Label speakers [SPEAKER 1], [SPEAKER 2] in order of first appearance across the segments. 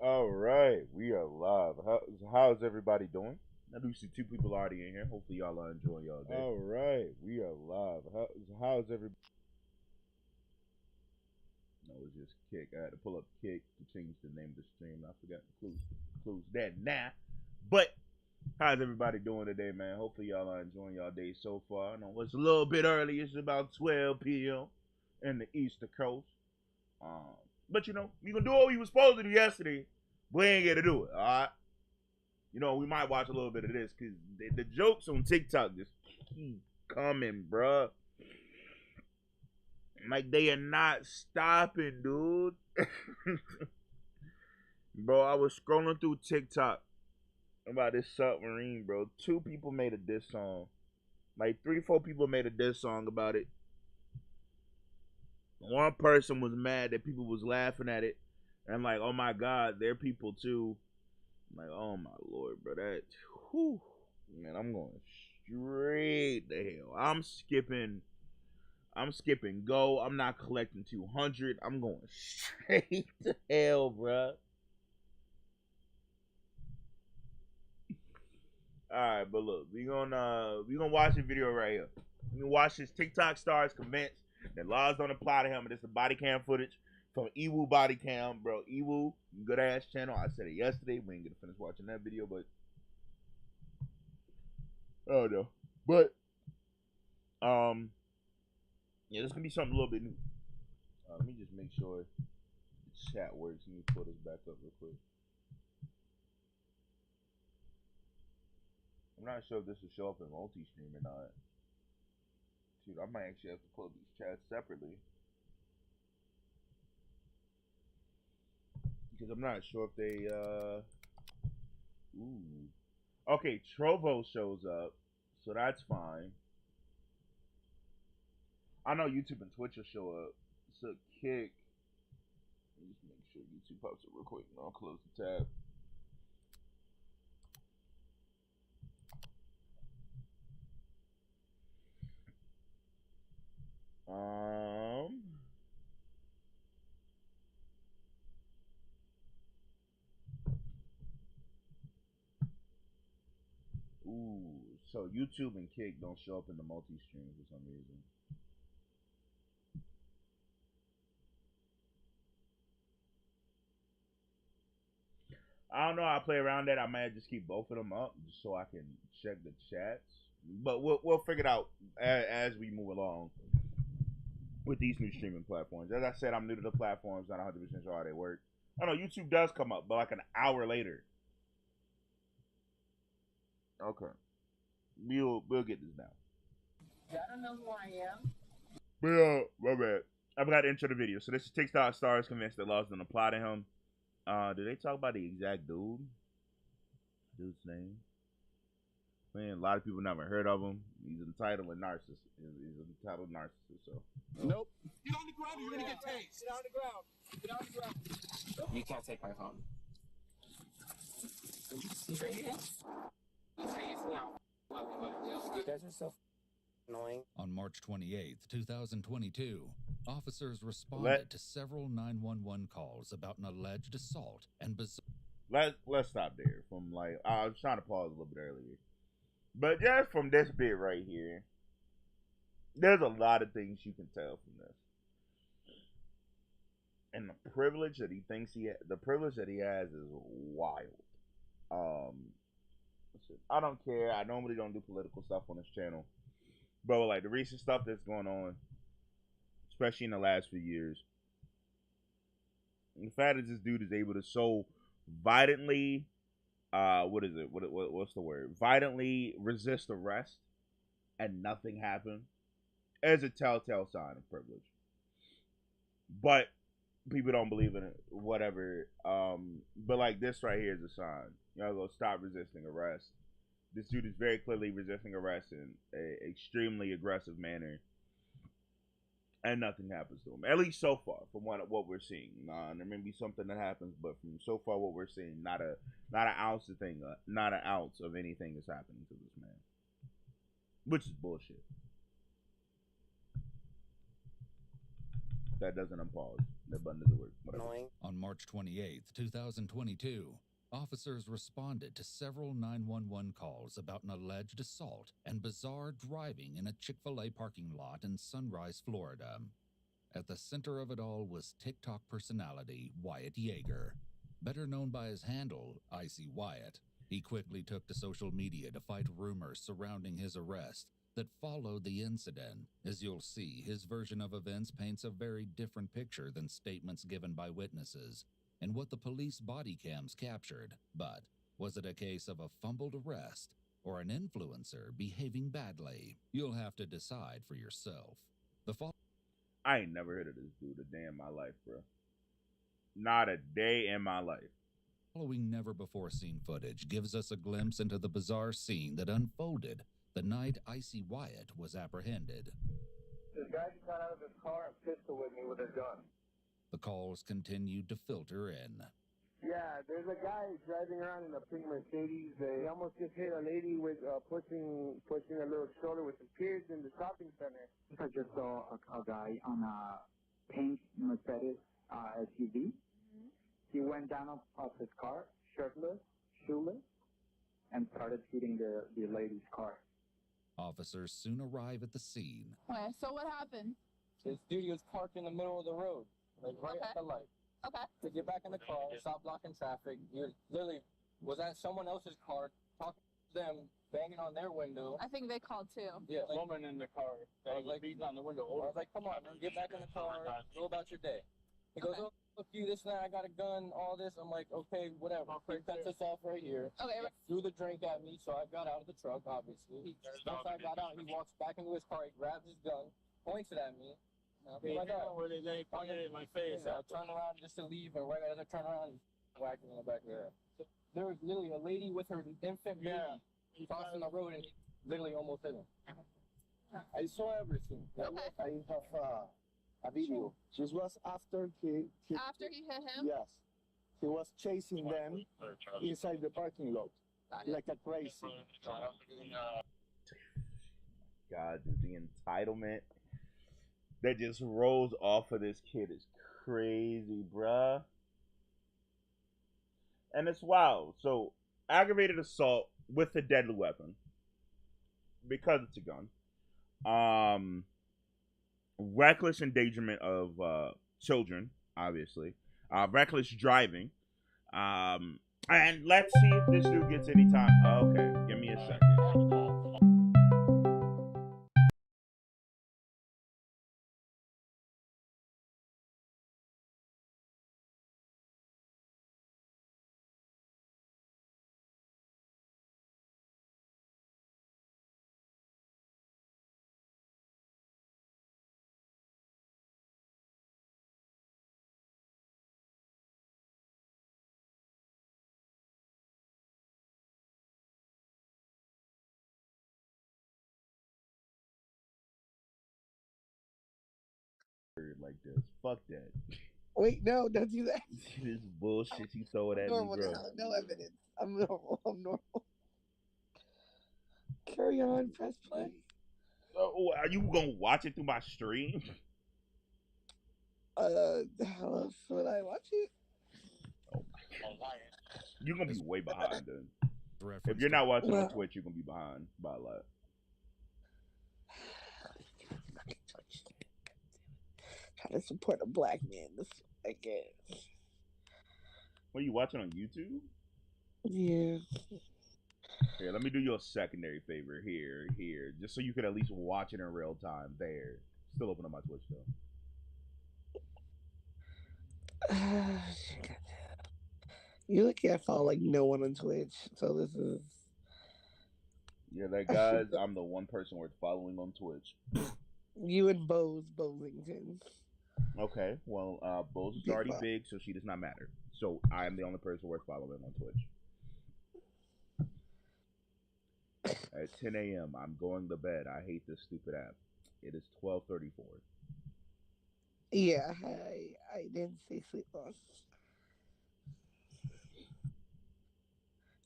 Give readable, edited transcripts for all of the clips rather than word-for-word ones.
[SPEAKER 1] All right, we are live. How's everybody doing? I do see two people already in here. Hopefully, y'all are enjoying y'all day. All right, we are live. How's everybody? No, it's just Kick. I had to pull up Kick to change the name of the stream. I forgot to close that now. But how's everybody doing today, man? Hopefully, y'all are enjoying y'all day so far. I know it's a little bit early. It's about 12 p.m. in the Eastern Coast. But you know, we gonna do what we was supposed to do yesterday. We ain't gonna do it, all right? You know, we might watch a little bit of this because the jokes on TikTok just keep coming, bruh. Like they are not stopping, dude. Bro, I was scrolling through TikTok about this submarine, bro. Two people made a diss song. Like 3-4 people made a diss song about it. One person was mad that people was laughing at it. And I'm like, oh my God, they're people too. I'm like, oh my Lord, bro. That, whew, man, I'm going straight to hell. I'm skipping go. I'm not collecting 200. I'm going straight to hell, bro. Alright, but look, we gonna watch the video right here. We gonna watch this TikTok stars convinced that laws don't apply to him, and it's the body cam footage from Ewu Bodycam, bro. Ewu, good ass channel. I said it yesterday. We ain't gonna finish watching that video, but oh no. But yeah, this gonna be something a little bit new. Let me just make sure the chat works. Let me pull this back up real quick. I'm not sure if this will show up in multi-stream or not. Dude, I might actually have to pull these chats separately. Because I'm not sure if they, ooh. Okay, Trovo shows up, so that's fine. I know YouTube and Twitch will show up. So, Kick. Let me just make sure YouTube pops up real quick, and I'll close the tab. Ooh, so YouTube and Kick don't show up in the multi-stream for some reason. I don't know how I play around that. I might just keep both of them up just so I can check the chats. But we'll figure it out as we move along with these new streaming platforms. As I said, I'm new to the platforms, not 100% sure how they work. I know YouTube does come up, but like an hour later. Okay. We'll get this now.
[SPEAKER 2] I don't know who I am.
[SPEAKER 1] But my bad. I forgot to intro the video. So this is TikTok stars convinced that laws don't apply to him. Did they talk about the exact dude's name? Man, a lot of people never heard of him. He's entitled a narcissist. He's an entitled narcissist. So.
[SPEAKER 3] Nope. Get on the ground or you're gonna get tased.
[SPEAKER 2] Get on the ground. Get on the ground. You can't take my phone. You sure you can? You guys are so annoying.
[SPEAKER 4] On March 28, 2022, officers responded to several 911 calls about an alleged assault and
[SPEAKER 1] Let's stop there. From like, I was trying to pause a little bit earlier, but just from this bit right here, there's a lot of things you can tell from this, and the privilege that he thinks the privilege that he has is wild. I don't care. I normally don't do political stuff on this channel, but like the recent stuff that's going on, especially in the last few years, and the fact that this dude is able to so violently, what's the word? Violently resist arrest and nothing happened is a telltale sign of privilege. But people don't believe in it, whatever. But like this right here is a sign. Y'all go stop resisting arrest. This dude is very clearly resisting arrest in an extremely aggressive manner, and nothing happens to him. At least so far, from what we're seeing. There may be something that happens, but from so far what we're seeing, not an ounce of thing, not an ounce of anything is happening to this man, which is bullshit. That doesn't unpause. That button doesn't work. Whatever.
[SPEAKER 2] Annoying.
[SPEAKER 4] On March 28th, 2022, officers responded to several 911 calls about an alleged assault and bizarre driving in a Chick-fil-A parking lot in Sunrise, Florida. At the center of it all was TikTok personality Wyatt Yeager, better known by his handle, Icy Wyatt. He quickly took to social media to fight rumors surrounding his arrest that followed the incident. As you'll see, his version of events paints a very different picture than statements given by witnesses and what the police body cams captured. But was it a case of a fumbled arrest or an influencer behaving badly? You'll have to decide for yourself.
[SPEAKER 1] I ain't never heard of this dude a day in my life, bro. Not a day in my life.
[SPEAKER 4] Following never-before-seen footage gives us a glimpse into the bizarre scene that unfolded the night Icy Wyatt was apprehended.
[SPEAKER 5] This guy just got out of his car and pistol with me with a gun.
[SPEAKER 4] The calls continued to filter in.
[SPEAKER 5] Yeah, there's a guy driving around in a pink Mercedes. He almost just hit a lady with pushing a little stroller with some kids in the shopping center.
[SPEAKER 6] I just saw a guy on a pink Mercedes SUV. Mm-hmm. He went down off his car, shirtless, shoeless, and started shooting the lady's car.
[SPEAKER 4] Officers soon arrive at the scene.
[SPEAKER 7] Okay, so what happened?
[SPEAKER 2] This dude was parked in the middle of the road, like right at the light.
[SPEAKER 7] Okay.
[SPEAKER 2] To get back in the car, stop blocking traffic. You literally was at someone else's car, talking to them, banging on their window.
[SPEAKER 7] I think they called too.
[SPEAKER 2] Yeah, like,
[SPEAKER 3] Woman in the car.
[SPEAKER 2] I was like,
[SPEAKER 3] beating on the window.
[SPEAKER 2] I was like, come on, man, get back in the car, go about your day. He goes,
[SPEAKER 7] Okay.
[SPEAKER 2] oh, fuck you, this and that, I got a gun, all this. I'm like, okay, whatever. He cuts us off right here.
[SPEAKER 7] Okay.
[SPEAKER 2] Threw the drink at me, so I got out of the truck, obviously. Once I got out, he walks back into his car, he grabs his gun, points it at me. I'm like, oh,
[SPEAKER 3] Where they pointed it in my face.
[SPEAKER 2] I turn around just to leave, and right as I turn around, he's whacking in the back of the head. There was literally a lady with her infant baby crossing the road, and he literally almost hit him.
[SPEAKER 5] I saw everything.
[SPEAKER 7] Okay.
[SPEAKER 5] I have a video. This was after he
[SPEAKER 7] After he hit him?
[SPEAKER 5] yes, he was chasing them inside the parking lot
[SPEAKER 7] Got it.
[SPEAKER 5] like a crazy.
[SPEAKER 1] God, dude, the entitlement that just rolls off of this kid is crazy, bruh. And it's wild. So, aggravated assault with a deadly weapon because it's a gun. Reckless endangerment of children, obviously. Reckless driving. And let's see if this dude gets any time. Okay, give me a second. Like this. Fuck that.
[SPEAKER 8] Wait, no, don't do that.
[SPEAKER 1] This bullshit you throw it at me,
[SPEAKER 8] Normal
[SPEAKER 1] bro.
[SPEAKER 8] now. No evidence. I'm normal. I'm normal. Carry on. Press play.
[SPEAKER 1] Oh, are you gonna watch it through my stream?
[SPEAKER 8] How else would I watch it?
[SPEAKER 1] You're gonna be way behind then.
[SPEAKER 4] Reference
[SPEAKER 1] If you're
[SPEAKER 4] to-
[SPEAKER 1] not watching on
[SPEAKER 8] Well-
[SPEAKER 1] Twitch, you're gonna be behind by a lot.
[SPEAKER 8] Trying to support a black man. This, I guess.
[SPEAKER 1] What are you watching on YouTube?
[SPEAKER 8] Yeah.
[SPEAKER 1] Here, let me do you a secondary favor. Here, just so you can at least watch it in real time. There, still open on my Twitch though.
[SPEAKER 8] You're lucky I follow like no one on Twitch, so this is.
[SPEAKER 1] Yeah, that guys, I'm the one person worth following on Twitch.
[SPEAKER 8] You and Bose Bosington.
[SPEAKER 1] Okay, well, Bose is
[SPEAKER 8] Big
[SPEAKER 1] already
[SPEAKER 8] Bob.
[SPEAKER 1] big, so she does not matter. So I am the only person worth following on Twitch. At 10 a.m., I'm going to bed. I hate this stupid app. It is 12:34.
[SPEAKER 8] Yeah, I didn't say sleep loss.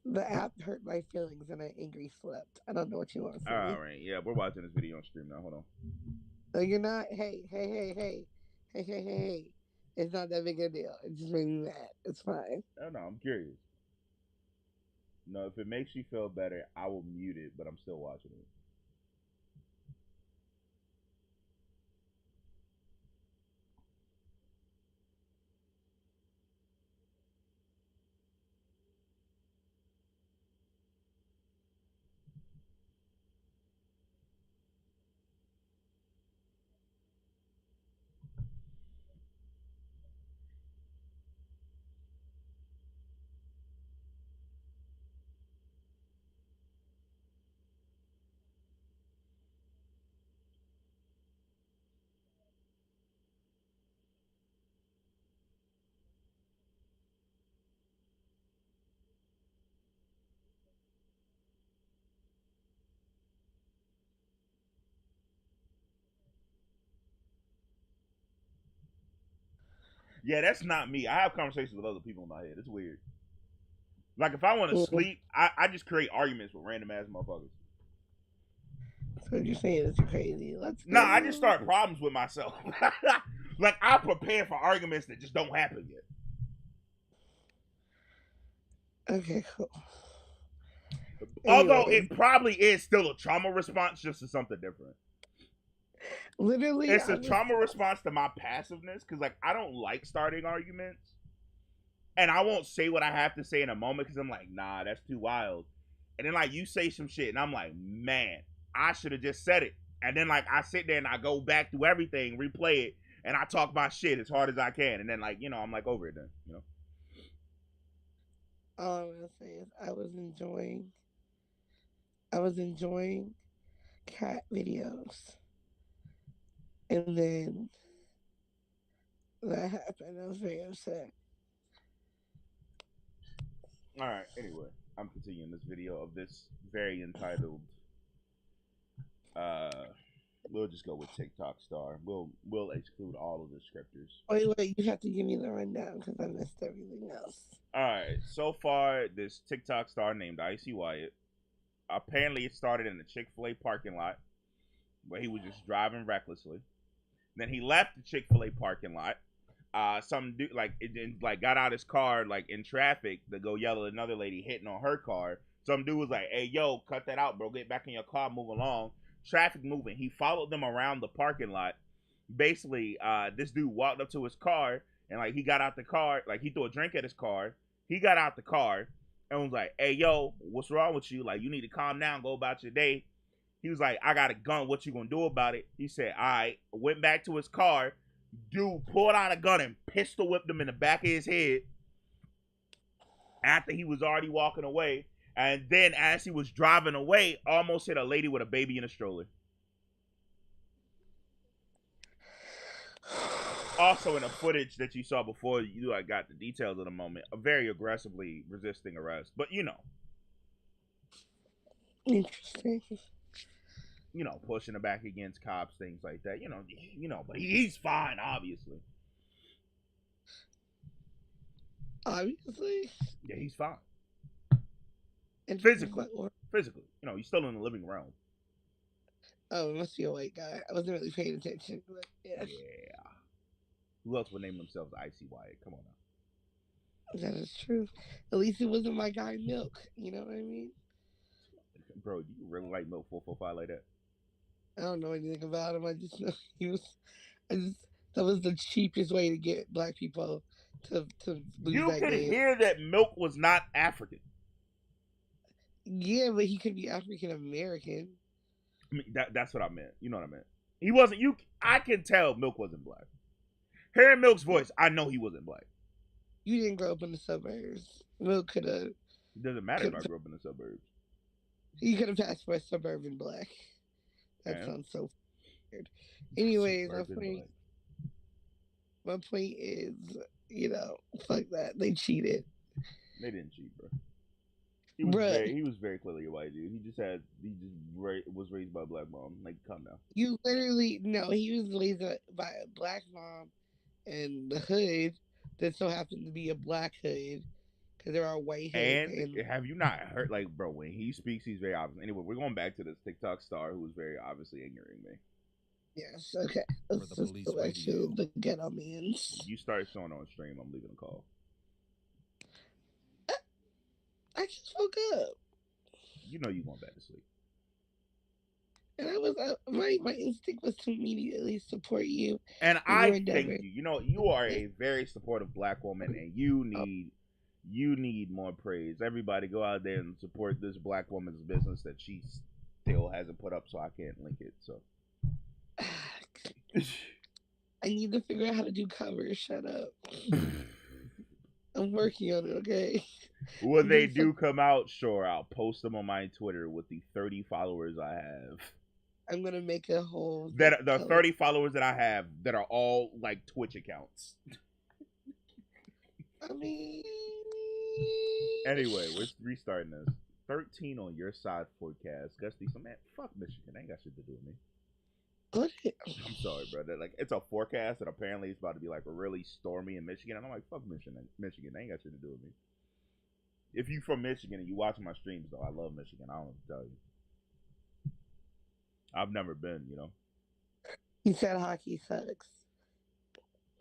[SPEAKER 8] The app hurt my feelings and I angry slept. I don't know what you want from me.
[SPEAKER 1] All right, yeah, we're watching this video on stream now. Hold on.
[SPEAKER 8] No, you're not. Hey. hey. It's not that big a deal. It just made me mad. It's fine.
[SPEAKER 1] I don't know. I'm curious. No, if it makes you feel better, I will mute it, but I'm still watching it. Yeah, that's not me. I have conversations with other people in my head. It's weird. Like if I want to sleep, I just create arguments with random ass motherfuckers.
[SPEAKER 8] So you're saying it's crazy. Let's
[SPEAKER 1] Nah,
[SPEAKER 8] go.
[SPEAKER 1] I just start problems with myself. Like I prepare for arguments that just don't happen yet.
[SPEAKER 8] Okay, cool.
[SPEAKER 1] Although
[SPEAKER 8] Anyways,
[SPEAKER 1] it probably is still a trauma response, just to something different.
[SPEAKER 8] literally,
[SPEAKER 1] It's a trauma response to my passiveness, because like I don't like starting arguments, and I won't say what I have to say in a moment because I'm like, nah, that's too wild. And then like you say some shit, and I'm like, man, I should have just said it. And then like I sit there and I go back through everything, replay it, and I talk my shit as hard as I can, and then like I'm like over it then,
[SPEAKER 8] all I'm gonna say is I was enjoying cat videos, and then that happened. I was very upset.
[SPEAKER 1] All right. Anyway, I'm continuing this video of this very entitled. Uh, we'll just go with TikTok star. We'll exclude all of the descriptors.
[SPEAKER 8] Wait, you have to give me the rundown because I missed everything else.
[SPEAKER 1] All right. So far, this TikTok star named Icy Wyatt. Apparently, it started in the Chick-fil-A parking lot where he was just driving recklessly. Then he left the Chick-fil-A parking lot. Some dude like got out his car like in traffic to go yell at another lady hitting on her car. Some dude was like, "Hey, yo, cut that out, bro. Get back in your car, move along." Traffic moving. He followed them around the parking lot. Basically, this dude walked up to his car and like he got out the car, like he threw a drink at his car. He got out the car and was like, "Hey, yo, what's wrong with you? Like, you need to calm down, go about your day." He was like, "I got a gun. What you gonna do about it?" He said, "All right." Went back to his car. Dude pulled out a gun and pistol whipped him in the back of his head after he was already walking away. And then as he was driving away, almost hit a lady with a baby in a stroller. Also in the footage that you saw before you like got the details of the moment, very aggressively resisting arrest. But
[SPEAKER 8] Interesting.
[SPEAKER 1] Pushing it back against cops, things like that. But he's fine, obviously.
[SPEAKER 8] Obviously.
[SPEAKER 1] Yeah, he's fine.
[SPEAKER 8] And
[SPEAKER 1] physically, he's still in the living room.
[SPEAKER 8] Oh, it must be a white guy. I wasn't really paying attention, but yeah.
[SPEAKER 1] Yeah. Who else would name themselves Icy Wyatt? Come on now.
[SPEAKER 8] That is true. At least it wasn't my guy Milk. You know what I mean?
[SPEAKER 1] Bro, do you really like Milk 445 like that?
[SPEAKER 8] I don't know anything about him. I just know that was the cheapest way to get black people to lose
[SPEAKER 1] you
[SPEAKER 8] that
[SPEAKER 1] could
[SPEAKER 8] game.
[SPEAKER 1] hear that Milk was not African.
[SPEAKER 8] Yeah, but he could be African American.
[SPEAKER 1] I mean, that's what I meant. You know what I meant. He wasn't. I can tell Milk wasn't black. Hearing Milk's voice, I know he wasn't black.
[SPEAKER 8] You didn't grow up in the suburbs. Milk could have.
[SPEAKER 1] It doesn't matter if I grew up in the suburbs.
[SPEAKER 8] He could have passed for a suburban black. That sounds so weird. Anyways, my point is, fuck that. They cheated.
[SPEAKER 1] They didn't cheat, bro. He was very clearly a white dude. He was raised by a black mom. Like, calm down.
[SPEAKER 8] You literally no. He was raised by a black mom, and the hood that so happened to be a black hood, because there are white hoods.
[SPEAKER 1] And have you not heard, like, bro, when he speaks, he's very obvious. Anyway, we're going back to this TikTok star who was very obviously ignoring me.
[SPEAKER 8] Yes, okay.
[SPEAKER 4] For
[SPEAKER 8] Let's
[SPEAKER 4] the
[SPEAKER 8] just
[SPEAKER 4] police
[SPEAKER 8] go back
[SPEAKER 4] radio.
[SPEAKER 8] to the ghetto mans.
[SPEAKER 1] You start showing on stream, I'm leaving the call.
[SPEAKER 8] I just woke up.
[SPEAKER 1] You know you going back to sleep.
[SPEAKER 8] And I was my instinct was to immediately support you
[SPEAKER 1] And
[SPEAKER 8] in your
[SPEAKER 1] I
[SPEAKER 8] endeavor.
[SPEAKER 1] thank you. You know, you are a very supportive black woman, and you need more praise. Everybody go out there and support this black woman's business that she still hasn't put up, so I can't link it. So
[SPEAKER 8] I need to figure out how to do covers. Shut up. I'm working on it, okay?
[SPEAKER 1] when they do come out, sure, I'll post them on my Twitter with the 30 followers I have.
[SPEAKER 8] I'm gonna make a whole
[SPEAKER 1] That the 30 followers that I have that are all like Twitch accounts.
[SPEAKER 8] I mean,
[SPEAKER 1] anyway, we're restarting this. 13 on your side forecast. Gusty, so man, fuck Michigan. Ain't got shit to do with me. I'm sorry, brother. Like, it's a forecast that apparently it's about to be like really stormy in Michigan. And I'm like, fuck Michigan. Michigan ain't got shit to do with me. If you from Michigan and you watching my streams, though, I love Michigan. I don't know what to tell you. I've never been, you know.
[SPEAKER 8] He said hockey sucks.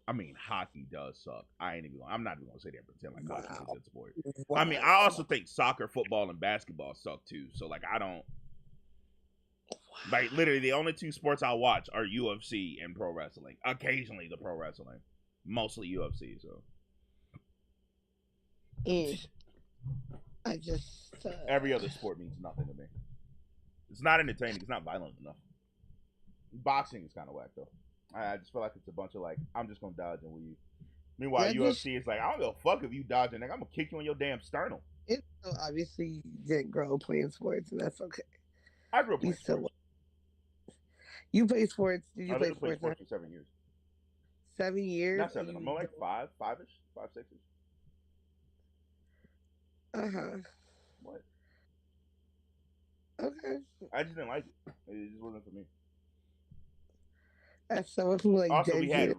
[SPEAKER 1] I mean, hockey does suck. I'm not even gonna sit there and pretend like hockey's a good sport.
[SPEAKER 8] Wow.
[SPEAKER 1] I mean, I also think soccer, football, and basketball suck too. So like, I don't like literally the only two sports I watch are UFC and pro wrestling. Occasionally the pro wrestling, mostly UFC. So
[SPEAKER 8] I just
[SPEAKER 1] every other sport means nothing to me. It's not entertaining. It's not violent enough. Boxing is kind of whack though. I just feel like it's a bunch of like, I'm just gonna dodge and weave. Meanwhile, UFC is like, I don't give a fuck if you dodge and I'm gonna kick you in your damn sternum.
[SPEAKER 8] It obviously didn't grow up playing sports, and that's okay.
[SPEAKER 1] I grew up playing sports.
[SPEAKER 8] You play sports? Did you play
[SPEAKER 1] sports for 7 years?
[SPEAKER 8] 7 years?
[SPEAKER 1] Not 7. I'm like 5-ish, 5-6ish. What?
[SPEAKER 8] Okay.
[SPEAKER 1] I just didn't like it. It just wasn't for me.
[SPEAKER 8] As someone who like
[SPEAKER 1] also we had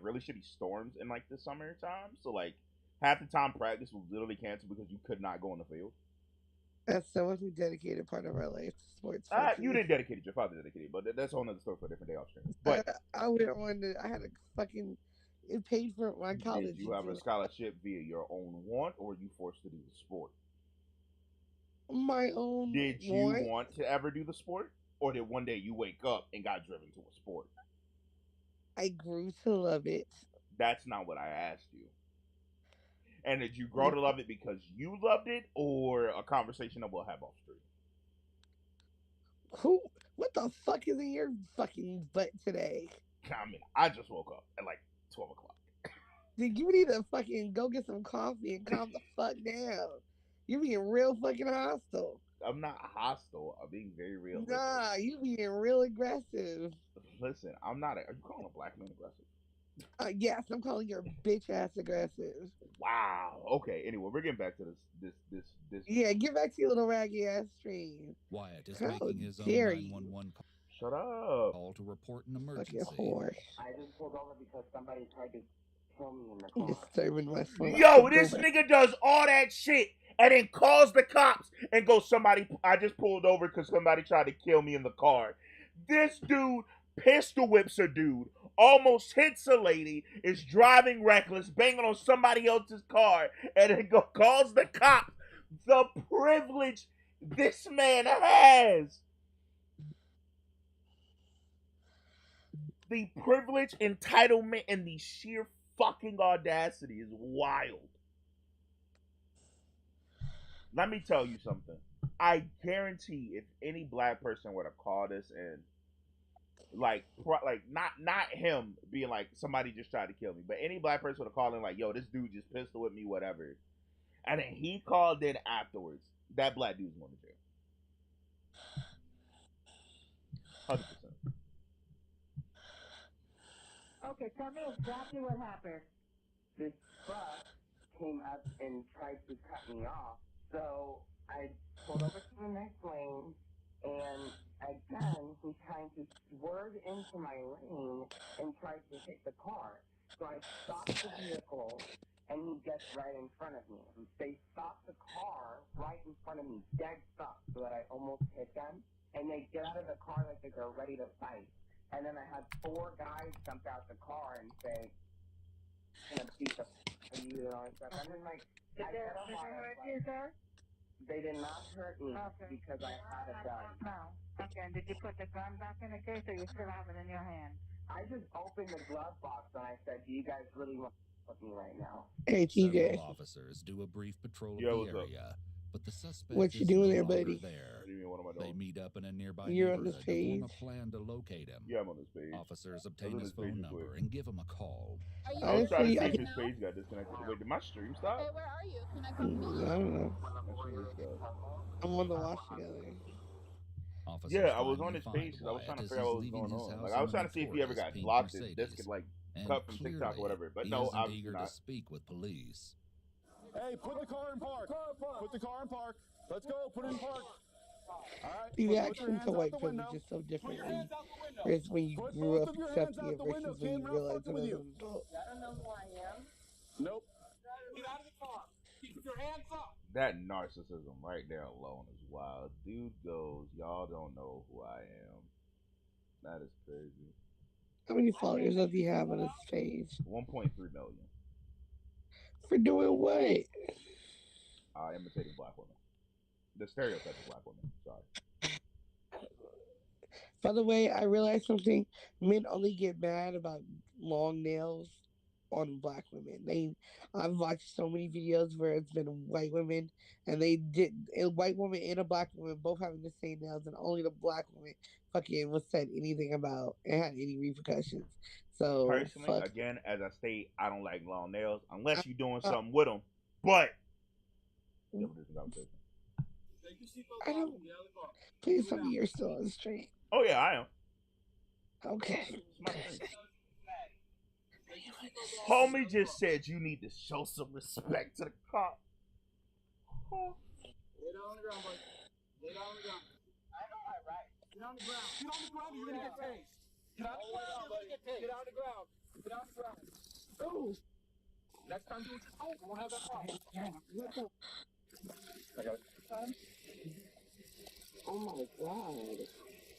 [SPEAKER 1] really shitty storms in like the summertime, so like half the time practice was literally canceled because you could not go on the field.
[SPEAKER 8] As someone who dedicated part of our life to sports.
[SPEAKER 1] You didn't dedicate it. Your father dedicated it, but that's a whole other story for a different day off stream. But
[SPEAKER 8] I went on. I had a fucking. It paid for my college.
[SPEAKER 1] Did you have a scholarship via your own want, or were you forced to do the sport?
[SPEAKER 8] My own.
[SPEAKER 1] Did you want to ever do the sport, or did one day you wake up and got driven to a sport?
[SPEAKER 8] I grew to love it.
[SPEAKER 1] That's not what I asked you. And did you grow to love it because you loved it, or a conversation that we'll have off stream?
[SPEAKER 8] What the fuck is in your fucking butt today?
[SPEAKER 1] I mean, I just woke up at like 12 o'clock.
[SPEAKER 8] Dude, you need to fucking go get some coffee and calm the fuck down. You're being real fucking hostile.
[SPEAKER 1] I'm not hostile. I'm being very real.
[SPEAKER 8] Nah, you being real aggressive.
[SPEAKER 1] Listen, I'm not. Are you calling a black man aggressive?
[SPEAKER 8] Yes, I'm calling your bitch ass aggressive.
[SPEAKER 1] Wow. Okay. Anyway, we're getting back to this.
[SPEAKER 8] Yeah, get back to your little raggy ass stream.
[SPEAKER 4] Wyatt is making his own 911 call.
[SPEAKER 1] Shut up.
[SPEAKER 4] Call to report an emergency.
[SPEAKER 8] Fucking whore.
[SPEAKER 6] I just pulled over because somebody tried to kill me in the car.
[SPEAKER 8] Disturbing my phone.
[SPEAKER 1] Yo, this nigga does all that shit and then calls the cops and goes, I just pulled over because somebody tried to kill me in the car. This dude pistol whips a dude, almost hits a lady, is driving reckless, banging on somebody else's car, and then calls the cops. The privilege this man has. The privilege, entitlement, and the sheer fucking audacity is wild. Let me tell you something. I guarantee if any black person were to call this and not him being like somebody just tried to kill me, but any black person would have called in like, yo, this dude just pistol with me, whatever, and then he called in afterwards, that black dude's going to jail. 100%.
[SPEAKER 6] Okay, tell me exactly what happened. This bus came up and tried to cut me off, so I pulled over to the next lane, and again, he's trying to swerve into my lane and tries to hit the car. So I stopped the vehicle, and he gets right in front of me. They stopped the car right in front of me, dead stop, so that I almost hit them, and they get out of the car like they're ready to fight.
[SPEAKER 5] And then I had 4 guys jump out the car and say, "Gonna beat the you know and stuff." And then like,
[SPEAKER 9] Did they hurt you, sir?
[SPEAKER 5] they did not hurt me
[SPEAKER 9] Okay.
[SPEAKER 5] because I had a gun.
[SPEAKER 9] No. Okay. And did you put the gun back in the case, or you still have it in your hand?
[SPEAKER 5] I just opened the glove box and I said, "Do you guys really want to with me right now?"
[SPEAKER 8] Hey, TJ.
[SPEAKER 4] Several officers do a brief patrol
[SPEAKER 1] Yo,
[SPEAKER 4] of the
[SPEAKER 1] what's up?
[SPEAKER 4] area, but the suspect
[SPEAKER 8] What you
[SPEAKER 4] is
[SPEAKER 8] doing
[SPEAKER 4] no
[SPEAKER 8] there,
[SPEAKER 4] longer
[SPEAKER 8] buddy?
[SPEAKER 4] there.
[SPEAKER 1] What do you mean, what am I
[SPEAKER 4] They
[SPEAKER 1] doing?
[SPEAKER 4] meet up in a nearby
[SPEAKER 8] You're on this
[SPEAKER 4] neighborhood to form a
[SPEAKER 8] page?
[SPEAKER 4] plan to locate him.
[SPEAKER 1] Yeah, I'm on this page.
[SPEAKER 4] Officers
[SPEAKER 1] I
[SPEAKER 4] obtain
[SPEAKER 1] was on
[SPEAKER 4] his
[SPEAKER 1] this page
[SPEAKER 4] phone
[SPEAKER 1] real quick.
[SPEAKER 4] number and give him a call.
[SPEAKER 7] Are you
[SPEAKER 1] I was trying to see
[SPEAKER 7] right
[SPEAKER 1] if his
[SPEAKER 7] now?
[SPEAKER 1] page got disconnected. Wait, did my stream stop?
[SPEAKER 7] Hey, where are you? Can I
[SPEAKER 8] I
[SPEAKER 7] come to you?
[SPEAKER 8] don't know.
[SPEAKER 1] My stream just stopped.
[SPEAKER 8] I'm on the watch together.
[SPEAKER 4] Officers
[SPEAKER 1] Yeah, I was on
[SPEAKER 4] finally
[SPEAKER 1] his
[SPEAKER 4] find
[SPEAKER 1] page because I was
[SPEAKER 4] Wyatt
[SPEAKER 1] trying to
[SPEAKER 4] as
[SPEAKER 1] figure out what was
[SPEAKER 4] he's
[SPEAKER 1] going
[SPEAKER 4] leaving his
[SPEAKER 1] on.
[SPEAKER 4] house
[SPEAKER 1] Like, I was
[SPEAKER 4] in
[SPEAKER 1] trying to see if he ever
[SPEAKER 4] Notorious
[SPEAKER 1] got
[SPEAKER 4] pink
[SPEAKER 1] blocked and
[SPEAKER 4] Mercedes.
[SPEAKER 1] this could like
[SPEAKER 4] And
[SPEAKER 1] cut from TikTok or
[SPEAKER 4] clearly,
[SPEAKER 1] whatever. But
[SPEAKER 4] he
[SPEAKER 1] no,
[SPEAKER 4] isn't
[SPEAKER 1] obviously
[SPEAKER 4] eager
[SPEAKER 1] not.
[SPEAKER 4] to speak with police.
[SPEAKER 3] Hey, put the car in park. Put the car in park. Let's go. Put it in park. All right.
[SPEAKER 8] The
[SPEAKER 3] Put your
[SPEAKER 8] reaction
[SPEAKER 3] hands
[SPEAKER 8] to
[SPEAKER 3] out
[SPEAKER 8] white
[SPEAKER 3] the
[SPEAKER 8] privilege
[SPEAKER 3] window.
[SPEAKER 8] is so
[SPEAKER 3] Put
[SPEAKER 8] different
[SPEAKER 3] your
[SPEAKER 8] when
[SPEAKER 3] hands out the window.
[SPEAKER 8] versus when you
[SPEAKER 3] Put
[SPEAKER 8] grew
[SPEAKER 3] both
[SPEAKER 8] up
[SPEAKER 3] of your hands
[SPEAKER 8] accepting
[SPEAKER 3] out
[SPEAKER 8] it
[SPEAKER 3] the window,
[SPEAKER 8] versus when
[SPEAKER 3] kid.
[SPEAKER 8] you
[SPEAKER 3] We're not
[SPEAKER 8] realize
[SPEAKER 3] fucking
[SPEAKER 8] it
[SPEAKER 3] with
[SPEAKER 8] as
[SPEAKER 3] you.
[SPEAKER 8] an adult.
[SPEAKER 9] I don't know who I am.
[SPEAKER 3] Nope. Get out of the car. Keep your hands up.
[SPEAKER 1] That narcissism right there alone is wild. Dude goes, y'all don't know who I am. That is crazy.
[SPEAKER 8] How many followers does he have on his page?
[SPEAKER 1] 1.3 million.
[SPEAKER 8] For doing what?
[SPEAKER 1] Imitating black women. The stereotype of black women. Sorry.
[SPEAKER 8] By the way, I realized something. Men only get mad about long nails on black women. I've watched so many videos where it's been white women, and a white woman and a black woman both having the same nails, and only the black woman fucking was said anything about and had any repercussions. So
[SPEAKER 1] Personally,
[SPEAKER 8] fuck.
[SPEAKER 1] again, as I state, I don't like long nails unless you're doing something with them. But yeah, we're just conversation.
[SPEAKER 8] I don't. Please tell me you're still on the street.
[SPEAKER 1] Oh yeah, I am.
[SPEAKER 8] Okay.
[SPEAKER 1] It's my thing. Homie just said you need to show some respect to the cop. Oh.
[SPEAKER 3] Lay down on the ground, boy. Lay down on the ground.
[SPEAKER 9] I know my right.
[SPEAKER 3] Get on the ground. Get on the ground or you're gonna get tased. Get on the ground, buddy. Get on the ground. Get on the ground.
[SPEAKER 9] Oh.
[SPEAKER 3] Next time, do it yourself. We won't have that problem. I got it.
[SPEAKER 5] Oh my god.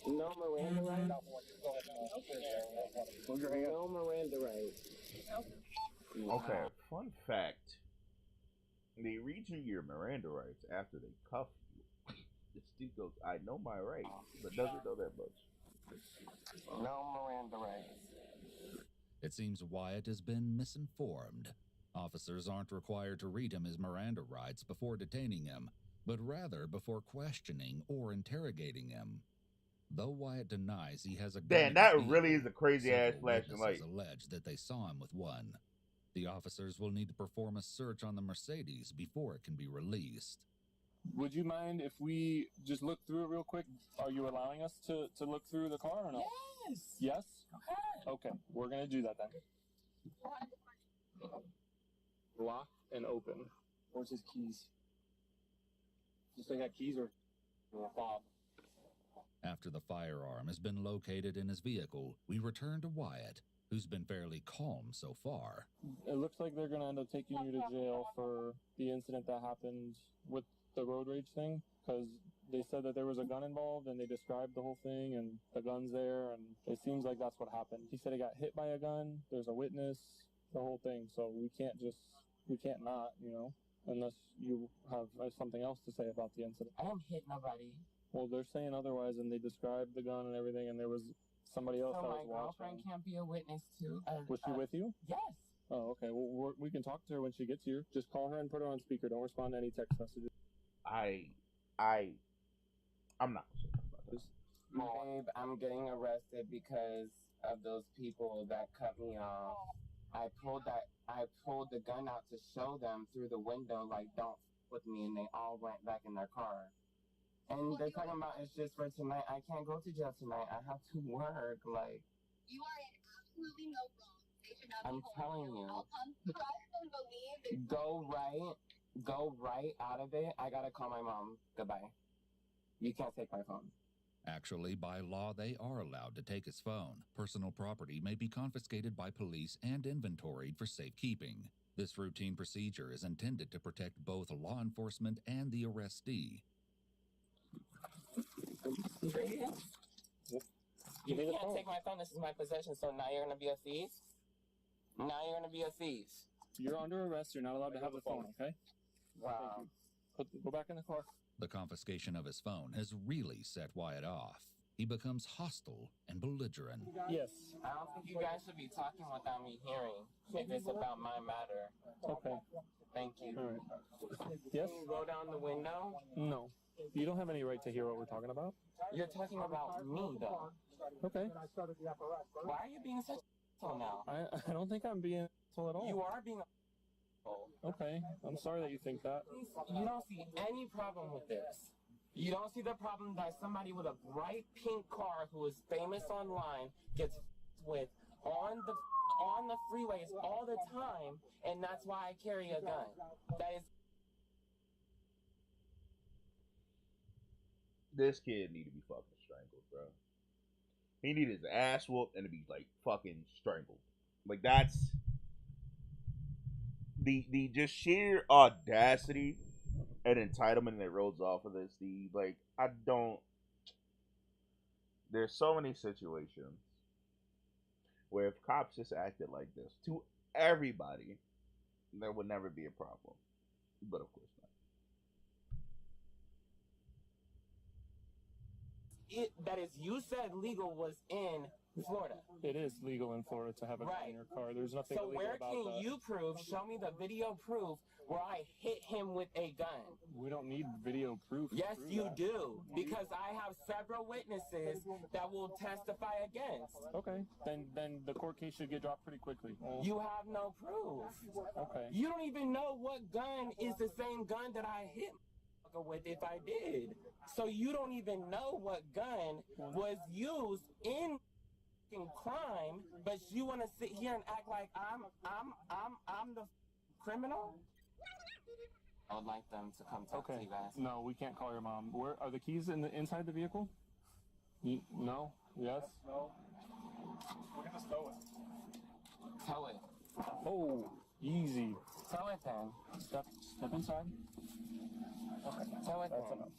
[SPEAKER 5] No Miranda rights?
[SPEAKER 3] Move your hand.
[SPEAKER 5] No Miranda rights.
[SPEAKER 1] Okay, fun fact. They read you your Miranda rights after they cuff you. This dude goes, I know my rights, but doesn't know that much.
[SPEAKER 5] No Miranda rights.
[SPEAKER 4] It seems Wyatt has been misinformed. Officers aren't required to read him his Miranda rights before detaining him, but rather before questioning or interrogating him. Though Wyatt denies he has a gun
[SPEAKER 1] Damn,
[SPEAKER 4] in
[SPEAKER 1] that
[SPEAKER 4] his
[SPEAKER 1] really
[SPEAKER 4] vehicle,
[SPEAKER 1] is a crazy ass
[SPEAKER 4] several
[SPEAKER 1] flashing light.
[SPEAKER 4] witnesses allege that they saw him with one. The officers will need to perform a search on the Mercedes before it can be released.
[SPEAKER 2] Would you mind if we just look through it real quick? Are you allowing us to look through the car or no?
[SPEAKER 9] Yes.
[SPEAKER 2] Yes? Okay, we're gonna do that then. Lock and open. Where's his keys? Just they got keys or fob?
[SPEAKER 4] After the firearm has been located in his vehicle, we return to Wyatt, who's been fairly calm so far.
[SPEAKER 2] It looks like they're gonna end up taking you to jail for the incident that happened with the road rage thing, because they said that there was a gun involved and they described the whole thing and the gun's there, and it seems like that's what happened. He said he got hit by a gun, there's a witness, the whole thing, so we can't not, unless you have something else to say about the incident.
[SPEAKER 9] I didn't hit nobody.
[SPEAKER 2] Well, they're saying otherwise, and they described the gun and everything, and there was somebody else
[SPEAKER 9] So
[SPEAKER 2] that
[SPEAKER 9] my
[SPEAKER 2] was
[SPEAKER 9] girlfriend
[SPEAKER 2] watching.
[SPEAKER 9] can't be a witness too.
[SPEAKER 2] Was she with you?
[SPEAKER 9] Yes.
[SPEAKER 2] Oh, okay. Well, we can talk to her when she gets here. Just call her and put her on speaker. Don't respond to any text messages.
[SPEAKER 1] I'm not so sure about this.
[SPEAKER 10] Babe, I'm getting arrested because of those people that cut me off. I pulled the gun out to show them through the window, like, don't f with me, and they all went back in their car. And they're talking about it's just for tonight. I can't go to jail tonight. I have to work. Like,
[SPEAKER 7] You are in absolutely no wrong. They should not
[SPEAKER 10] I'm
[SPEAKER 7] be
[SPEAKER 10] telling
[SPEAKER 7] holding
[SPEAKER 10] you.
[SPEAKER 7] I'll come trust and believe it's
[SPEAKER 10] Go right out of it. I gotta call my mom. Goodbye. You can't take my phone.
[SPEAKER 4] Actually, by law, they are allowed to take his phone. Personal property may be confiscated by police and inventoried for safekeeping. This routine procedure is intended to protect both law enforcement and the arrestee.
[SPEAKER 2] Give me the
[SPEAKER 10] can't
[SPEAKER 2] phone.
[SPEAKER 10] take my phone. This is my possession. So now you're gonna be a thief. Now you're gonna be a thief.
[SPEAKER 2] You're under arrest. You're not allowed to have the phone, okay?
[SPEAKER 10] Wow.
[SPEAKER 2] Go back in the car.
[SPEAKER 4] The confiscation of his phone has really set Wyatt off. He becomes hostile and belligerent.
[SPEAKER 2] Yes.
[SPEAKER 10] I don't think you guys should be talking without me hearing. If it's about my matter.
[SPEAKER 2] Okay.
[SPEAKER 10] Thank you.
[SPEAKER 2] All right. Yes?
[SPEAKER 10] Can you roll down the window?
[SPEAKER 2] No. You don't have any right to hear what we're talking about.
[SPEAKER 10] You're talking about me, though.
[SPEAKER 2] Okay.
[SPEAKER 10] Why are you being such a asshole now?
[SPEAKER 2] I don't think I'm being an asshole at all.
[SPEAKER 10] You are being a asshole.
[SPEAKER 2] Okay. I'm sorry that you think that.
[SPEAKER 10] You don't see any problem with this. You don't see the problem that somebody with a bright pink car who is famous online gets with on the freeways all the time, and that's why I carry a gun. That is.
[SPEAKER 1] This kid need to be fucking strangled, bro. He need his ass whooped and to be like fucking strangled. Like that's the just sheer audacity and entitlement that rolls off of this. There's so many situations where if cops just acted like this to everybody, there would never be a problem. But of course not.
[SPEAKER 10] That is, you said legal was in Florida.
[SPEAKER 2] It is legal in Florida to have a gun in your car. There's nothing illegal about that.
[SPEAKER 10] So where can you prove, show me the video proof where I hit him with a gun?
[SPEAKER 2] We don't need video proof.
[SPEAKER 10] Yes, you do. Because I have several witnesses that will testify against.
[SPEAKER 2] Okay. Then the court case should get dropped pretty quickly.
[SPEAKER 10] You have no proof.
[SPEAKER 2] Okay.
[SPEAKER 10] You don't even know what gun is the same gun that I hit with if I did. So you don't even know what gun was used in crime, but you want to sit here and act like I'm the criminal? I would like them to come talk to you guys.
[SPEAKER 2] No, we can't call your mom. Where are the keys inside the vehicle? No. Yes. No. We're gonna tow it.
[SPEAKER 10] Tow it.
[SPEAKER 2] Oh, easy.
[SPEAKER 10] Tow it then.
[SPEAKER 2] Step inside.
[SPEAKER 10] Okay. Tow it then.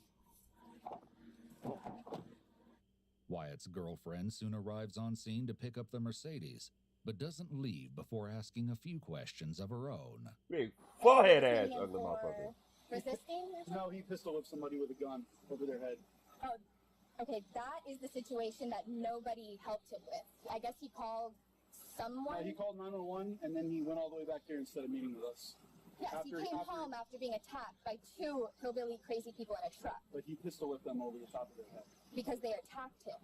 [SPEAKER 4] Wyatt's girlfriend soon arrives on scene to pick up the Mercedes, but doesn't leave before asking a few questions of her own.
[SPEAKER 1] Big forehead ass ugly motherfucker.
[SPEAKER 7] Resisting?
[SPEAKER 3] No, he pistol whipped somebody with a gun over their head.
[SPEAKER 7] Oh, okay. That is the situation that nobody helped him with. I guess he called someone.
[SPEAKER 3] He called 911 and then he went all the way back here instead of meeting with us.
[SPEAKER 7] Yes, he came home after being attacked by two hillbilly crazy people in a truck.
[SPEAKER 3] But he pistol whipped them over the top of their head.
[SPEAKER 7] Because they attacked him.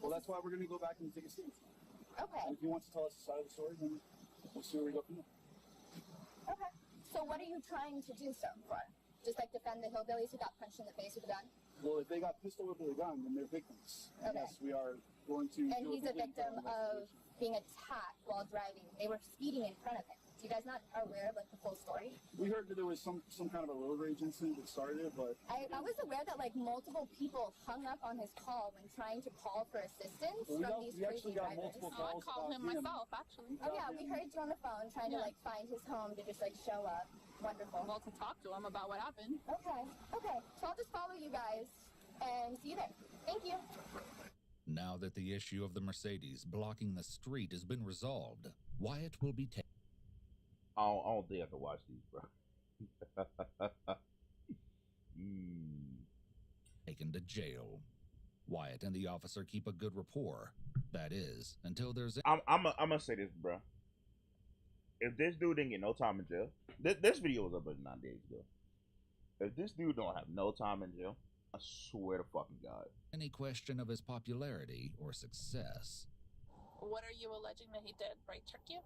[SPEAKER 3] Well, that's why we're going to go back and take a stand.
[SPEAKER 7] Okay.
[SPEAKER 3] And if he wants to tell us the side of the story, then we'll see where we go from there.
[SPEAKER 7] Okay. So what are you trying to do so for? Just like defend the hillbillies who got punched in the face with a gun?
[SPEAKER 3] Well, if they got pistol whipped with a gun, then they're victims. And yes, we are going to.
[SPEAKER 7] And he's a victim of being attacked while driving. They were speeding in front of him. You guys not aware of like the full story?
[SPEAKER 3] We heard that there was some kind of a road rage incident that started it, but
[SPEAKER 7] I was aware that like multiple people hung up on his call when trying to call for assistance from these crazy drivers.
[SPEAKER 3] I
[SPEAKER 11] called him myself, actually.
[SPEAKER 7] Oh yeah, we heard you on the phone trying to like find his home to just like show up. Wonderful.
[SPEAKER 11] Well, to talk to him about what happened.
[SPEAKER 7] Okay. So I'll just follow you guys and see you there. Thank you.
[SPEAKER 4] Now that the issue of the Mercedes blocking the street has been resolved, Wyatt will be taken.
[SPEAKER 1] I don't think I have to watch these, bro.
[SPEAKER 4] Taken to jail. Wyatt and the officer keep a good rapport. That is, until there's.
[SPEAKER 1] I'm gonna say this, bro. If this dude didn't get no time in jail, this video was up 9 days ago. If this dude don't have no time in jail, I swear to fucking God.
[SPEAKER 4] Any question of his popularity or success.
[SPEAKER 11] What are you alleging that he did? Right, trick you?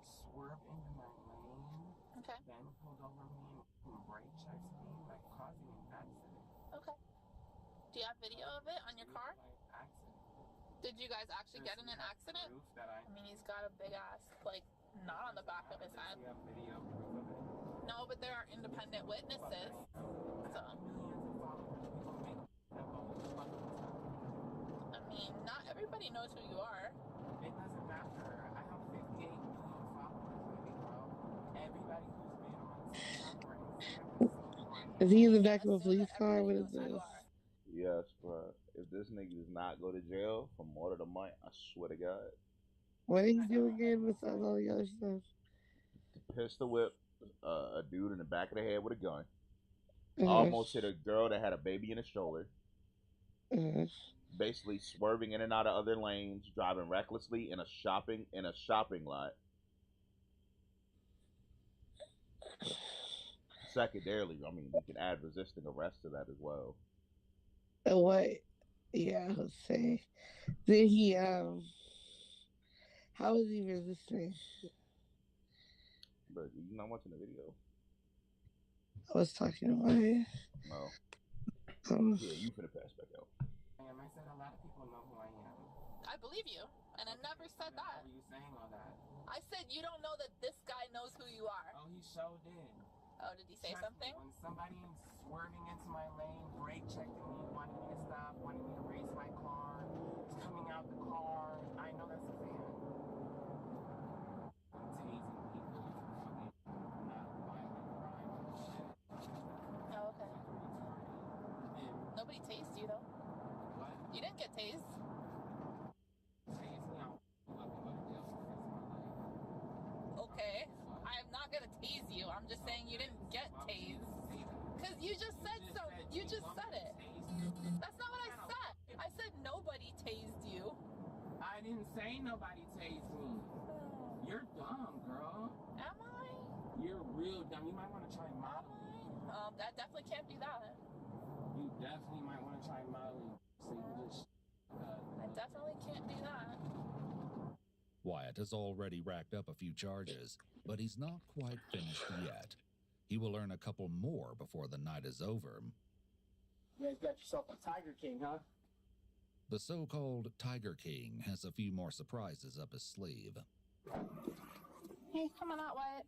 [SPEAKER 10] Swerve into my lane.
[SPEAKER 11] Okay.
[SPEAKER 10] Then pulled over me and brake checked me, like causing an accident.
[SPEAKER 11] Okay. Do you have video of it on your car? Did you guys actually get in an accident? I mean, he's got a big ass, like, knot on the back of his head. No, but there are independent witnesses. So. I mean, not everybody knows who you are.
[SPEAKER 10] It doesn't matter. I have 58 million followers, baby girl. Everybody who's been on
[SPEAKER 8] Is he in the back of a police car? What is this?
[SPEAKER 1] Yes, bro. If this nigga does not go to jail for more than a month, I swear to God.
[SPEAKER 8] What did he do again besides all the other stuff?
[SPEAKER 1] Pistol whip a dude in the back of the head with a gun.
[SPEAKER 8] Uh-huh.
[SPEAKER 1] Almost hit a girl that had a baby in a stroller.
[SPEAKER 8] Uh-huh.
[SPEAKER 1] Basically swerving in and out of other lanes, driving recklessly in a shopping lot. Secondarily, I mean, we can add resisting arrest to that as well.
[SPEAKER 8] What? Yeah, I would say. Did he, how was he resisting?
[SPEAKER 1] But you not watching the video.
[SPEAKER 8] I was talking about it.
[SPEAKER 1] No. Yeah, you finna pass back out.
[SPEAKER 10] I said a lot of people know who I am.
[SPEAKER 11] I believe you, and I never said that.
[SPEAKER 10] Why are you saying all that?
[SPEAKER 11] I said you don't know that this guy knows who you are.
[SPEAKER 10] Oh, he sure did.
[SPEAKER 11] Oh, did he say something?
[SPEAKER 10] When somebody swerving into my lane, brake checking me, wanting me to stop, wanting me to race my car, coming out the car, I know that's a fan. Tasing people, not violent crime.
[SPEAKER 11] Oh, okay. Nobody tased you though.
[SPEAKER 10] What?
[SPEAKER 11] You didn't get tased.
[SPEAKER 10] Tase me, I'll pull up and go to jail for the rest of my life.
[SPEAKER 11] Okay. I am not gonna tase you. I'm just saying you didn't get tased. Cause you just said so. You just said it. That's not what I said. I said nobody tased you.
[SPEAKER 10] I didn't say nobody tased me. You're dumb, girl.
[SPEAKER 11] Am I?
[SPEAKER 10] You're real dumb. You might want to try modeling.
[SPEAKER 11] That definitely can't be that.
[SPEAKER 10] You definitely might want to try modeling. So you just.
[SPEAKER 11] I definitely can't do that.
[SPEAKER 4] Wyatt has already racked up a few charges, but he's not quite finished yet. He will earn a couple more before the night is over.
[SPEAKER 12] You guys got yourself a Tiger King, huh?
[SPEAKER 4] The so-called Tiger King has a few more surprises up his sleeve.
[SPEAKER 11] Hey, come on out, Wyatt.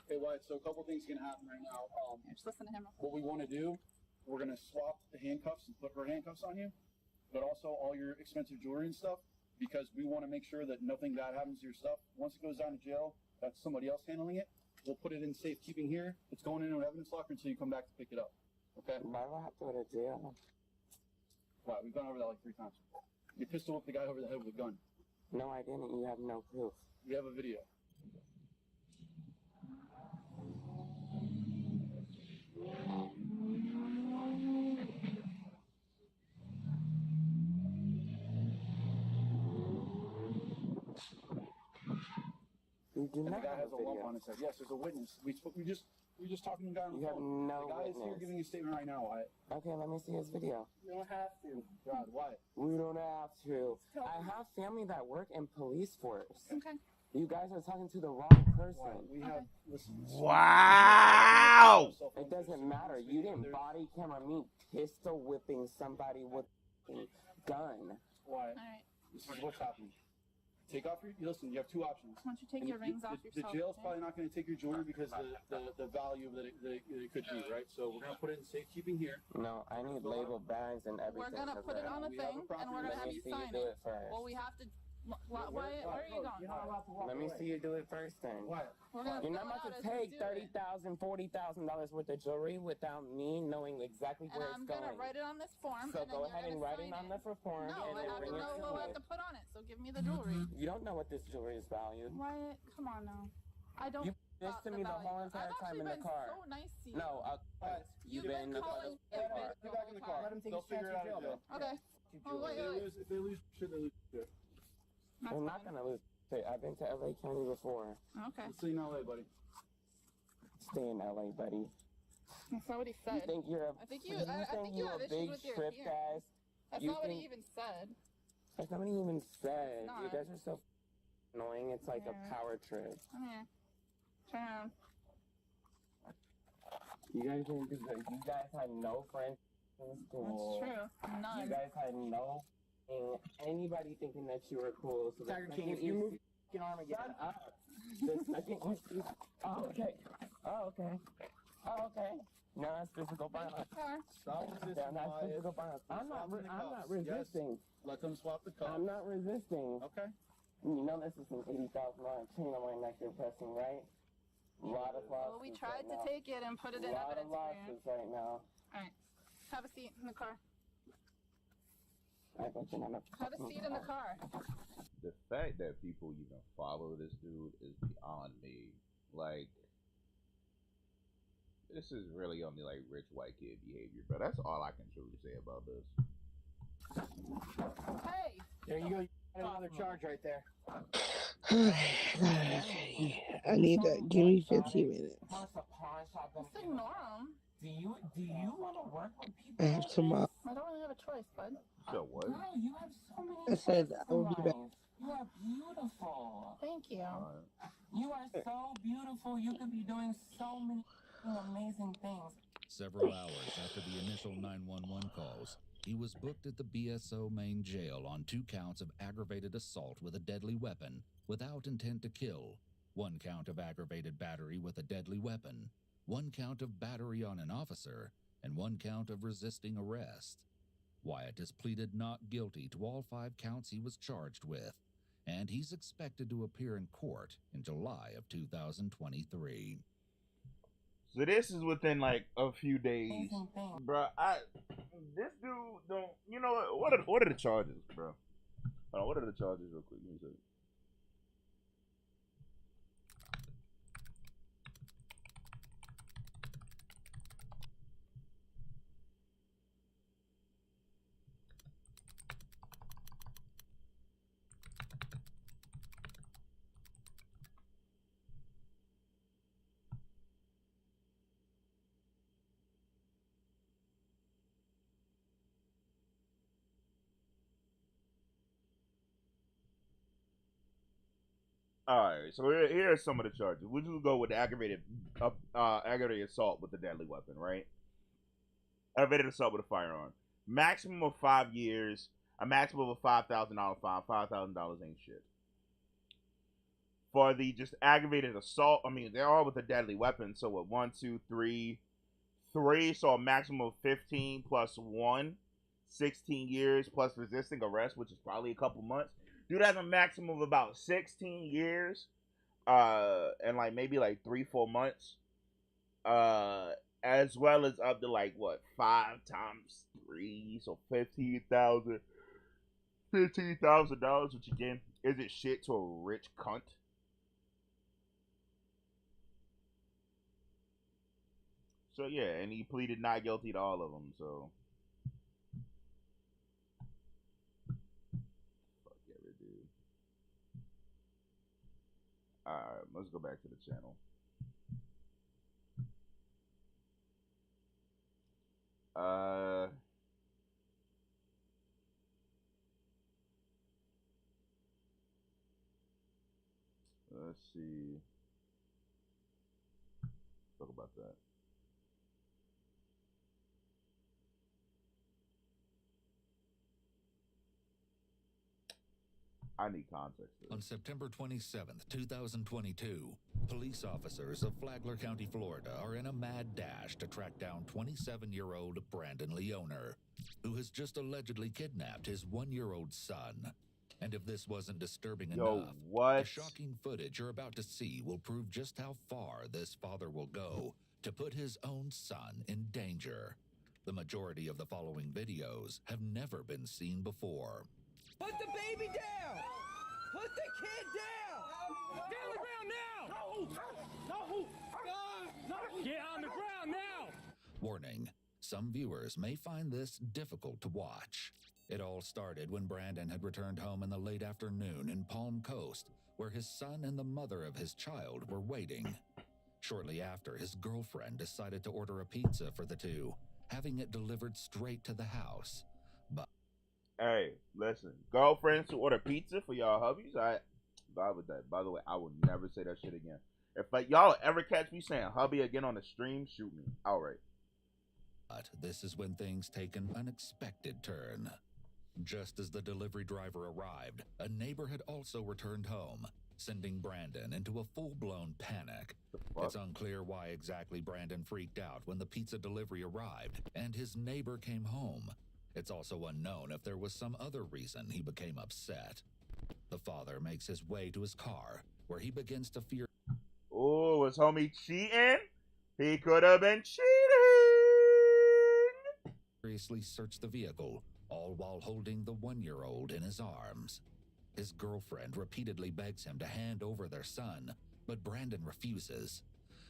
[SPEAKER 3] Hey, Wyatt, so a couple things are going to happen right now.
[SPEAKER 11] Just listen to him.
[SPEAKER 3] What we want to do, we're going to swap the handcuffs and put her handcuffs on you, but also all your expensive jewelry and stuff, because we want to make sure that nothing bad happens to your stuff. Once it goes down to jail, that's somebody else handling it. We'll put it in safekeeping here. It's going into an evidence locker until you come back to pick it up. Okay?
[SPEAKER 10] Why do I have to go to jail?
[SPEAKER 3] Why? We've gone over that like 3 times. You pistol whipped the guy over the head with a gun.
[SPEAKER 10] No, I didn't. You have no proof.
[SPEAKER 3] We have a video.
[SPEAKER 10] You do
[SPEAKER 3] And
[SPEAKER 10] not
[SPEAKER 3] the guy
[SPEAKER 10] have
[SPEAKER 3] has
[SPEAKER 10] a
[SPEAKER 3] a lump
[SPEAKER 10] video.
[SPEAKER 3] on his head. Yes, there's a witness. We just talking to the guy on the
[SPEAKER 10] You have
[SPEAKER 3] phone.
[SPEAKER 10] no
[SPEAKER 3] The guy is here
[SPEAKER 10] witness.
[SPEAKER 3] giving a statement right now. Wyatt.
[SPEAKER 10] Okay, let me see his video.
[SPEAKER 3] You don't have to. God, why?
[SPEAKER 10] We don't have to. I have family that work in police force.
[SPEAKER 11] Okay.
[SPEAKER 10] You guys are talking to the wrong person.
[SPEAKER 3] We have. Listen.
[SPEAKER 1] Wow!
[SPEAKER 10] It doesn't matter. You didn't body camera me pistol whipping somebody with a gun.
[SPEAKER 3] Why?
[SPEAKER 11] Alright.
[SPEAKER 3] This is what's happening. Take off your. Listen, you have 2 options.
[SPEAKER 11] Why don't you take
[SPEAKER 3] And
[SPEAKER 11] your rings off
[SPEAKER 3] the
[SPEAKER 11] yourself?
[SPEAKER 3] jail's
[SPEAKER 11] okay?
[SPEAKER 3] probably not going to take your jewelry because the value that it could be, right? So we're going to put it in safekeeping here.
[SPEAKER 10] No, I need label bags and everything.
[SPEAKER 11] We're gonna put it on a
[SPEAKER 3] We have a
[SPEAKER 11] thing, and
[SPEAKER 3] property
[SPEAKER 11] we're gonna
[SPEAKER 10] Let
[SPEAKER 11] have
[SPEAKER 10] me
[SPEAKER 11] you
[SPEAKER 10] see you
[SPEAKER 11] sign
[SPEAKER 10] do
[SPEAKER 11] it.
[SPEAKER 10] it first.
[SPEAKER 11] Well, we have to. Wyatt, where are you going?
[SPEAKER 3] You're not allowed to walk
[SPEAKER 10] Let me
[SPEAKER 3] away.
[SPEAKER 10] see you do it first then.
[SPEAKER 3] Why?
[SPEAKER 11] We're gonna
[SPEAKER 10] You're
[SPEAKER 11] fill
[SPEAKER 10] not
[SPEAKER 11] it
[SPEAKER 10] about
[SPEAKER 11] out
[SPEAKER 10] to
[SPEAKER 11] as we
[SPEAKER 10] take
[SPEAKER 11] do it.
[SPEAKER 10] $30,000, $40,000 worth of jewelry without me knowing exactly
[SPEAKER 11] And
[SPEAKER 10] where
[SPEAKER 11] I'm
[SPEAKER 10] it's
[SPEAKER 11] gonna
[SPEAKER 10] going.
[SPEAKER 11] write it on this form.
[SPEAKER 10] So
[SPEAKER 11] and then
[SPEAKER 10] go
[SPEAKER 11] you're
[SPEAKER 10] ahead and
[SPEAKER 11] gonna
[SPEAKER 10] write
[SPEAKER 11] sign
[SPEAKER 10] it on the form
[SPEAKER 11] No,
[SPEAKER 10] and
[SPEAKER 11] I
[SPEAKER 10] then
[SPEAKER 11] have
[SPEAKER 10] bring
[SPEAKER 11] to
[SPEAKER 10] it
[SPEAKER 11] know
[SPEAKER 10] to
[SPEAKER 11] what I
[SPEAKER 10] me.
[SPEAKER 11] have to put on it. So give me the jewelry.
[SPEAKER 10] You don't know what this jewelry is valued.
[SPEAKER 11] Wyatt, come on now. I don't.
[SPEAKER 10] You did this to me the whole entire time in the car.
[SPEAKER 11] So nice to you.
[SPEAKER 10] No,
[SPEAKER 11] You've been calling.
[SPEAKER 3] Get back in the car.
[SPEAKER 12] Let him take
[SPEAKER 3] They'll
[SPEAKER 12] his
[SPEAKER 3] figure it out
[SPEAKER 12] chance
[SPEAKER 3] in
[SPEAKER 12] to
[SPEAKER 3] jail.
[SPEAKER 11] Okay. Oh, wait.
[SPEAKER 3] If they lose, should they lose? Yeah.
[SPEAKER 10] I'm not gonna lose. I've been to LA County before.
[SPEAKER 11] Okay.
[SPEAKER 3] Let's see in LA, buddy.
[SPEAKER 10] Stay in LA, buddy.
[SPEAKER 11] That's not what he
[SPEAKER 10] You
[SPEAKER 11] said.
[SPEAKER 10] think you're a?
[SPEAKER 11] I think you.
[SPEAKER 10] You
[SPEAKER 11] I
[SPEAKER 10] think
[SPEAKER 11] think you
[SPEAKER 10] you're
[SPEAKER 11] have
[SPEAKER 10] a
[SPEAKER 11] issues
[SPEAKER 10] big
[SPEAKER 11] with your
[SPEAKER 10] strip
[SPEAKER 11] hearing.
[SPEAKER 10] guys?
[SPEAKER 11] That's
[SPEAKER 10] You
[SPEAKER 11] not what he
[SPEAKER 10] think-
[SPEAKER 11] even said.
[SPEAKER 10] That's not what he even said.
[SPEAKER 11] It's
[SPEAKER 10] You
[SPEAKER 11] not.
[SPEAKER 10] guys are so annoying. It's like
[SPEAKER 11] Yeah.
[SPEAKER 10] a power trip.
[SPEAKER 11] Come here. Turn around.
[SPEAKER 10] You guys didn't do good. You guys had no friends in school.
[SPEAKER 11] That's true. None.
[SPEAKER 10] You guys had no anybody thinking that you were cool. So the
[SPEAKER 12] Tiger
[SPEAKER 10] second
[SPEAKER 12] King, if you move your arm again.
[SPEAKER 10] Shut up. The second you oh, okay. Oh, okay. Oh, okay. No, that's physical violence.
[SPEAKER 11] Car.
[SPEAKER 3] Stop
[SPEAKER 10] Yeah,
[SPEAKER 3] resisting.
[SPEAKER 10] that's
[SPEAKER 3] Wyatt.
[SPEAKER 10] physical violence. I'm not
[SPEAKER 3] Stop in the
[SPEAKER 10] I'm not
[SPEAKER 3] cuffs. Yes.
[SPEAKER 10] resisting.
[SPEAKER 3] Let them swap the cup.
[SPEAKER 10] I'm not resisting.
[SPEAKER 3] Okay.
[SPEAKER 10] You know this is an $80,000 chain on my neck you're pressing, right? Lot of losses.
[SPEAKER 11] Well, we tried to
[SPEAKER 10] right
[SPEAKER 11] take it and put it in
[SPEAKER 10] now.
[SPEAKER 11] evidence
[SPEAKER 10] Lot of
[SPEAKER 11] for you.
[SPEAKER 10] losses right now.
[SPEAKER 11] All right. Have a seat in the car.
[SPEAKER 10] I bet you never.
[SPEAKER 11] Have a seat in the car.
[SPEAKER 1] The fact that people even follow this dude is beyond me. Like, this is really only like rich white kid behavior, but that's all I can truly say about this.
[SPEAKER 11] Hey.
[SPEAKER 12] There you go. You got another charge right there.
[SPEAKER 8] I need that. Give me 15 minutes.
[SPEAKER 11] Just ignore him.
[SPEAKER 10] Do you want to work with people?
[SPEAKER 8] I have tomorrow.
[SPEAKER 11] I don't really have a choice, bud.
[SPEAKER 1] So what?
[SPEAKER 10] No, you have so many.
[SPEAKER 8] I said I will be back.
[SPEAKER 10] You are beautiful.
[SPEAKER 11] Thank you.
[SPEAKER 10] You are so beautiful. You could be doing so many amazing things.
[SPEAKER 4] Several hours after the initial 911 calls, he was booked at the BSO main jail on 2 counts of aggravated assault with a deadly weapon without intent to kill, 1 count of aggravated battery with a deadly weapon, 1 count of battery on an officer, and 1 count of resisting arrest. Wyatt has pleaded not guilty to all 5 counts he was charged with, and he's expected to appear in court in July of 2023.
[SPEAKER 1] So this is within like a few days, bro. This dude don't. You know what are the charges, bro? What are the charges, real quick? Let me see. Alright, so here are some of the charges. We just go with the aggravated assault with a deadly weapon, right? Aggravated assault with a firearm. Maximum of 5 years. A maximum of a $5,000 fine. $5,000 ain't shit. For the just aggravated assault, I mean, they're all with a deadly weapon. So what? 1, 2, 3. So a maximum of 15 plus 1. 16 years plus resisting arrest, which is probably a couple months. Dude has a maximum of about 16 years, and like maybe like 3-4 months, as well as up to like what 5 times 3, so $15,000, which again isn't shit to a rich cunt. So yeah, and he pleaded not guilty to all of them. So. Alright, let's go back to the channel. Let's see. Talk about that. I need context.
[SPEAKER 4] On September 27th, 2022, police officers of Flagler County, Florida are in a mad dash to track down 27-year-old Brandon Leoner, who has just allegedly kidnapped his 1-year-old son. And if this wasn't disturbing enough, the shocking footage you're about to see will prove just how far this father will go to put his own son in danger. The majority of the following videos have never been seen before.
[SPEAKER 13] Put the baby down! Put the kid down! Get on the ground now! No! Get on the ground now!
[SPEAKER 4] Warning, some viewers may find this difficult to watch. It all started when Brandon had returned home in the late afternoon in Palm Coast, where his son and the mother of his child were waiting. Shortly after, his girlfriend decided to order a pizza for the two, having it delivered straight to the house. But
[SPEAKER 1] hey, listen, girlfriends who order pizza for y'all hubbies, by the way, I will never say that shit again. If like y'all ever catch me saying hubby again on the stream, shoot me. Alright.
[SPEAKER 4] But this is when things take an unexpected turn. Just as the delivery driver arrived, a neighbor had also returned home, sending Brandon into a full-blown panic. It's unclear why exactly Brandon freaked out when the pizza delivery arrived and his neighbor came home. It's also unknown if there was some other reason he became upset. The father makes his way to his car, where he begins to fear.
[SPEAKER 1] Oh, was homie cheating? He could have been cheating.
[SPEAKER 4] Seriously search the vehicle, all while holding the 1-year-old in his arms. His girlfriend repeatedly begs him to hand over their son, but Brandon refuses.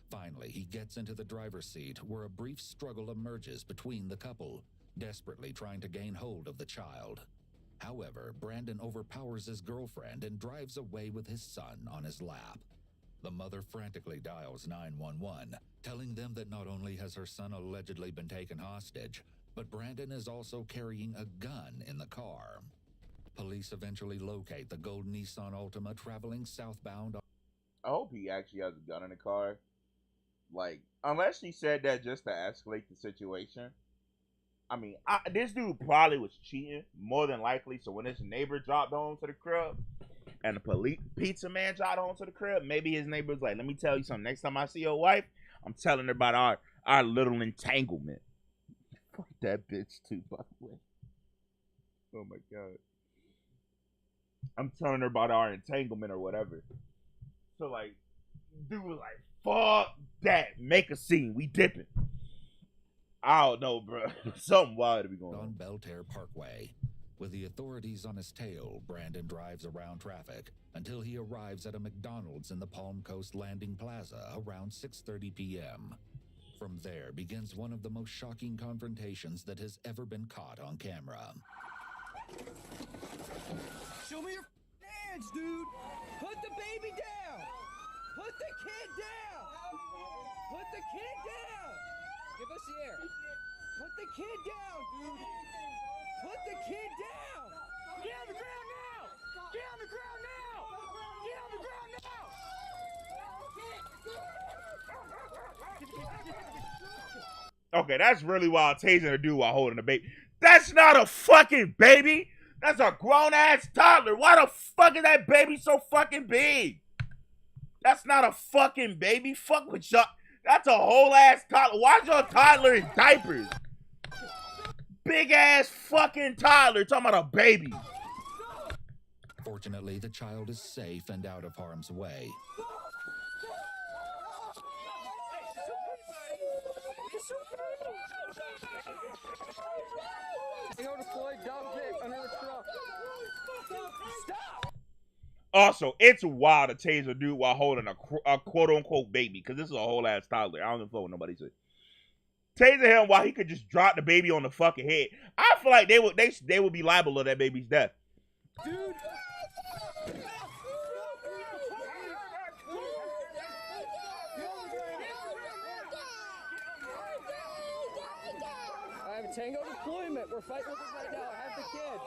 [SPEAKER 4] Finally, he gets into the driver's seat, where a brief struggle emerges between the couple, desperately trying to gain hold of the child. However, Brandon overpowers his girlfriend and drives away with his son on his lap. The mother frantically dials 911, telling them that not only has her son allegedly been taken hostage, but Brandon is also carrying a gun in the car. Police eventually locate the gold Nissan Altima traveling southbound.
[SPEAKER 1] I hope he actually has a gun in the car. Like, unless he said that just to escalate the situation. I mean, this dude probably was cheating, more than likely. So when his neighbor dropped home to the crib, and the pizza man dropped home to the crib, maybe his neighbor was like, let me tell you something. Next time I see your wife, I'm telling her about our little entanglement. Fuck that bitch too, by the way. Oh my God. I'm telling her about our entanglement or whatever. So like, dude was like, fuck that. Make a scene. We dipping. I don't know, bro. Something wild to be going
[SPEAKER 4] on Belterre Parkway. With the authorities on his tail, Brandon drives around traffic until he arrives at a McDonald's in the Palm Coast Landing Plaza around 6:30 p.m. From there begins one of the most shocking confrontations that has ever been caught on camera.
[SPEAKER 13] Show me your hands, dude! Put the baby down! Put the kid down! Put the kid down! Give us the air. Put the kid down, dude! Put the kid down! Get on the ground now! Get on the ground now! Get on the ground now!
[SPEAKER 1] Okay, that's really wild tasing a dude while holding a baby. That's not a fucking baby! That's a grown-ass toddler. Why the fuck is that baby so fucking big? That's not a fucking baby. Fuck with y'all. That's a whole-ass toddler. Why's your toddler in diapers? Big-ass fucking toddler. Talking about a baby.
[SPEAKER 4] Fortunately, the child is safe and out of harm's way.
[SPEAKER 1] Also, it's wild to tase a dude while holding a quote-unquote baby, because this is a whole-ass toddler. I don't even know what nobody said. Tasing him while he could just drop the baby on the fucking head. I feel like they would be liable to that baby's death.
[SPEAKER 13] Dude! I have a tango deployment. We're fighting with it right now. I have the kid.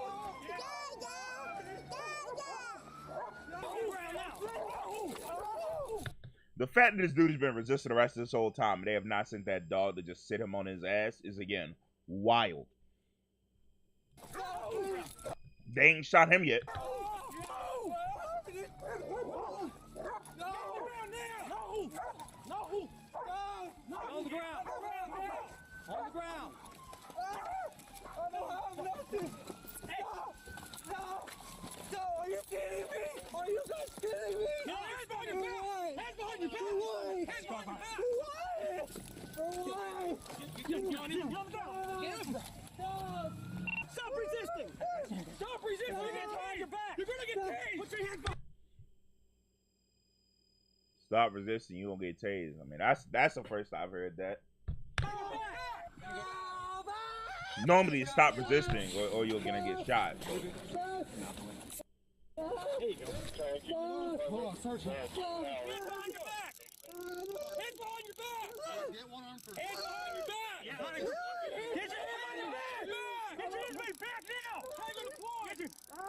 [SPEAKER 1] The fact that this dude has been resisting arrest this whole time and they have not sent that dog to just sit him on his ass is, again, wild. They ain't shot him yet.
[SPEAKER 13] On the ground! On the ground! No! Are you kidding me? Are you guys kidding me? No, hands behind your back! Hands behind your back! Hands behind your back! Stop resisting! Stop resisting! Your hands behind your back! You're gonna get tased! Put your hands behind.
[SPEAKER 1] Stop resisting, you gonna get tased. I mean, that's the first I've heard that. Normally, it's stop resisting, or you're gonna get shot.
[SPEAKER 13] There you go. Hold on, search him. Hands behind your back! Hands behind your back! Get one arm first. Hands behind your back! Get your hands behind your back! Get your hands behind your back now!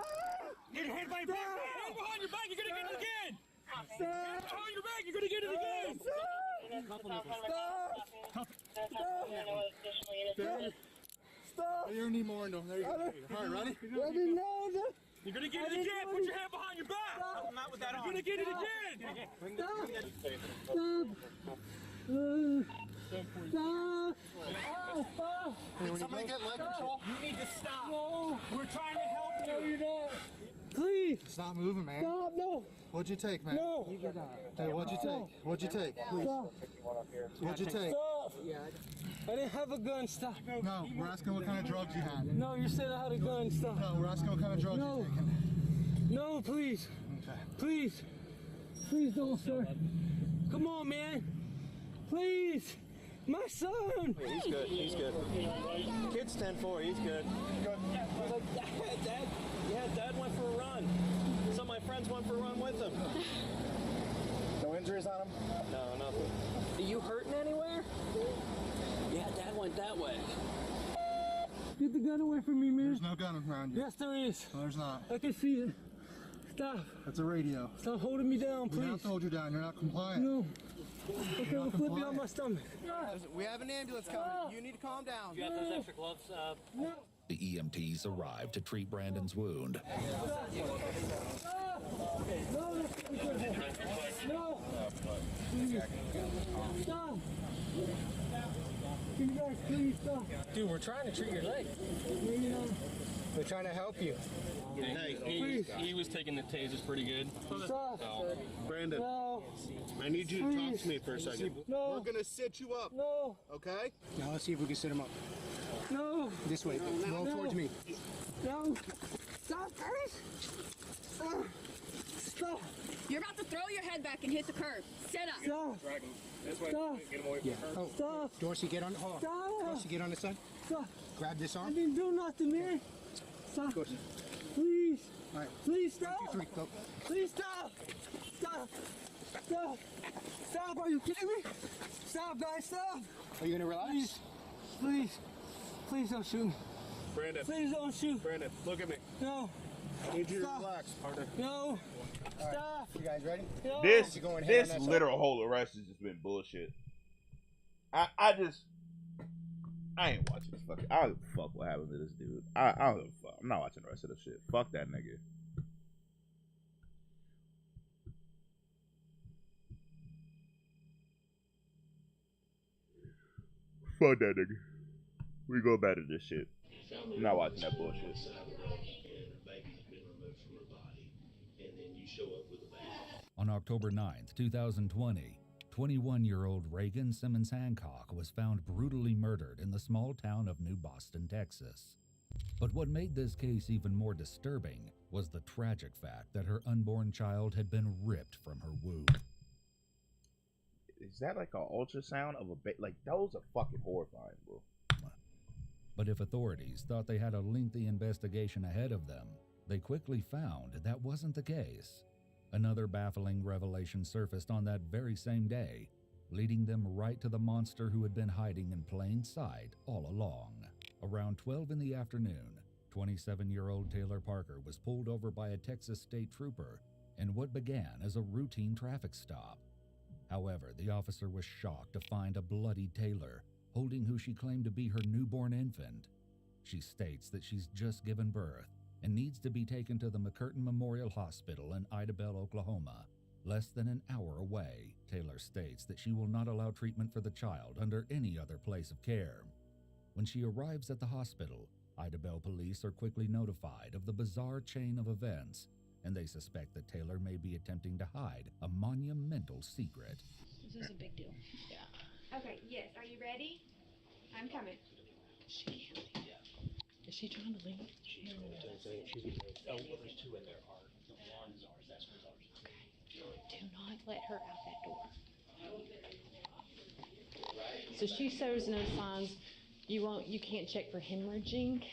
[SPEAKER 13] Get your hands behind your back! Hands behind your back! You're gonna get it again! Hands behind your back! You're gonna get it again!
[SPEAKER 12] Stop! You need more, no. There you go. All right, ready?
[SPEAKER 13] You're gonna get it again! Put your hand behind your back! I'm not with that on. You're gonna get it again!
[SPEAKER 12] Did somebody get leg control?
[SPEAKER 13] You need to stop. No. We're trying to help you. No, you're not. Please.
[SPEAKER 12] Stop moving, man.
[SPEAKER 13] Stop, no.
[SPEAKER 12] What'd you take, man?
[SPEAKER 13] No.
[SPEAKER 12] Hey, what'd you take? What'd you take?
[SPEAKER 13] Stop.
[SPEAKER 12] What'd you take?
[SPEAKER 13] Stop. I didn't have a gun. Stop.
[SPEAKER 12] No, we're asking what kind of drugs you had.
[SPEAKER 13] No, you said I had a gun. Stop.
[SPEAKER 12] No, we're asking what kind of drugs you're taking.
[SPEAKER 13] No, please.
[SPEAKER 12] Okay.
[SPEAKER 13] Please. Please don't, sir. Come on, man. Please. My son.
[SPEAKER 14] Yeah, he's good. He's good. Kid's 10-4. He's good. Dad went for a run. Some of my friends went for a run with him.
[SPEAKER 12] No injuries on him?
[SPEAKER 14] No, nothing.
[SPEAKER 13] Are you hurting anywhere?
[SPEAKER 14] Yeah, Dad went that way.
[SPEAKER 13] Get the gun away from me, man.
[SPEAKER 12] There's no gun around you.
[SPEAKER 13] Yes, there is.
[SPEAKER 12] No, there's not.
[SPEAKER 13] I can see it. Stop.
[SPEAKER 12] That's a radio.
[SPEAKER 13] Stop holding me down, please.
[SPEAKER 12] We have to hold you down. You're not compliant.
[SPEAKER 13] No. Okay, we'll flip you on my stomach.
[SPEAKER 14] We have an ambulance coming. You need to calm down. You got those extra gloves?
[SPEAKER 4] The EMTs arrived to treat Brandon's wound.
[SPEAKER 13] No. Stop. Can you guys please stop?
[SPEAKER 14] Dude, we're trying to treat your leg.
[SPEAKER 13] We're trying to help you.
[SPEAKER 14] Hey, he was taking the tasers pretty good.
[SPEAKER 13] Stop.
[SPEAKER 14] So.
[SPEAKER 12] Brandon,
[SPEAKER 13] No.
[SPEAKER 12] I need you to talk to me for a second.
[SPEAKER 13] No.
[SPEAKER 12] We're going to sit you up.
[SPEAKER 13] No.
[SPEAKER 12] Okay?
[SPEAKER 14] Now let's see if we can sit him up.
[SPEAKER 13] No.
[SPEAKER 14] This way. Roll towards me.
[SPEAKER 13] No. Stop, guys. Stop. Stop.
[SPEAKER 15] You're about to throw your head back and hit the curb. Sit up.
[SPEAKER 13] Stop.
[SPEAKER 14] Drag him. This way.
[SPEAKER 13] Stop.
[SPEAKER 14] Get him away from the curb.
[SPEAKER 13] Oh. Stop.
[SPEAKER 14] Dorsey, get on. Hold on.
[SPEAKER 13] Stop.
[SPEAKER 14] Dorsey, get on this side.
[SPEAKER 13] Stop.
[SPEAKER 14] Grab this
[SPEAKER 13] I
[SPEAKER 14] arm.
[SPEAKER 13] didn't do nothing, man. Stop.
[SPEAKER 14] Dorsey.
[SPEAKER 13] Please.
[SPEAKER 14] All right.
[SPEAKER 13] Please stop.
[SPEAKER 14] 1, 2, 3, go.
[SPEAKER 13] Please stop. Stop. Stop. Stop. Are you kidding me? Stop, guys. Stop.
[SPEAKER 14] Are you going to relax?
[SPEAKER 13] Please. Please. Please don't shoot me.
[SPEAKER 12] Brandon.
[SPEAKER 13] Please don't shoot.
[SPEAKER 12] Brandon, look at me.
[SPEAKER 13] No.
[SPEAKER 12] I need you to
[SPEAKER 13] Stop.
[SPEAKER 12] relax, partner.
[SPEAKER 13] No. Stop.
[SPEAKER 14] You guys ready?
[SPEAKER 13] No.
[SPEAKER 1] This
[SPEAKER 14] You going ahead on that side?
[SPEAKER 1] literal whole arrest has just been bullshit. I ain't watching this fucking. I don't give a fuck what happened to this dude. I don't give a fuck. I'm not watching the rest of the shit. Fuck that nigga. Fuck that nigga. We go back to this shit. I'm not watching that bullshit.
[SPEAKER 4] On October 9th, 2020, 21-year-old Reagan Simmons Hancock was found brutally murdered in the small town of New Boston, Texas. But what made this case even more disturbing was the tragic fact that her unborn child had been ripped from her womb.
[SPEAKER 1] Is that like an ultrasound of a baby? Like, those are fucking horrifying, bro.
[SPEAKER 4] But if authorities thought they had a lengthy investigation ahead of them, they quickly found that wasn't the case. Another baffling revelation surfaced on that very same day, leading them right to the monster who had been hiding in plain sight all along. Around 12 in the afternoon, 27-year-old Taylor Parker was pulled over by a Texas state trooper in what began as a routine traffic stop. However, the officer was shocked to find a bloody Taylor holding who she claimed to be her newborn infant. She states that she's just given birth and needs to be taken to the McCurtain Memorial Hospital in Idabel, Oklahoma. Less than an hour away, Taylor states that she will not allow treatment for the child under any other place of care. When she arrives at the hospital, Idabel police are quickly notified of the bizarre chain of events, and they suspect that Taylor may be attempting to hide a monumental secret.
[SPEAKER 16] This is a big deal. Yeah. Okay, yes. Are you ready? I'm coming.
[SPEAKER 17] She can't leave. Yeah. Is she trying to leave? She's there's two in there. The one's ours. That's what's ours.
[SPEAKER 16] Okay. Do not let her out that door. So she shows no signs. You can't check for hemorrhaging.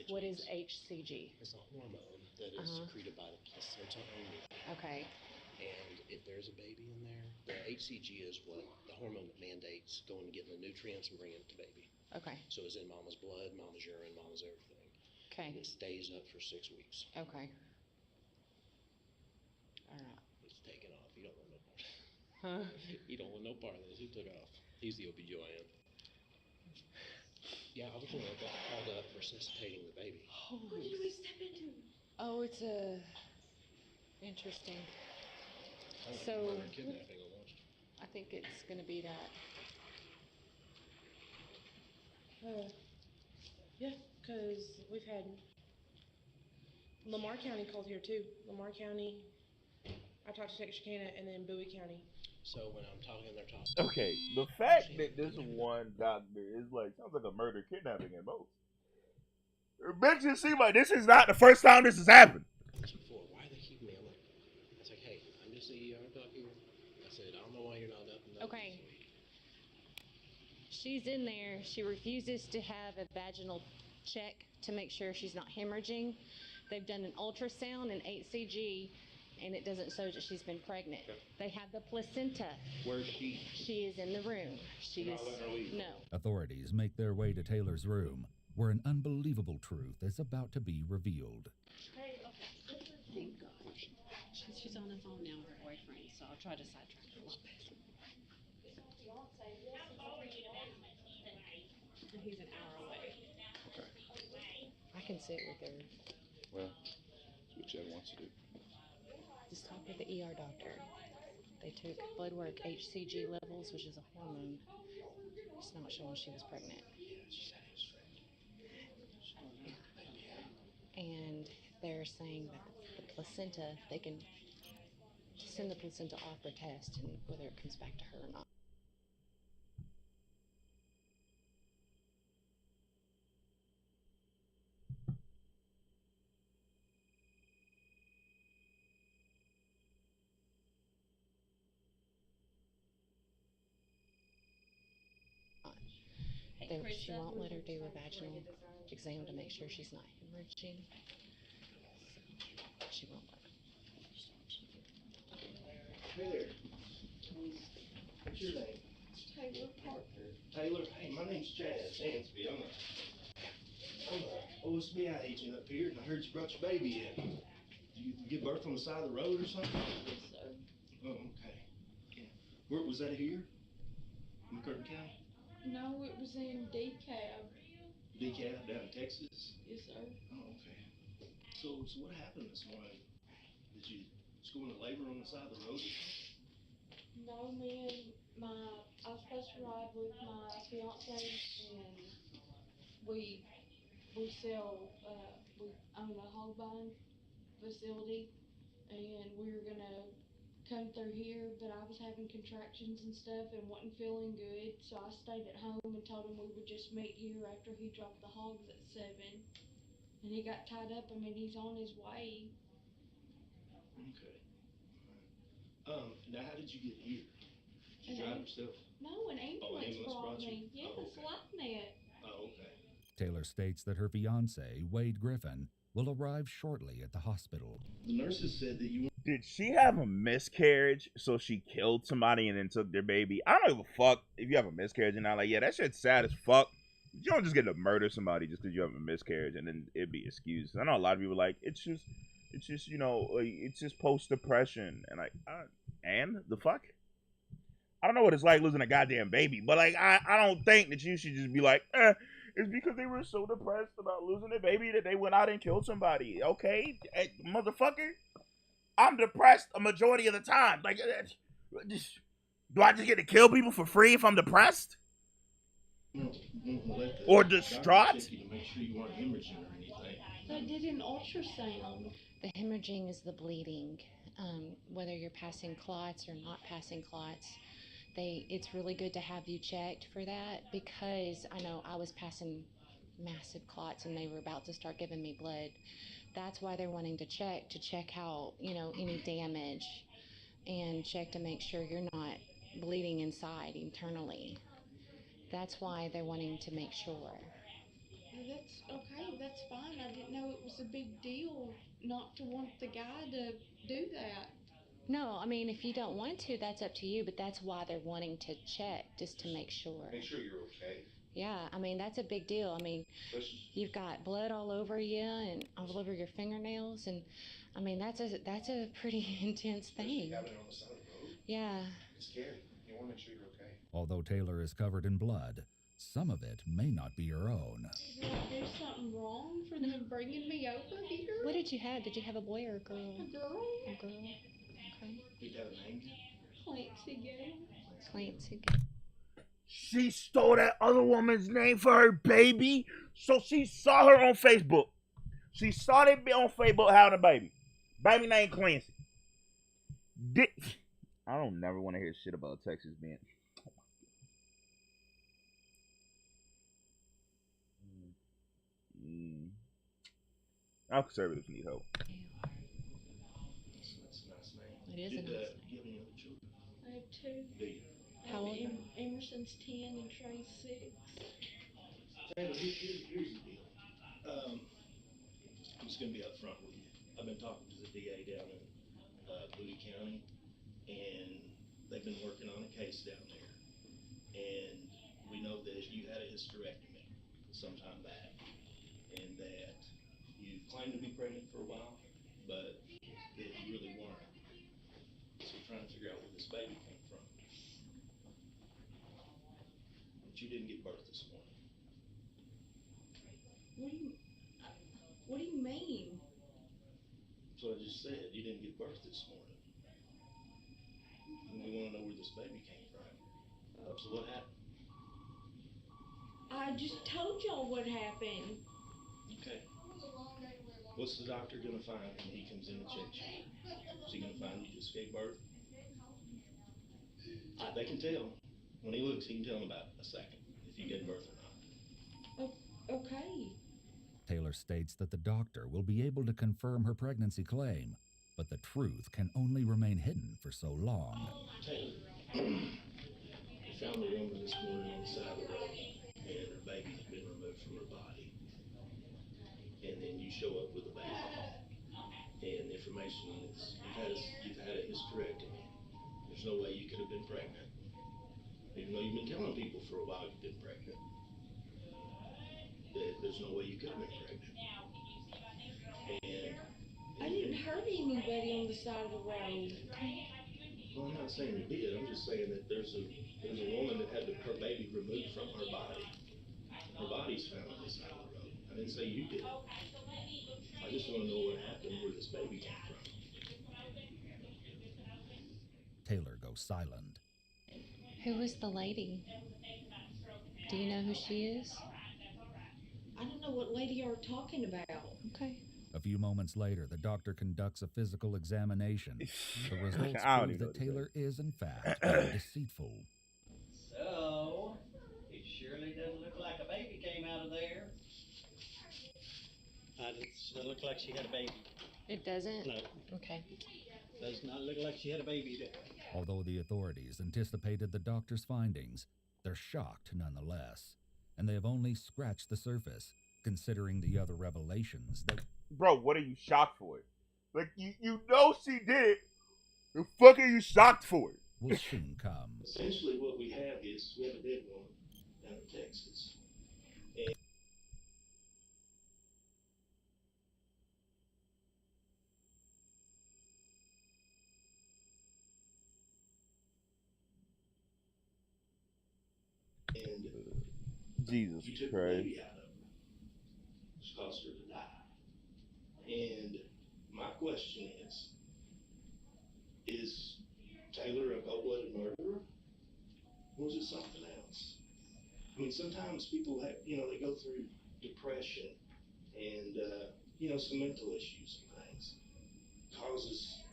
[SPEAKER 16] What is HCG?
[SPEAKER 17] It's a hormone that is secreted by the placenta only.
[SPEAKER 16] Okay.
[SPEAKER 17] And if there's a baby in there, the HCG is what the hormone that mandates going and getting the nutrients and bringing it to baby.
[SPEAKER 16] Okay.
[SPEAKER 17] So it's in mama's blood, mama's urine, mama's everything.
[SPEAKER 16] Okay.
[SPEAKER 17] And it stays up for 6 weeks.
[SPEAKER 16] Okay. All right.
[SPEAKER 17] It's taken off. You don't want no part.
[SPEAKER 16] Huh?
[SPEAKER 17] You don't want no part of this. Who took off? He's the OBGYN. Yeah, I was going to get called up for resuscitating the baby.
[SPEAKER 16] What did we step into? Oh, it's interesting. So,
[SPEAKER 17] Kidnapping almost.
[SPEAKER 16] I think it's going to be that.
[SPEAKER 17] Yeah, because we've had
[SPEAKER 18] Lamar County called here too. Lamar County. I talked to Texarkana and then Bowie County.
[SPEAKER 17] So when I'm talking, they're talking.
[SPEAKER 1] Okay, the fact that this one doctor is like sounds like a murder kidnapping at most. It makes it seem like this is not the first time this has happened.
[SPEAKER 17] Before, why they keep me? I'm like, I was like, hey, I'm just the ER doc here. I said, I don't know why you're not up.
[SPEAKER 16] Okay. She's in there. She refuses to have a vaginal check to make sure she's not hemorrhaging. They've done an ultrasound and HCG, and it doesn't show that she's been pregnant. Okay. They have the placenta.
[SPEAKER 17] Where's she?
[SPEAKER 16] She is in the room. She is. No.
[SPEAKER 4] Authorities make their way to Taylor's room, where an unbelievable truth is about to be revealed.
[SPEAKER 16] Hey, okay. Thank God. She's on the phone now with her boyfriend, so I'll try to sidetrack her a little bit. He's an hour away.
[SPEAKER 17] Okay.
[SPEAKER 16] I can sit with her.
[SPEAKER 17] Well, whichever wants to do.
[SPEAKER 16] Just talk with the ER doctor. They took blood work, HCG levels, which is a hormone. It's not showing she was pregnant. And they're saying that the placenta, they can send the placenta off for test and whether it comes back to her or not. She won't let her do a vaginal exam to make sure she's not hemorrhaging. So she won't let her.
[SPEAKER 17] Hey there. What's your name?
[SPEAKER 18] Taylor Parker.
[SPEAKER 17] Taylor? Hey, my name's Chad Sansby. I'm a OSBI agent up here, and I heard you brought your baby in. Did you give birth on the side of the road or something?
[SPEAKER 18] Yes, sir.
[SPEAKER 17] Oh, okay. Yeah. Where was that here? In Curtin County?
[SPEAKER 18] No, it was in DeKalb.
[SPEAKER 17] DeKalb, down in Texas?
[SPEAKER 18] Yes, sir.
[SPEAKER 17] Oh, okay. So what happened this morning? Did you just go into labor on the side of the road or something?
[SPEAKER 18] No, I was supposed to ride with my fiance, and we own a hog buying facility, and we were gonna come through here, but I was having contractions and stuff and wasn't feeling good, so I stayed at home and told him we would just meet here after he dropped the hogs at 7. And he got tied up. I mean, he's on his way.
[SPEAKER 17] Okay. Now how did you get here? Did you drive yourself?
[SPEAKER 18] No, an ambulance brought me. Yes,
[SPEAKER 17] oh, okay.
[SPEAKER 18] LifeNet.
[SPEAKER 17] Oh, okay.
[SPEAKER 4] Taylor states that her fiancé, Wade Griffin, will arrive shortly at the hospital.
[SPEAKER 17] The nurses said that you...
[SPEAKER 1] Did she have a miscarriage so she killed somebody and then took their baby? I don't give a fuck if you have a miscarriage and not like, yeah, that shit's sad as fuck. You don't just get to murder somebody just because you have a miscarriage and then it'd be excused. I know a lot of people like, it's just, you know, it's just post-depression. And like, and the fuck? I don't know what it's like losing a goddamn baby, but like, I don't think that you should just be like, it's because they were so depressed about losing their baby that they went out and killed somebody. Okay, motherfucker, I'm depressed a majority of the time. Like, do I just get to kill people for free if I'm depressed? Or distraught?
[SPEAKER 18] They did an ultrasound.
[SPEAKER 16] The hemorrhaging is the bleeding. Whether you're passing clots or not passing clots, it's really good to have you checked for that, because I know I was passing massive clots and they were about to start giving me blood. That's why they're wanting to check how, you know, any damage, and check to make sure you're not bleeding inside internally. That's why they're wanting to make sure.
[SPEAKER 18] That's okay, that's fine. I didn't know it was a big deal not to want the guy to do that.
[SPEAKER 16] No, I mean, if you don't want to, that's up to you, but that's why they're wanting to check, just to make sure.
[SPEAKER 17] Make sure you're okay.
[SPEAKER 16] Yeah, I mean, that's a big deal. I mean, you've got blood all over you and all over your fingernails, and I mean, that's a pretty intense thing.
[SPEAKER 17] Having it on the side of the road?
[SPEAKER 16] Yeah.
[SPEAKER 17] It's scary. You want to make sure you're okay.
[SPEAKER 4] Although Taylor is covered in blood, some of it may not be her own.
[SPEAKER 18] Did I do something wrong for them bringing me over here?
[SPEAKER 16] What did you have? Did you have a boy or a girl?
[SPEAKER 18] A girl.
[SPEAKER 16] A girl. Okay.
[SPEAKER 17] Did you have a name?
[SPEAKER 18] Clancy Gale.
[SPEAKER 16] Clancy Gale.
[SPEAKER 1] She stole that other woman's name for her baby, so she saw her on Facebook. She saw that bitch on Facebook having a baby. Baby named Clancy. I don't never want to hear shit about Texas being. Our conservatives need help.
[SPEAKER 17] That's a nice name.
[SPEAKER 16] It is a nice name.
[SPEAKER 17] Do you have any other children?
[SPEAKER 18] I have two.
[SPEAKER 17] Do you?
[SPEAKER 16] How old?
[SPEAKER 18] Emerson's 10 and Trey's 6.
[SPEAKER 17] Taylor, here's the deal. I'm just going to be upfront with you. I've been talking to the DA down in Bowie County, and they've been working on a case down there. And we know that you had a hysterectomy some time back, and that you claimed to be pregnant for a while, but that you really weren't. So we're trying to figure out where this baby came from. But you didn't give birth this morning.
[SPEAKER 18] What do you mean?
[SPEAKER 17] That's what I just said. You didn't give birth this morning. And we want to know where this baby came from. So what happened?
[SPEAKER 18] I just told y'all what happened.
[SPEAKER 17] Okay. What's the doctor gonna find when he comes in and checks you? Is he gonna find you just gave birth? They can tell. When he looks, he can tell in about a second if you gave birth or not.
[SPEAKER 18] Okay.
[SPEAKER 4] Taylor states that the doctor will be able to confirm her pregnancy claim, but the truth can only remain hidden for so long.
[SPEAKER 17] Taylor, we found a woman this morning on the side of the road, and her baby had been removed from her body. And then you show up with a baby. And the information is you've had a hysterectomy. There's no way you could have been pregnant. Even though you've been telling people for a while you've been pregnant. There's no way you could have been pregnant. And
[SPEAKER 18] I didn't hurt anybody on the side of the road.
[SPEAKER 17] Well, I'm not saying you did. I'm just saying that there's a woman that had her baby removed from her body. Her body's found on the side of the road. I didn't say you did. I just want to know what happened, where this baby came from.
[SPEAKER 4] Taylor goes silent.
[SPEAKER 16] Who is the lady? Do you know who she is?
[SPEAKER 18] I don't know what lady you're talking about.
[SPEAKER 16] Okay.
[SPEAKER 4] A few moments later, the doctor conducts a physical examination. The results prove that Taylor is, in fact, deceitful.
[SPEAKER 19] So, it surely doesn't look like a baby came out of there. It doesn't look like she had a baby.
[SPEAKER 16] It doesn't?
[SPEAKER 19] No.
[SPEAKER 16] Okay.
[SPEAKER 19] Does not look like she had a baby there.
[SPEAKER 4] Although the authorities anticipated the doctor's findings, they're shocked nonetheless. And they have only scratched the surface, considering the other revelations that...
[SPEAKER 1] Bro, what are you shocked for? Like, you know she did it. The fuck are you shocked for?
[SPEAKER 4] Will soon come.
[SPEAKER 17] Essentially what we have is we have a dead woman down in Texas. And
[SPEAKER 1] Jesus
[SPEAKER 17] you took
[SPEAKER 1] Christ.
[SPEAKER 17] the baby out of her, which caused her to die. And my question is Taylor a cold-blooded murderer? Or is it something else? I mean, sometimes people have, they go through depression and, some mental issues and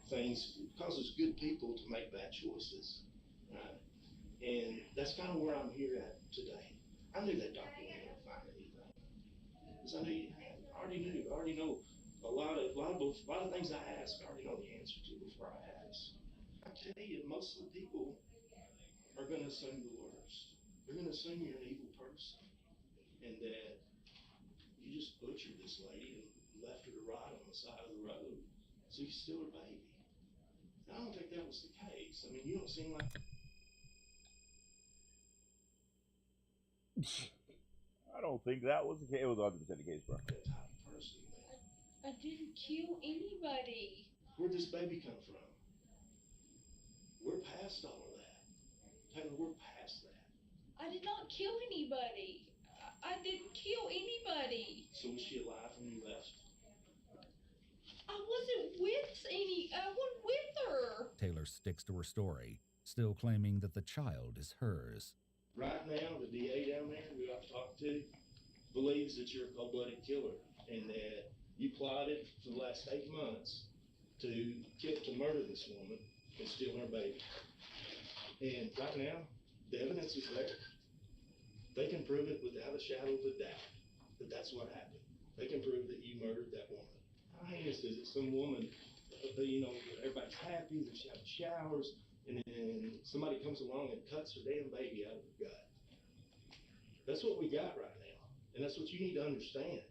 [SPEAKER 17] things. Causes good people to make bad choices, right? And that's kind of where I'm here at today. I knew that doctor wasn't going to find anything. Because I already know a lot of things I ask, I already know the answer to before I ask. I tell you, most of the people are going to assume the worst. They're going to assume you're an evil person. And that you just butchered this lady and left her to rot on the side of the road so you steal her baby. I don't think that was the case. I mean, you don't seem like...
[SPEAKER 1] I don't think that was the case. It was 100% the case, bro.
[SPEAKER 17] That type of person, man.
[SPEAKER 18] I didn't kill anybody.
[SPEAKER 17] Where'd this baby come from? We're past all of that. Taylor, we're past that.
[SPEAKER 18] I did not kill anybody. I didn't kill anybody.
[SPEAKER 17] So was she alive when you left?
[SPEAKER 18] I wasn't with her.
[SPEAKER 4] Taylor sticks to her story, still claiming that the child is hers.
[SPEAKER 17] Right now, the DA down there who I've talked to believes that you're a cold-blooded killer and that You plotted for the last 8 months to murder this woman and steal her baby. And right now, the evidence is there. They can prove it without a shadow of a doubt that that's what happened. They can prove that you murdered that woman. How heinous is it? Some woman, everybody's happy, they're having showers, and then somebody comes along and cuts her damn baby out of her gut. That's what we got right now. And that's what you need to understand.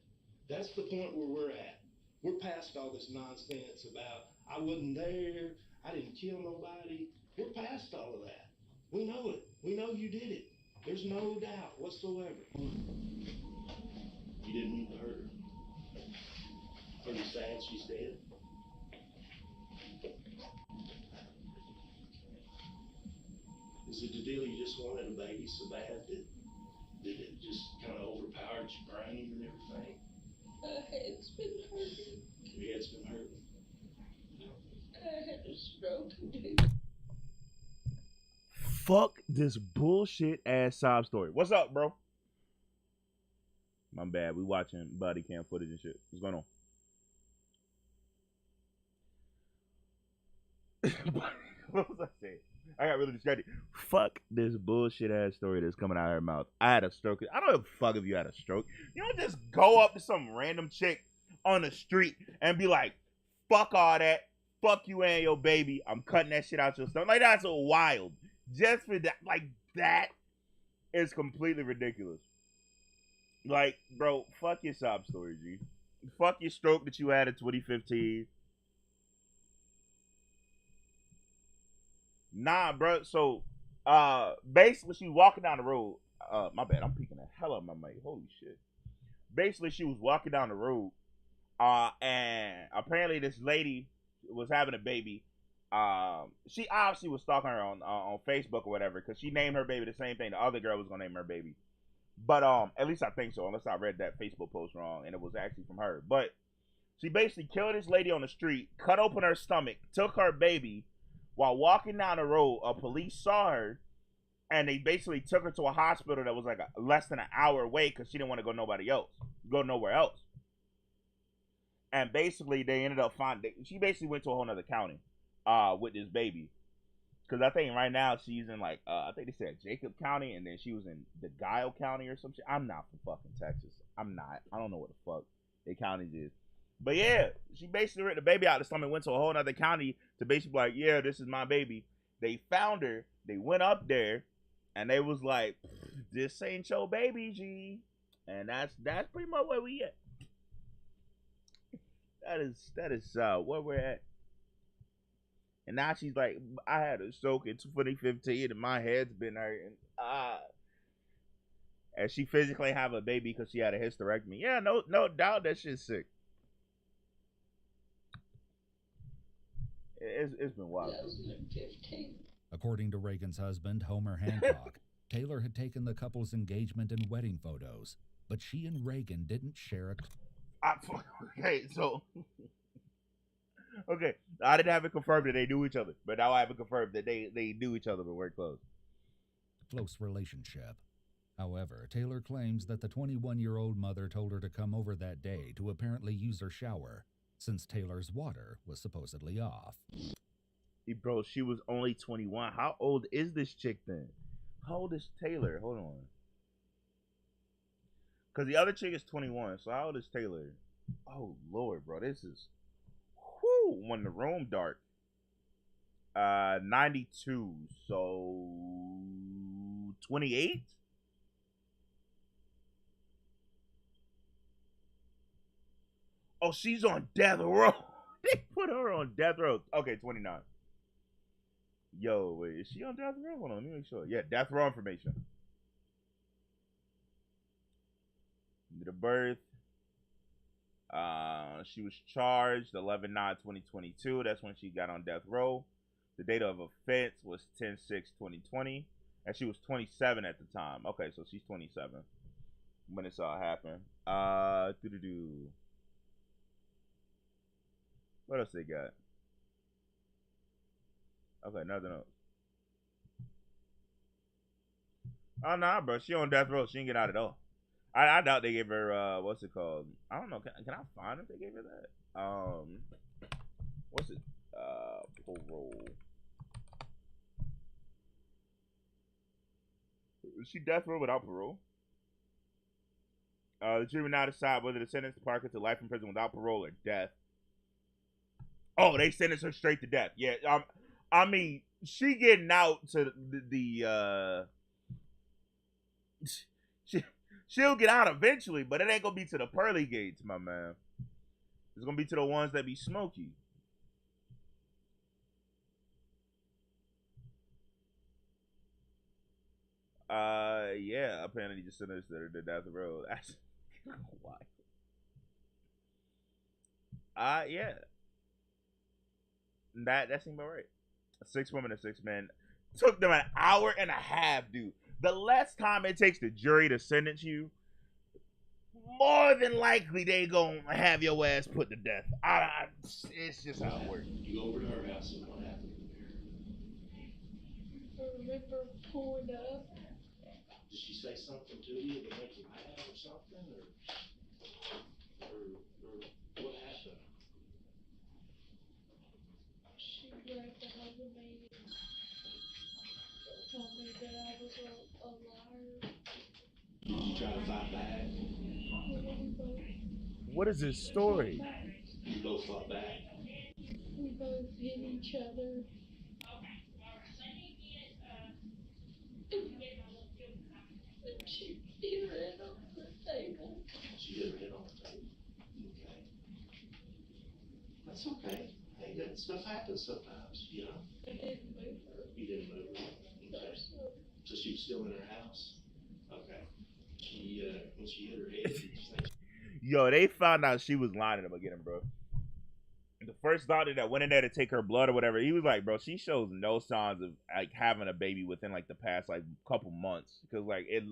[SPEAKER 17] That's the point where we're at. We're past all this nonsense about, I wasn't there, I didn't kill nobody. We're past all of that. We know it. We know you did it. There's no doubt whatsoever. You didn't mean to hurt her. Are you sad she's dead? Is it the deal you just wanted a baby so bad that it just kind of overpowered your brain and everything?
[SPEAKER 18] My head's been hurting.
[SPEAKER 17] Your head's been hurting.
[SPEAKER 18] I had a stroke, dude.
[SPEAKER 1] Fuck this bullshit ass sob story. What's up, bro? My bad. We watching body cam footage and shit. What's going on? What was I saying? I got really distracted. Fuck this bullshit ass story that's coming out of her mouth. I had a stroke. I don't give a fuck if you had a stroke. You don't just go up to some random chick on the street and be like, fuck all that. Fuck you and your baby. I'm cutting that shit out your stomach. Like, that's so wild. Just for that. Like, that is completely ridiculous. Like, bro, fuck your sob story, G. Fuck your stroke that you had in 2015. Nah, bro. So, basically, she was walking down the road. My bad. I'm peeking the hell out of my mic. Holy shit. Basically, she was walking down the road. And apparently, this lady was having a baby. She obviously was stalking her on Facebook or whatever, because she named her baby the same thing the other girl was gonna name her baby. But at least I think so, unless I read that Facebook post wrong and it was actually from her. But she basically killed this lady on the street, cut open her stomach, took her baby. While walking down the road, police saw her, and they basically took her to a hospital that was like less than an hour away because she didn't want to go nowhere else. And basically, they ended up she basically went to a whole nother county with this baby. Because I think right now she's in like, I think they said Jacob County, and then she was in the Guile County or some shit. I'm not from fucking Texas. I'm not. I don't know what the fuck the counties is. But yeah, she basically ripped the baby out of the stomach, went to a whole other county to basically like, yeah, this is my baby. They found her. They went up there, and they was like, this ain't your baby, G. And that's pretty much where we at. That is where we're at. And now she's like, I had a stroke in 2015, and my head's been hurting. And she physically have a baby because she had a hysterectomy. Yeah, no doubt that shit's sick. It's been wild.
[SPEAKER 18] 2015.
[SPEAKER 4] According to Reagan's husband, Homer Hancock, Taylor had taken the couple's engagement and wedding photos, but she and Reagan didn't share a...
[SPEAKER 1] Okay, so... Okay, I didn't have it confirmed that they knew each other, but now I have it confirmed that they knew each other but weren't close.
[SPEAKER 4] Close relationship. However, Taylor claims that the 21-year-old mother told her to come over that day to apparently use her shower, since Taylor's water was supposedly off.
[SPEAKER 1] Hey, bro, she was only 21. How old is this chick then? How old is Taylor? Hold on. Because the other chick is 21, so how old is Taylor? Oh, Lord, bro, this is... Whew, when the room dark. 92, so... 28? Oh, she's on death row. They put her on death row. Okay, 29. Yo, wait, is she on death row? Hold on, let me make sure. Yeah, death row information. The birth. She was charged 11/9/2022. That's when she got on death row. The date of offense was 10/6/2020. And she was 27 at the time. Okay, so she's 27 when this all happened. What else they got? Okay, nothing else. Oh, nah, bro. She on death row. She didn't get out at all. I doubt they gave her what's it called? I don't know. Can I find if they gave her that? What's it? Parole. Is she death row without parole? The jury will now decide whether to sentence Parker to life in prison without parole or death. Oh, they sentenced her straight to death. Yeah, I mean, she getting out to she'll get out eventually, but it ain't gonna be to the pearly gates, my man. It's gonna be to the ones that be smoky. Yeah, apparently just sentenced her to death row. That's why. Yeah. That seemed about right. 6 women and 6 men. Took them an hour and a half, dude. The less time it takes the jury to sentence you, more than likely they gonna have your ass put to death. It's just how it works.
[SPEAKER 17] You go over to her house and what happened there?
[SPEAKER 18] I remember pulling up.
[SPEAKER 17] Did she say something to you to make you mad or something, or what happened?
[SPEAKER 18] She grabbed a hold of me and told me that I was a liar.
[SPEAKER 17] Did you try to fight back?
[SPEAKER 1] What is this story?
[SPEAKER 17] You both fought back.
[SPEAKER 18] We both hit each other. And she hit her head on the table.
[SPEAKER 17] She hit her head on the table. Okay. That's okay. Hey, that stuff happens sometimes, you know?
[SPEAKER 18] I didn't move her.
[SPEAKER 17] You didn't move her? Okay. So she was still in her house? Okay. When she hit her head, did you think...
[SPEAKER 1] Yo, they found out she was lying about getting, bro. The first doctor that went in there to take her blood or whatever, he was like, bro, she shows no signs of like having a baby within like the past like couple months, because like it,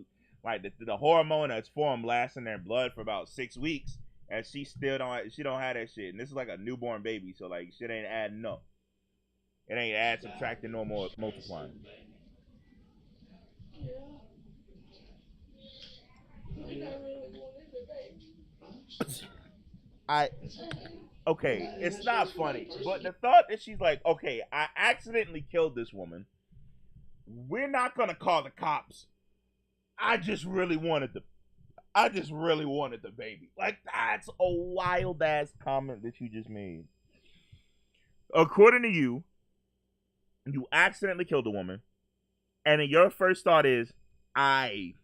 [SPEAKER 1] like the hormone that's formed lasts in their blood for about 6 weeks, and she don't have that shit, and this is like a newborn baby, so like shit ain't adding up. It ain't add, subtracting, no more multiplying.
[SPEAKER 18] Yeah. And I really wanted a baby.
[SPEAKER 1] Okay, it's not funny, but the thought that she's like, okay, I accidentally killed this woman. We're not gonna call the cops. I just really wanted the baby. Like, that's a wild ass comment that you just made. According to you, you accidentally killed a woman, and then your first thought is, I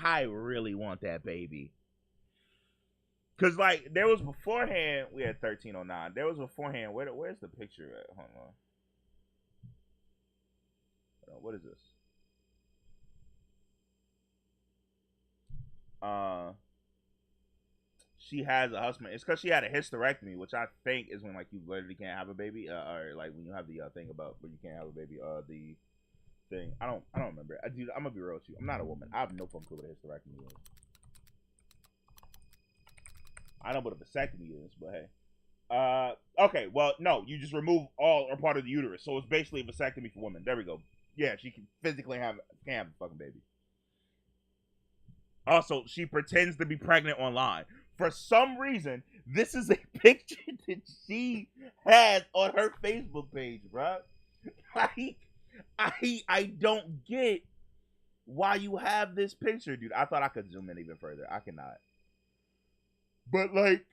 [SPEAKER 1] really want that baby. Cause like there was beforehand, we had 1309. There was beforehand. Where's the picture at? Hold on. What is this? She has a husband. It's because she had a hysterectomy, which I think is when like you literally can't have a baby, or like when you have the thing about when you can't have a baby. The thing. I don't remember. Dude, I'm gonna be real with you. I'm not a woman. I have no fucking clue what a hysterectomy is. I know what a vasectomy is, but hey. Okay, well, no, you just remove all or part of the uterus, so it's basically a vasectomy for women. There we go. Yeah, she can physically can't have a fucking baby. Also, she pretends to be pregnant online. For some reason, this is a picture that she has on her Facebook page, bro. Like, I don't get why you have this picture, dude. I thought I could zoom in even further. I cannot. But like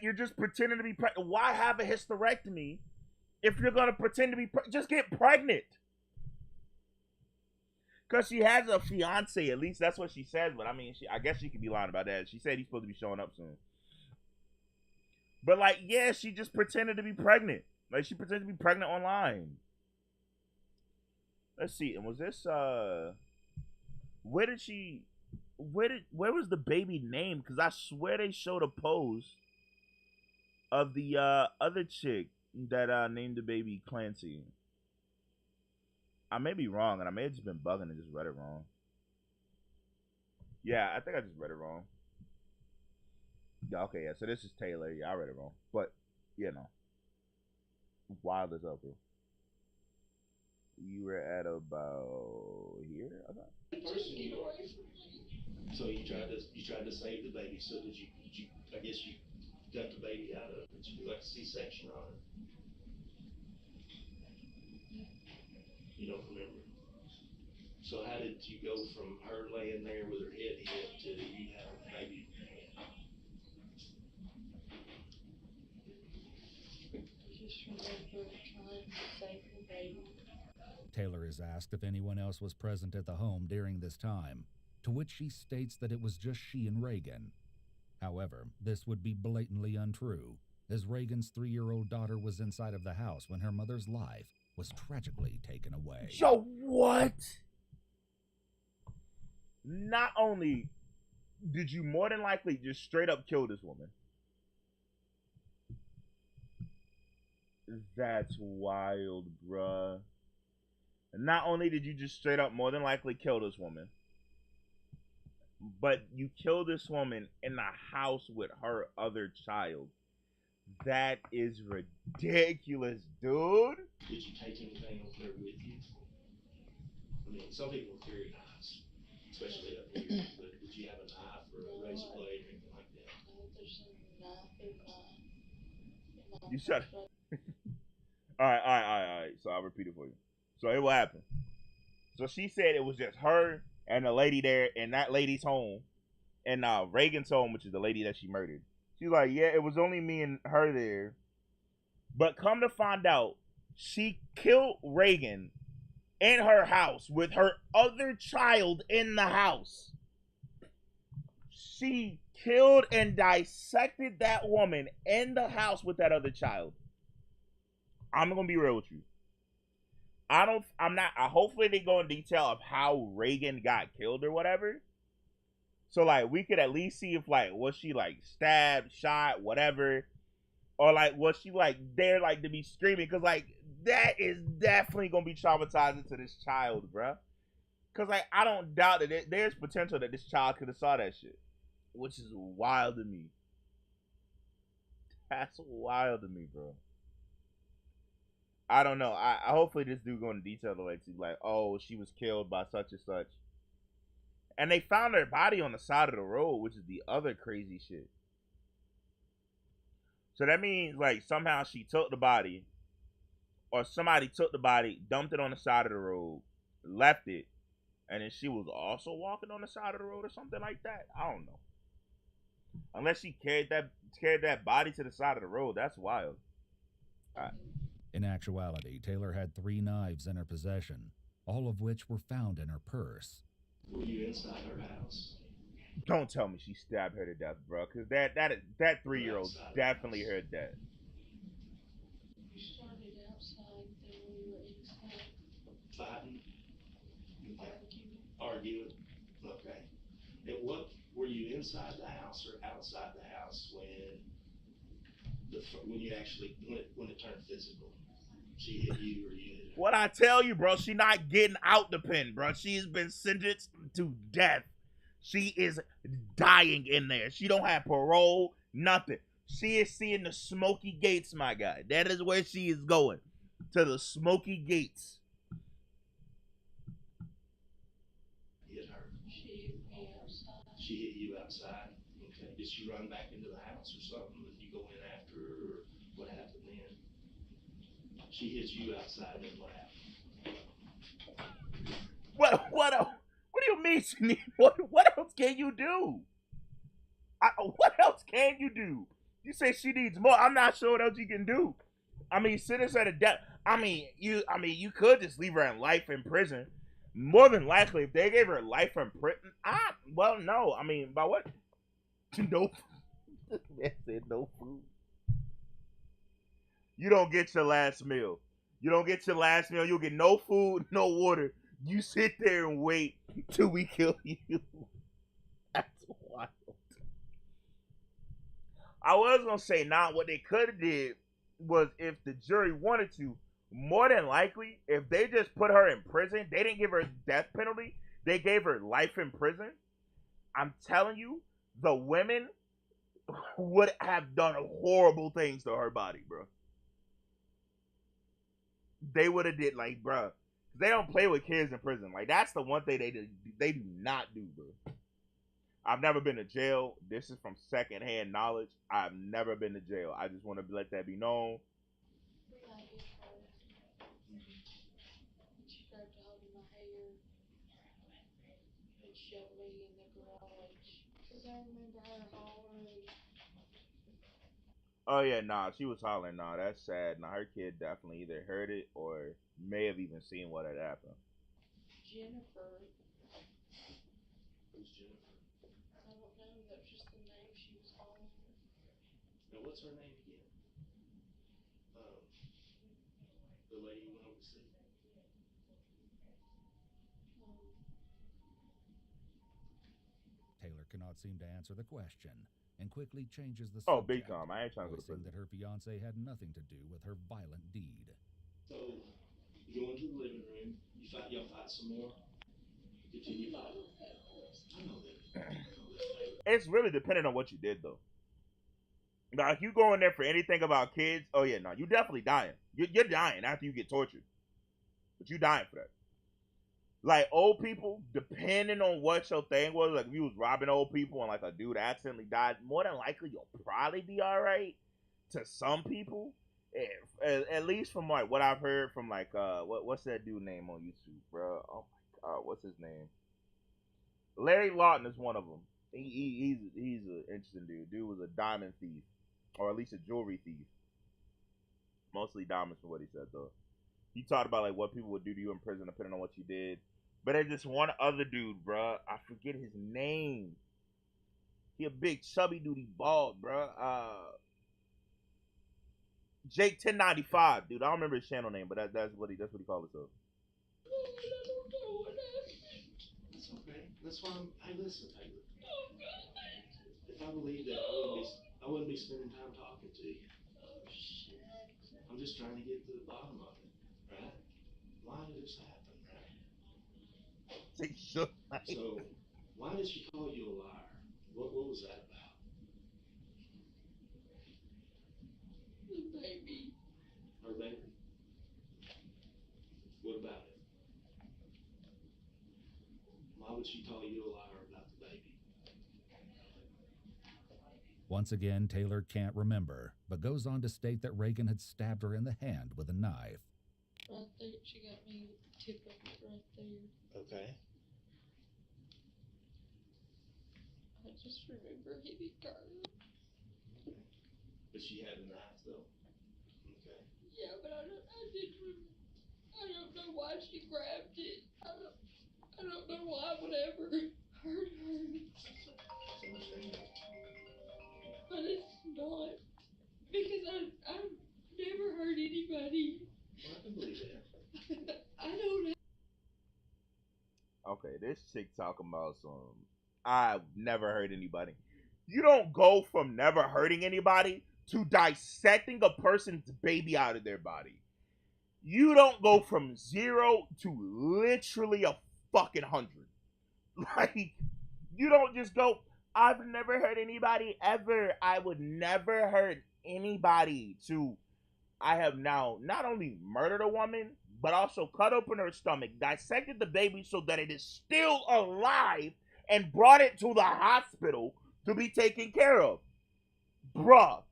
[SPEAKER 1] you're just pretending to be pregnant. Why have a hysterectomy if you're gonna pretend to be just get pregnant? Because she has a fiance, at least that's what she says. But I mean, I guess she could be lying about that. She said he's supposed to be showing up soon. But like, yeah, she just pretended to be pregnant. Like she pretended to be pregnant online. Let's see. And was this where was the baby name? Because I swear they showed a pose of the other chick that named the baby Clancy. I may be wrong, and I may have just been bugging and just read it wrong. Yeah, I think I just read it wrong. Yeah, okay, yeah, so this is Taylor. Yeah, I read it wrong. But, you know. Wild as up, bro. You were at about here. Okay.
[SPEAKER 17] The person you are. So you tried to save the baby. So did you? I guess you got the baby out of it. Did you do like a C-section on it? You don't remember. So how did you go from her laying there with her head hit to you having the baby in your hand?
[SPEAKER 18] Just remember trying to save the baby.
[SPEAKER 4] Taylor is asked if anyone else was present at the home during this time, to which she states that it was just she and Reagan. However, this would be blatantly untrue, as Reagan's 3-year-old daughter was inside of the house when her mother's life was tragically taken away.
[SPEAKER 1] Yo, what? Not only did you more than likely just straight up kill this woman. That's wild, bruh. Not only did you just straight up more than likely kill this woman, but you killed this woman in the house with her other child. That is ridiculous, dude.
[SPEAKER 17] Did you take anything over there with you? I mean, some people carry knives, especially up here. But did you have a knife or a razor blade or anything like that?
[SPEAKER 18] There's a knife in my
[SPEAKER 1] You shut it. All right. So I'll repeat it for you. So it will happen. So she said it was just her and a lady there in that lady's home, and Reagan's home, which is the lady that she murdered. She's like, yeah, it was only me and her there. But come to find out, she killed Reagan in her house with her other child in the house. She killed and dissected that woman in the house with that other child. I'm gonna be real with you. Hopefully they go in detail of how Reagan got killed or whatever. So like we could at least see if like was she like stabbed, shot, whatever, or like was she like there like to be screaming? Cause like that is definitely gonna be traumatizing to this child, bruh. Cause like I don't doubt that there's potential that this child could have saw that shit, which is wild to me. That's wild to me, bro. I don't know. I hopefully this dude go into detail the way to like, oh, she was killed by such and such. And they found her body on the side of the road, which is the other crazy shit. So that means like somehow she took the body, or somebody took the body, dumped it on the side of the road, left it, and then she was also walking on the side of the road or something like that. I don't know. Unless she carried that body to the side of the road, that's wild. All right.
[SPEAKER 4] In actuality, Taylor had 3 knives in her possession, all of which were found in her purse.
[SPEAKER 17] Were you inside her house?
[SPEAKER 1] Don't tell me she stabbed her to death, bro. Cause that 3-year-old definitely heard that.
[SPEAKER 18] We started outside, then we were inside.
[SPEAKER 17] Fighting? Arguing? Okay. And what were you inside the house or outside the house when you actually when it turned physical? She hit you or you hit her?
[SPEAKER 1] What I tell you, bro, she not getting out the pen, bro. She's been sentenced to death. She is dying in there. She don't have parole, nothing. She is seeing the smoky gates, my guy. That is where she is going. To the smoky gates.
[SPEAKER 17] Hit her.
[SPEAKER 18] She hit me outside.
[SPEAKER 17] She hit you outside? Okay. Did she run back into the house or something? Did you go in after her or what happened then? She hit you outside, then what happened?
[SPEAKER 1] What else? What do you mean she need? What else can you do? What else can you do? You say she needs more. I'm not sure what else you can do. I mean, sentence her to death. You could just leave her in life in prison. More than likely, if they gave her life in prison, well, no. I mean, by what? No. This man said no food. You don't get your last meal. You'll get no food, no water. You sit there and wait till we kill you. That's wild. I was gonna say, what they could have did was, if the jury wanted to, more than likely, if they just put her in prison, they didn't give her death penalty, they gave her life in prison. I'm telling you, the women would have done horrible things to her body, bro. They would have did like, bro. They don't play with kids in prison. Like, that's the one thing they do not do, bro. I've never been to jail. This is from secondhand knowledge. I've never been to jail. I just want to let that be known.
[SPEAKER 18] She tried to hold my hair and shove me in the garage. Because I remember her hollering.
[SPEAKER 1] Oh yeah, nah, she was hollering. Nah, that's sad. Nah, her kid definitely either heard it or may have even seen what had happened.
[SPEAKER 18] Jennifer.
[SPEAKER 17] Who's Jennifer?
[SPEAKER 18] I don't know. That was just the name she was calling her.
[SPEAKER 17] Now, what's her name again? The lady you went over to see?
[SPEAKER 4] Taylor cannot seem to answer the question and quickly changes the
[SPEAKER 1] Oh,
[SPEAKER 4] subject,
[SPEAKER 1] big time. I ain't trying to go to
[SPEAKER 4] voicing
[SPEAKER 1] prison.
[SPEAKER 4] that her fiance had nothing to do with her violent deed.
[SPEAKER 17] So, you go into the living room, y'all fight some more, continue fighting. I know that.
[SPEAKER 1] It's really dependent on what you did, though. Now, if you go in there for anything about kids, oh yeah, no, you definitely dying. You're dying after you get tortured, but you dying for that. Like old people, depending on what your thing was, like if you was robbing old people and like a dude accidentally died, more than likely you'll probably be all right. To some people, at least from like what I've heard from like what's that dude name on YouTube, bro? Oh my god, what's his name? Larry Lawton is one of them. He's an interesting dude. Dude was a diamond thief, or at least a jewelry thief. Mostly diamonds, from what he said though. He talked about like what people would do to you in prison depending on what you did. But there's this one other dude, bruh. I forget his name. He a big chubby dude. He bald, bruh. Jake 1095, dude. I don't remember his channel name, but that's what he called himself.
[SPEAKER 17] That's okay. That's why hey, listen, Taylor. If I believed that, I wouldn't be spending time talking to you. I'm just trying to get to the bottom of it, right? Why did this happen, right? So, why did she call you a liar? What was that about?
[SPEAKER 18] The baby.
[SPEAKER 17] Her baby? What about it? Why would she call you a liar about the baby?
[SPEAKER 4] Once again, Taylor can't remember, but goes on to state that Reagan had stabbed her in the hand with a knife.
[SPEAKER 18] Right there, she got me with the tip of it right there.
[SPEAKER 17] Okay.
[SPEAKER 18] I just remember hitting her.
[SPEAKER 17] But she had a knife, though. Okay.
[SPEAKER 18] Yeah, but I don't know why she grabbed it. I don't know why I would ever hurt her.
[SPEAKER 17] It's understandable.
[SPEAKER 18] But it's not. Because I've never hurt anybody.
[SPEAKER 17] Well, I can believe that.
[SPEAKER 18] I don't have.
[SPEAKER 1] Okay, this chick talking about some. I've never hurt anybody. You don't go from never hurting anybody to dissecting a person's baby out of their body. You don't go from 0 to literally a fucking 100. Like, you don't just go, I've never hurt anybody ever. I would never hurt anybody, to I have now not only murdered a woman, but also cut open her stomach, dissected the baby so that it is still alive, and brought it to the hospital to be taken care of. Bruh,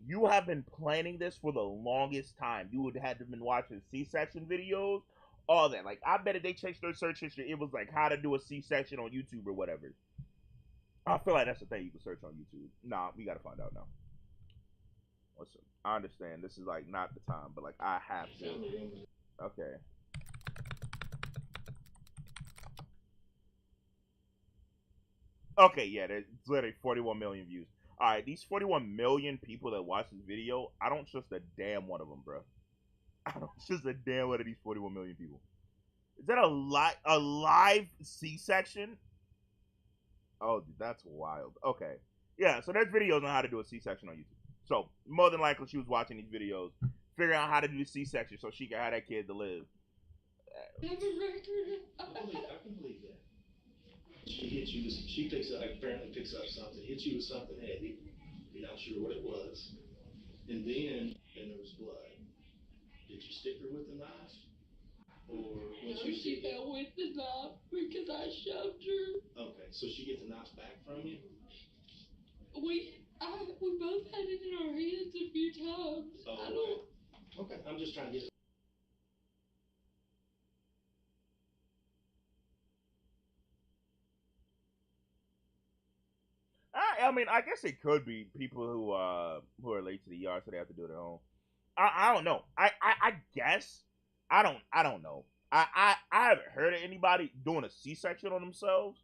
[SPEAKER 1] you have been planning this for the longest time. You would have been watching C-section videos, all that. Like, I bet if they checked their search history, it was like how to do a C-section on YouTube or whatever. I feel like that's the thing you can search on YouTube. Nah, we gotta find out now. Listen, I understand this is like not the time, but like I have to. Okay. Okay, yeah, there's literally 41 million views. Alright, these 41 million people that watch this video, I don't trust a damn one of them, bro. I don't trust a damn one of these 41 million people. Is that a live C-section? Oh, dude, that's wild. Okay. Yeah, so there's videos on how to do a C-section on YouTube. So, more than likely, she was watching these videos, figuring out how to do the C-section so she could have that kid to live.
[SPEAKER 18] I have a record.
[SPEAKER 17] I can believe that. She hits you with, she apparently picks up something, hits you with something heavy. You're not sure what it was. And then there was blood. Did you stick her with the knife? Or
[SPEAKER 18] No,
[SPEAKER 17] when
[SPEAKER 18] she fell with the knife because I shoved her.
[SPEAKER 17] Okay, so she gets the knife back from you?
[SPEAKER 18] We both had it in our hands a few times.
[SPEAKER 17] Oh, okay. Okay, I'm just trying to get it.
[SPEAKER 1] I mean, I guess it could be people who are late to the ER, so they have to do it at home. I don't know. I guess I don't know. I haven't heard of anybody doing a C-section on themselves.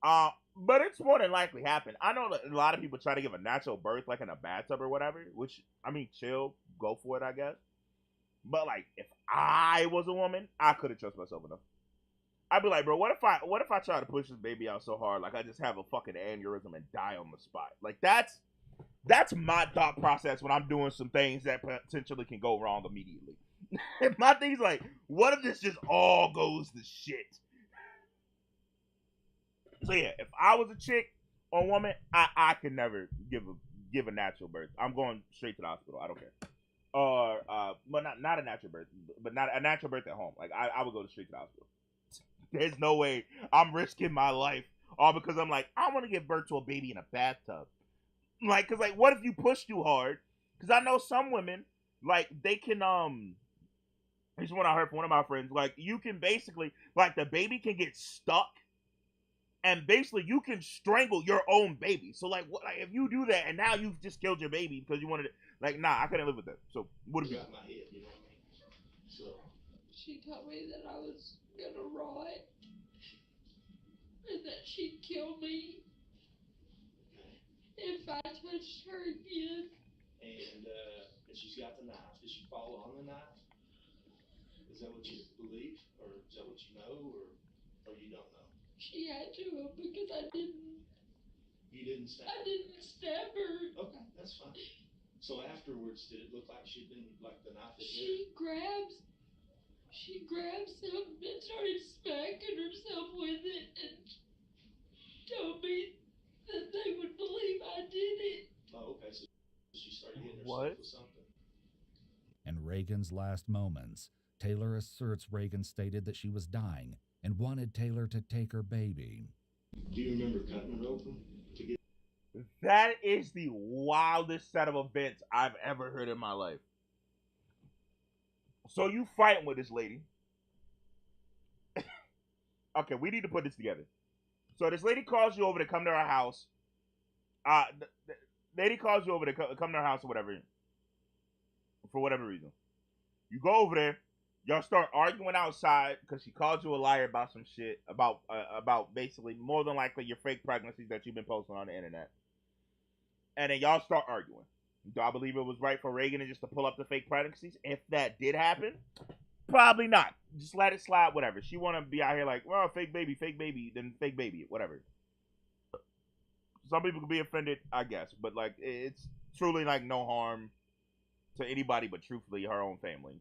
[SPEAKER 1] But it's more than likely happened. I know that a lot of people try to give a natural birth, like in a bathtub or whatever. Which, I mean, chill, go for it, I guess. But like, if I was a woman, I couldn't trust myself enough. I'd be like, bro, what if I try to push this baby out so hard, like I just have a fucking aneurysm and die on the spot? Like that's my thought process when I'm doing some things that potentially can go wrong immediately. My thing's like, what if this just all goes to shit? So yeah, if I was a chick or woman, I could never give a natural birth. I'm going straight to the hospital. I don't care. Or but not a natural birth, but not a natural birth at home. Like I would go straight to the hospital. There's no way I'm risking my life all because I'm like, I want to give birth to a baby in a bathtub. Like, cause like, what if you push too hard? Cause I know some women, like, they can this is what I heard from one of my friends. Like, you can basically, like, the baby can get stuck, and basically you can strangle your own baby. So like, what, like if you do that, and now you've just killed your baby because you wanted it. Like, nah, I couldn't live with that. So what if you?
[SPEAKER 17] Got my head, you know what I mean? So
[SPEAKER 18] She told me that I was gonna rot and that she'd kill me if I touched her again.
[SPEAKER 17] And she's got the knife. Did she fall on the knife? Is that what you believe, or is that what you know, or you don't know?
[SPEAKER 18] She had to because I didn't.
[SPEAKER 17] You didn't stab her?
[SPEAKER 18] I didn't stab her.
[SPEAKER 17] Okay, that's fine. So afterwards, did it look like she'd been, like the knife had hit her?
[SPEAKER 18] She grabbed something and started smacking herself with it and told me that they would believe I did it.
[SPEAKER 17] Oh, okay, so she started hitting herself with something.
[SPEAKER 4] In Reagan's last moments, Taylor asserts Reagan stated that she was dying and wanted Taylor to take her baby.
[SPEAKER 17] Do you remember cutting her open to get?
[SPEAKER 1] That is the wildest set of events I've ever heard in my life. So you fighting with this lady. Okay, we need to put this together. So this lady calls you over to come to her house. The lady calls you over to come to her house or whatever. For whatever reason. You go over there. Y'all start arguing outside because she called you a liar about some shit. About basically more than likely your fake pregnancies that you've been posting on the internet. And then y'all start arguing. Do I believe it was right for Reagan just to pull up the fake pregnancies? If that did happen, probably not. Just let it slide, whatever. She want to be out here like, well, fake baby, then fake baby, whatever. Some people could be offended, I guess. But, like, it's truly, like, no harm to anybody but, truthfully, her own family.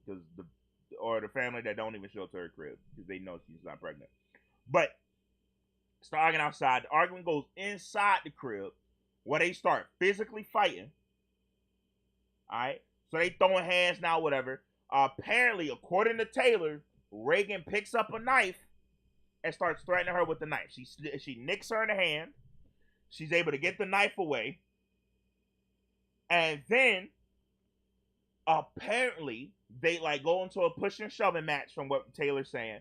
[SPEAKER 1] Or the family that don't even show up to her crib because they know she's not pregnant. But, start arguing outside. The argument goes inside the crib where they start physically fighting. Alright? So they throwing hands now, whatever. Apparently, according to Taylor, Reagan picks up a knife and starts threatening her with the knife. She nicks her in the hand. She's able to get the knife away. And then, apparently, they like go into a push and shoving match from what Taylor's saying.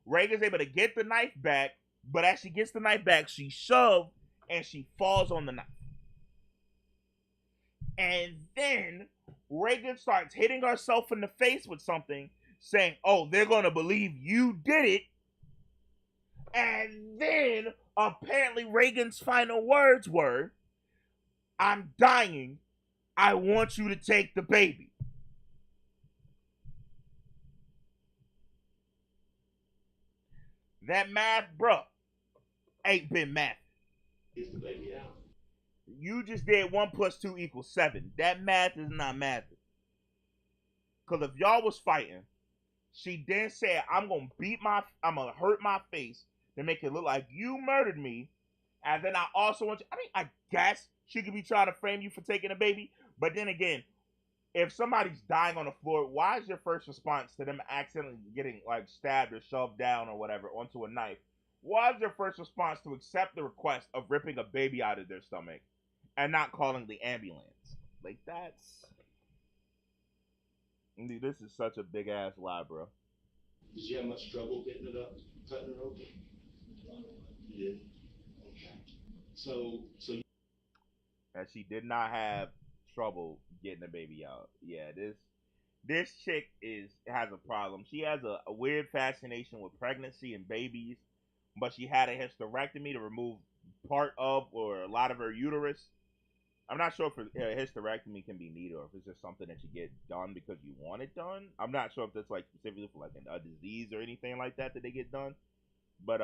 [SPEAKER 1] Reagan's able to get the knife back, but as she gets the knife back, she shoved and she falls on the knife. And then Reagan starts hitting herself in the face with something, saying, oh, they're going to believe you did it. And then apparently Reagan's final words were, I'm dying. I want you to take the baby. That math, bro, ain't been math.
[SPEAKER 17] Get the baby out.
[SPEAKER 1] You just did 1 + 2 = 7. That math is not math. Because if y'all was fighting, she then said, I'm going to hurt my face to make it look like you murdered me. And then I also want you, I mean, I guess she could be trying to frame you for taking a baby. But then again, if somebody's dying on the floor, why is your first response to them accidentally getting like stabbed or shoved down or whatever onto a knife? Why is your first response to accept the request of ripping a baby out of their stomach and not calling the ambulance? Like, that's... Dude, this is such a big ass lie, bro.
[SPEAKER 17] Did you have much trouble getting it up, cutting it open? You did. Okay. So.
[SPEAKER 1] And she did not have trouble getting the baby out. Yeah, this chick has a problem. She has a weird fascination with pregnancy and babies, but she had a hysterectomy to remove part of or a lot of her uterus. I'm not sure if a hysterectomy can be needed or if it's just something that you get done because you want it done. I'm not sure if that's like specifically for like a disease or anything like that they get done. But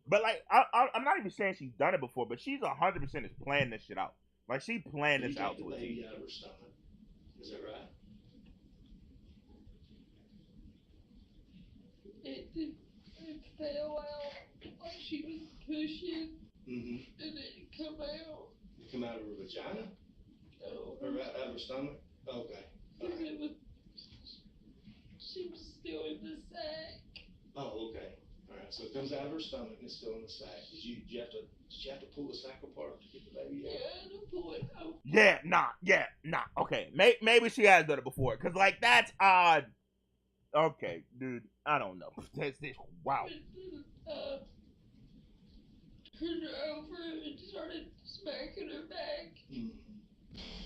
[SPEAKER 1] but like I'm not even saying she's done it before, but she's 100% is planning this shit out. Like she planned this out to a T.
[SPEAKER 17] Out of her stomach. Is that right?
[SPEAKER 18] It fell out while she was pushing, and it come out.
[SPEAKER 17] It come out of her vagina?
[SPEAKER 18] No.
[SPEAKER 17] Or out of her stomach? Okay.
[SPEAKER 18] Because she was still in the sack.
[SPEAKER 17] Oh, okay. All right. So it comes out of her stomach and it's still in the sack. Did you have to pull the sack apart to get the baby out?
[SPEAKER 18] Yeah, to pull it out.
[SPEAKER 1] Yeah, nah. Okay, maybe she has done it before, cause like that's odd. Okay, dude, I don't know. This wow.
[SPEAKER 18] Turned her over and started smacking her back.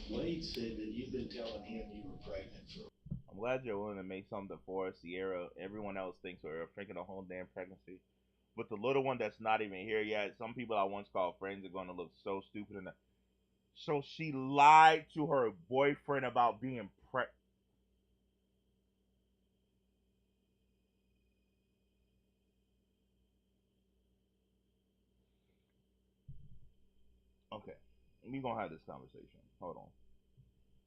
[SPEAKER 17] Wade said that you've been telling him you were pregnant for.
[SPEAKER 1] I'm glad you're willing to make something for Sierra. Everyone else thinks we're freaking a whole damn pregnancy. With the little one that's not even here yet, some people I once called friends are going to look so stupid. So she lied to her boyfriend about being pregnant. Okay, we gonna have this conversation. Hold on.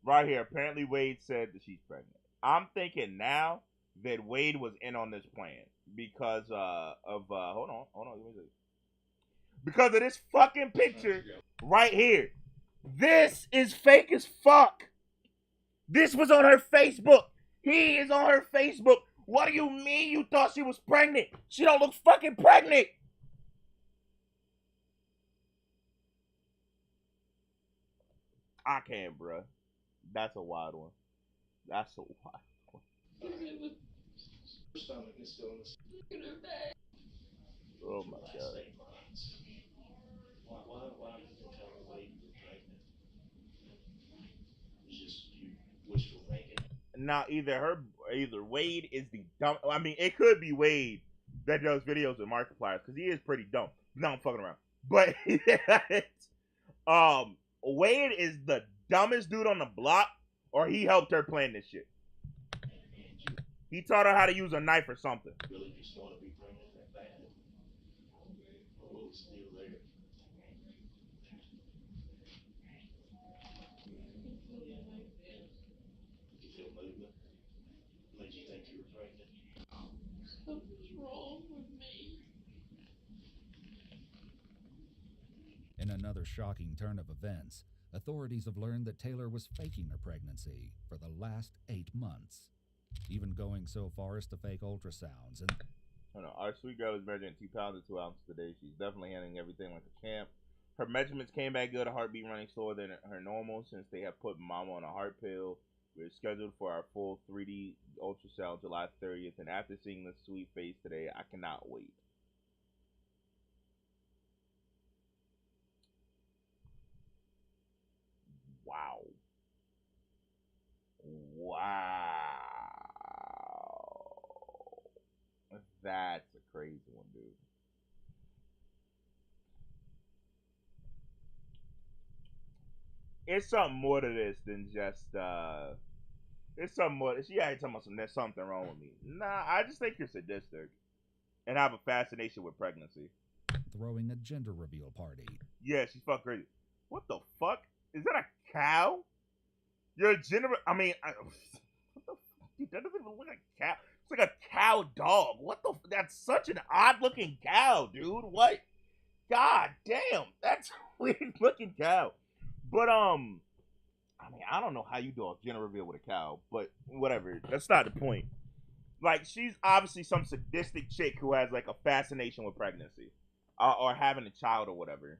[SPEAKER 1] Right here, apparently Wade said that she's pregnant. I'm thinking now that Wade was in on this plan because of hold on, because of this fucking picture right here. This is fake as fuck. This was on her Facebook. He is on her Facebook. What do you mean you thought she was pregnant? She don't look fucking pregnant. I can't, bruh. That's a wild one. That's a wild one.
[SPEAKER 17] Stomach is still in the
[SPEAKER 1] Oh my god.
[SPEAKER 17] Why did you tell her Wade you were pregnant? It's just you wishful thinking.
[SPEAKER 1] Now either Wade is the dumb. I mean, it could be Wade that does videos with Markiplier because he is pretty dumb. No, I'm fucking around. But Wade is the dumbest dude on the block, or he helped her plan this shit. He taught her how to use a knife or something.
[SPEAKER 17] Really just want to be pregnant that bad. What was the deal there? You feel movement? Made you think you were pregnant?
[SPEAKER 18] Something's wrong with me.
[SPEAKER 4] In another shocking turn of events, authorities have learned that Taylor was faking her pregnancy for the last 8 months, even going so far as to fake ultrasounds. And
[SPEAKER 1] our sweet girl is measuring 2 pounds and 2 ounces today. She's definitely handling everything like a champ. Her measurements came back good, a heartbeat running slower than her normal since they have put mama on a heart pill. We're scheduled for our full 3D ultrasound July 30th, and after seeing this sweet face today, I cannot wait. Wow. That's a crazy one, dude. It's something more to this than just it's something more. She ain't talking about there's something wrong with me. Nah, I just think you're sadistic and have a fascination with pregnancy.
[SPEAKER 4] Throwing a gender reveal party.
[SPEAKER 1] Yeah, she's fucking crazy. What the fuck? Is that a cow? You're a gender. I mean, what the fuck? Dude, that doesn't even look like a cow. It's like a cow dog. What the? That's such an odd looking cow, dude. What? God damn, that's a weird looking cow. But I mean, I don't know how you do a gender reveal with a cow, but whatever. That's not the point. Like, she's obviously some sadistic chick who has like a fascination with pregnancy, or having a child or whatever.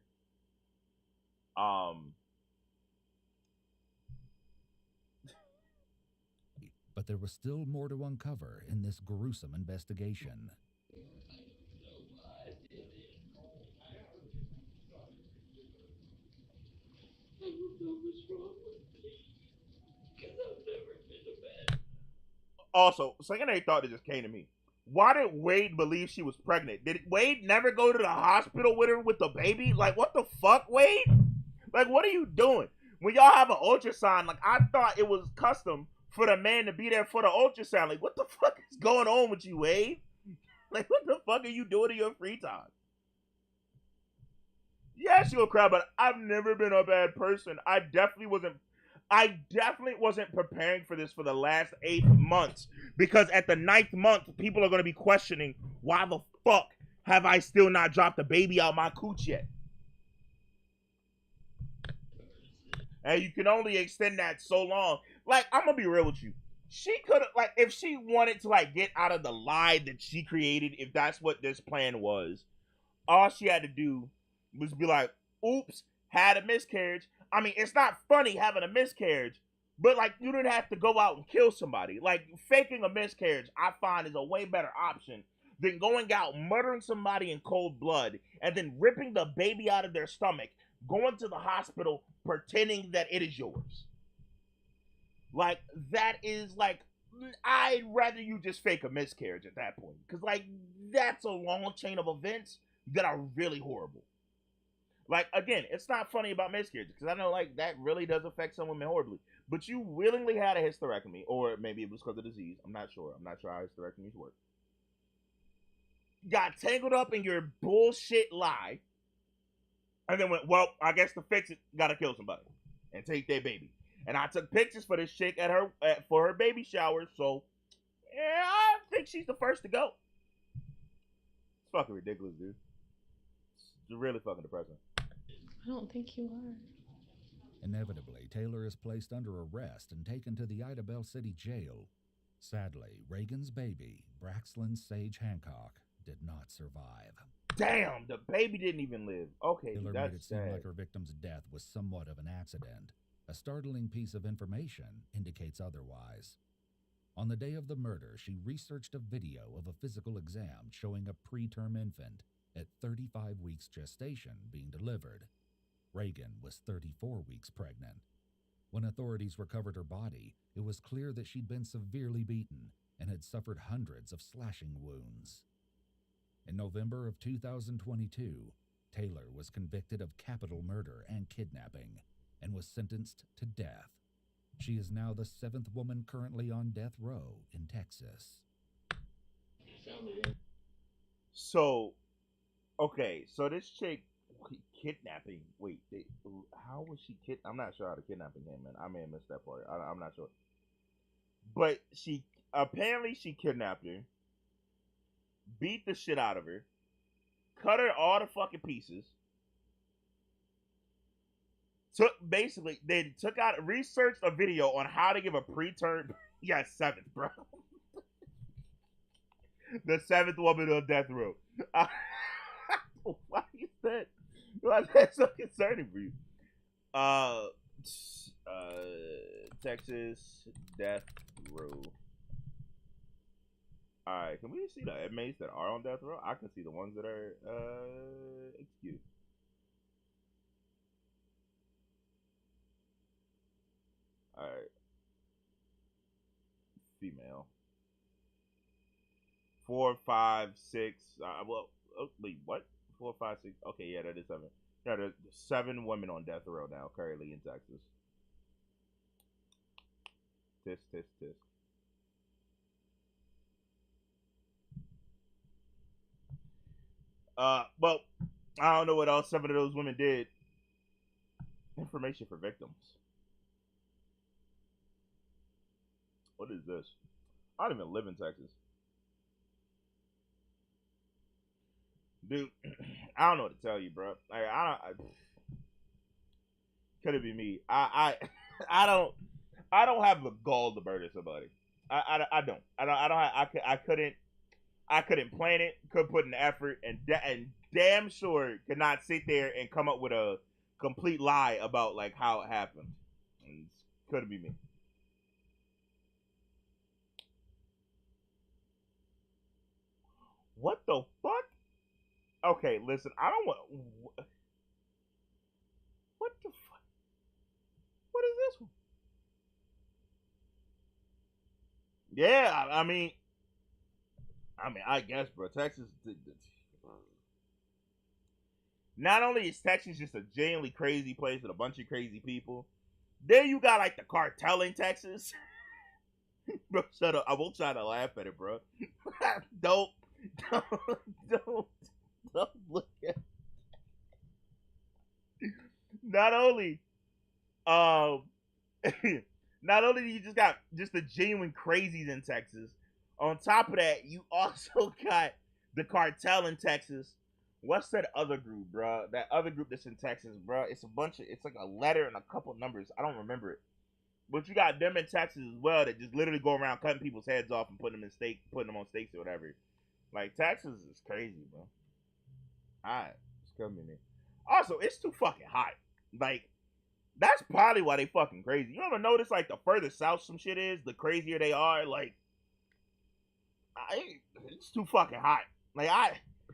[SPEAKER 4] But there was still more to uncover in this gruesome investigation.
[SPEAKER 1] Also, secondary thought that just came to me. Why did Wade believe she was pregnant? Did Wade never go to the hospital with her with the baby? Like, what the fuck, Wade? Like, what are you doing? When y'all have an ultrasound, like, I thought it was custom for the man to be there for the ultrasound. Like, what the fuck is going on with you, Wade? Like, what the fuck are you doing in your free time? Yeah, she will cry, but I've never been a bad person. I definitely wasn't preparing for this for the last 8 months, because at the 9th month, people are going to be questioning, why the fuck have I still not dropped a baby out my cooch yet? And you can only extend that so long. Like, I'm going to be real with you. She could have, like, if she wanted to, like, get out of the lie that she created, if that's what this plan was, all she had to do was be like, oops, had a miscarriage. I mean, it's not funny having a miscarriage, but, like, you didn't have to go out and kill somebody. Like, faking a miscarriage, I find, is a way better option than going out, murdering somebody in cold blood, and then ripping the baby out of their stomach, going to the hospital, pretending that it is yours. Like, that is, like, I'd rather you just fake a miscarriage at that point. Because, like, that's a long chain of events that are really horrible. Like, again, it's not funny about miscarriages, because I know, like, that really does affect some women horribly. But you willingly had a hysterectomy, or maybe it was because of disease. I'm not sure. I'm not sure how hysterectomies work. Got tangled up in your bullshit lie, and then went, well, I guess to fix it, gotta kill somebody and take their baby. And I took pictures for this chick for her baby shower, so yeah, I think she's the first to go. It's fucking ridiculous, dude. It's really fucking depressing.
[SPEAKER 16] I don't think you are.
[SPEAKER 4] Inevitably, Taylor is placed under arrest and taken to the Idabel City Jail. Sadly, Reagan's baby, Braxlyn Sage Hancock, did not survive.
[SPEAKER 1] Damn, the baby didn't even live. Okay,
[SPEAKER 4] Taylor
[SPEAKER 1] that's
[SPEAKER 4] made it
[SPEAKER 1] sad.
[SPEAKER 4] seem like her victim's death was somewhat of an accident. A startling piece of information indicates otherwise. On the day of the murder, she researched a video of a physical exam showing a preterm infant at 35 weeks gestation being delivered. Reagan was 34 weeks pregnant. When authorities recovered her body, it was clear that she'd been severely beaten and had suffered hundreds of slashing wounds. In November of 2022, Taylor was convicted of capital murder and kidnapping and was sentenced to death. She is now the 7th woman currently on death row in Texas.
[SPEAKER 1] So, okay, so this chick kidnapping. Wait, how was she I'm not sure how the kidnapping came in. I may have missed that part. I'm not sure. But she kidnapped her, beat the shit out of her, cut her all to fucking pieces. They researched a video on how to give a preterm. Yeah, 7th, bro. The 7th woman on death row. Why is that? Why is that so concerning for you? Texas death row. Alright, can we see the inmates that are on death row? I can see the ones that are executed. Alright. Female. 4, 5, 6. Wait, what? 4, 5, 6. Okay, yeah, that is 7. Yeah, there's 7 women on death row now, currently in Texas. Tisk. Well, I don't know what all 7 of those women did. Information for victims. What is this? I don't even live in Texas. Dude, I don't know what to tell you, bro. Like, could it be me? I don't have the gall to murder somebody. I don't. I couldn't plan it. Couldn't put in the effort, and damn sure could not sit there and come up with a complete lie about like how it happened. And couldn't be me. What the fuck? Okay, listen. I don't want. What the fuck? What is this one? Yeah, I guess, bro. Texas. Not only is Texas just a genuinely crazy place with a bunch of crazy people, then you got like the cartel in Texas. Bro, shut up. I won't try to laugh at it, bro. don't look at it. Not only, not only do you just got just the genuine crazies in Texas, on top of that, you also got the cartel in Texas. What's that other group, bro? That other group that's in Texas, bro. It's it's like a letter and a couple numbers. I don't remember it. But you got them in Texas as well that just literally go around cutting people's heads off and putting them on stakes or whatever. Like, Texas is crazy, bro. Alright, it's coming in. Also, it's too fucking hot. Like, that's probably why they fucking crazy. You ever notice, like, the further south some shit is, the crazier they are? Like, it's too fucking hot. Like,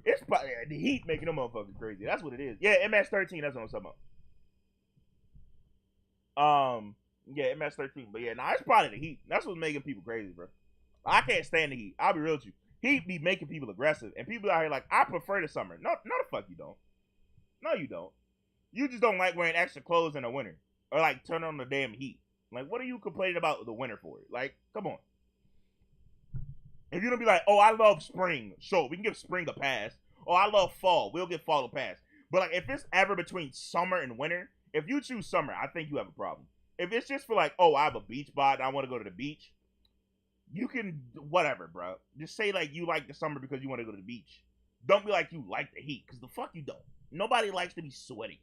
[SPEAKER 1] it's probably the heat making them motherfuckers crazy. That's what it is. Yeah, MS-13, that's what I'm talking about. Yeah, MS-13. But yeah, it's probably the heat. That's what's making people crazy, bro. I can't stand the heat. I'll be real with you. Heat be making people aggressive. And people out here like, I prefer the summer. No, the fuck you don't. No, you don't. You just don't like wearing extra clothes in the winter. Or like turn on the damn heat. Like, what are you complaining about the winter for? Like, come on. If you're gonna be like, oh, I love spring, sure, we can give spring a pass. Oh, I love fall, we'll give fall a pass. But like, if it's ever between summer and winter, if you choose summer, I think you have a problem. If it's just for like, oh, I have a beach spot and I want to go to the beach, you can, whatever, bro. Just say like you like the summer because you want to go to the beach. Don't be like you like the heat, because the fuck you don't. Nobody likes to be sweaty.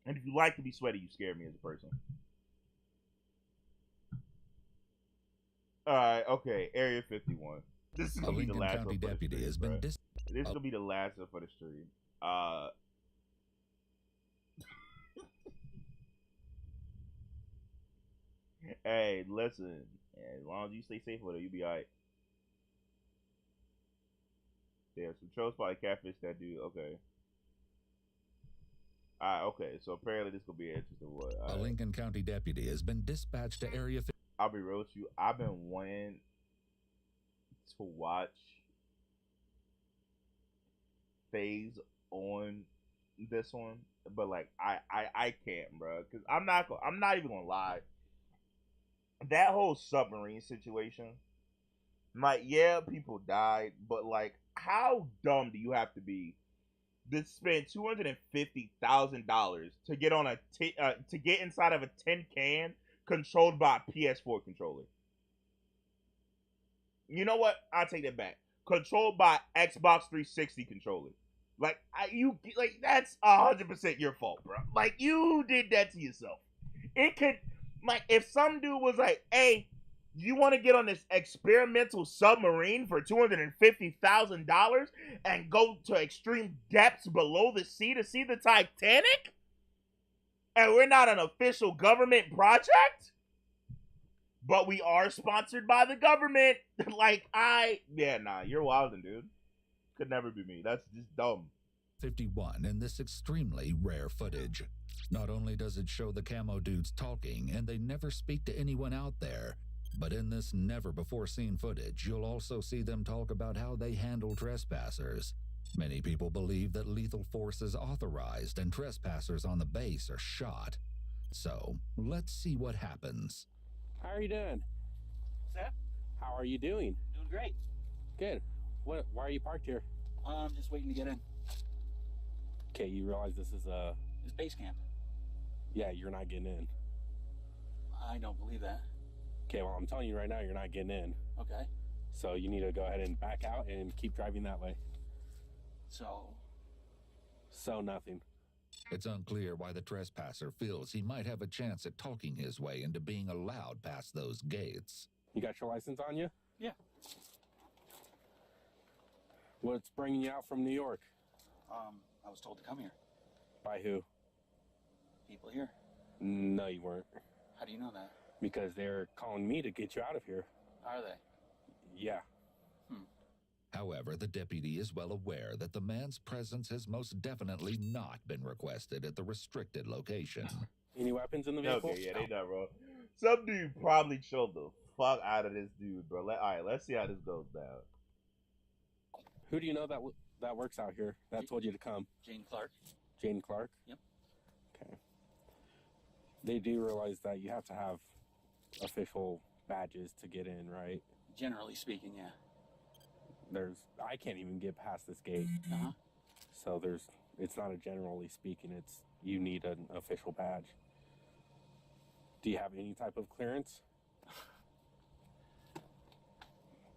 [SPEAKER 1] And if you like to be sweaty, you scare me as a person. Alright, okay, Area 51. This is gonna be the last one for the stream, bro. This is gonna be the last one for the stream. Hey, listen. As long as you stay safe with it, you'll be alright. Yeah, some trolls probably catfish that dude. Okay. Okay, so apparently this will be an interesting one.
[SPEAKER 4] A Lincoln County deputy has been dispatched to Area 51.
[SPEAKER 1] I'll be real with you. I've been wanting to watch FaZe on this one, but like I can't, bro, because I'm not even gonna lie. That whole submarine situation, like, yeah, people died, but like, how dumb do you have to be to spend $250,000 to get on to get inside of a tin can controlled by a PS4 controller? You know what? I'll take that back. Controlled by Xbox 360 controller. Like, that's 100% your fault, bro. Like, you did that to yourself. It could, like, if some dude was like, hey, you want to get on this experimental submarine for $250,000 and go to extreme depths below the sea to see the Titanic? And we're not an official government project? But we are sponsored by the government. You're wildin', dude. Could never be me. That's just dumb.
[SPEAKER 4] 51 in this extremely rare footage. Not only does it show the camo dudes talking, and they never speak to anyone out there, but in this never-before-seen footage, you'll also see them talk about how they handle trespassers. Many people believe that lethal force is authorized and trespassers on the base are shot. So, let's see what happens.
[SPEAKER 20] How are you doing?
[SPEAKER 21] What's that?
[SPEAKER 20] How are you doing?
[SPEAKER 21] Doing great.
[SPEAKER 20] Good. Why are you parked here?
[SPEAKER 21] I'm just waiting to get in.
[SPEAKER 20] Okay, you realize this is
[SPEAKER 21] It's base camp.
[SPEAKER 20] Yeah, you're not getting in.
[SPEAKER 21] I don't believe that.
[SPEAKER 20] Okay, well, I'm telling you right now, you're not getting in.
[SPEAKER 21] Okay.
[SPEAKER 20] So you need to go ahead and back out and keep driving that way.
[SPEAKER 21] So
[SPEAKER 20] nothing.
[SPEAKER 4] It's unclear why the trespasser feels he might have a chance at talking his way into being allowed past those gates.
[SPEAKER 20] You got your license on you?
[SPEAKER 21] Yeah.
[SPEAKER 20] What's bringing you out from New York?
[SPEAKER 21] I was told to come here.
[SPEAKER 20] By who?
[SPEAKER 21] People here.
[SPEAKER 20] No, you weren't.
[SPEAKER 21] How do you know that?
[SPEAKER 20] Because they're calling me to get you out of here.
[SPEAKER 21] Are they?
[SPEAKER 20] Yeah.
[SPEAKER 4] However, the deputy is well aware that the man's presence has most definitely not been requested at the restricted location.
[SPEAKER 20] Any weapons in the vehicle?
[SPEAKER 1] Okay, yeah, they done, bro. Some dude probably chilled the fuck out of this dude, bro. All right, let's see how this goes down.
[SPEAKER 20] Who do you know that works out here that told you to come?
[SPEAKER 21] Jane Clark.
[SPEAKER 20] Jane Clark?
[SPEAKER 21] Yep.
[SPEAKER 20] Okay. They do realize that you have to have official badges to get in, right?
[SPEAKER 21] Generally speaking, yeah.
[SPEAKER 20] I can't even get past this gate.
[SPEAKER 21] Uh-huh.
[SPEAKER 20] So it's not a generally speaking, it's you need an official badge. Do you have any type of clearance?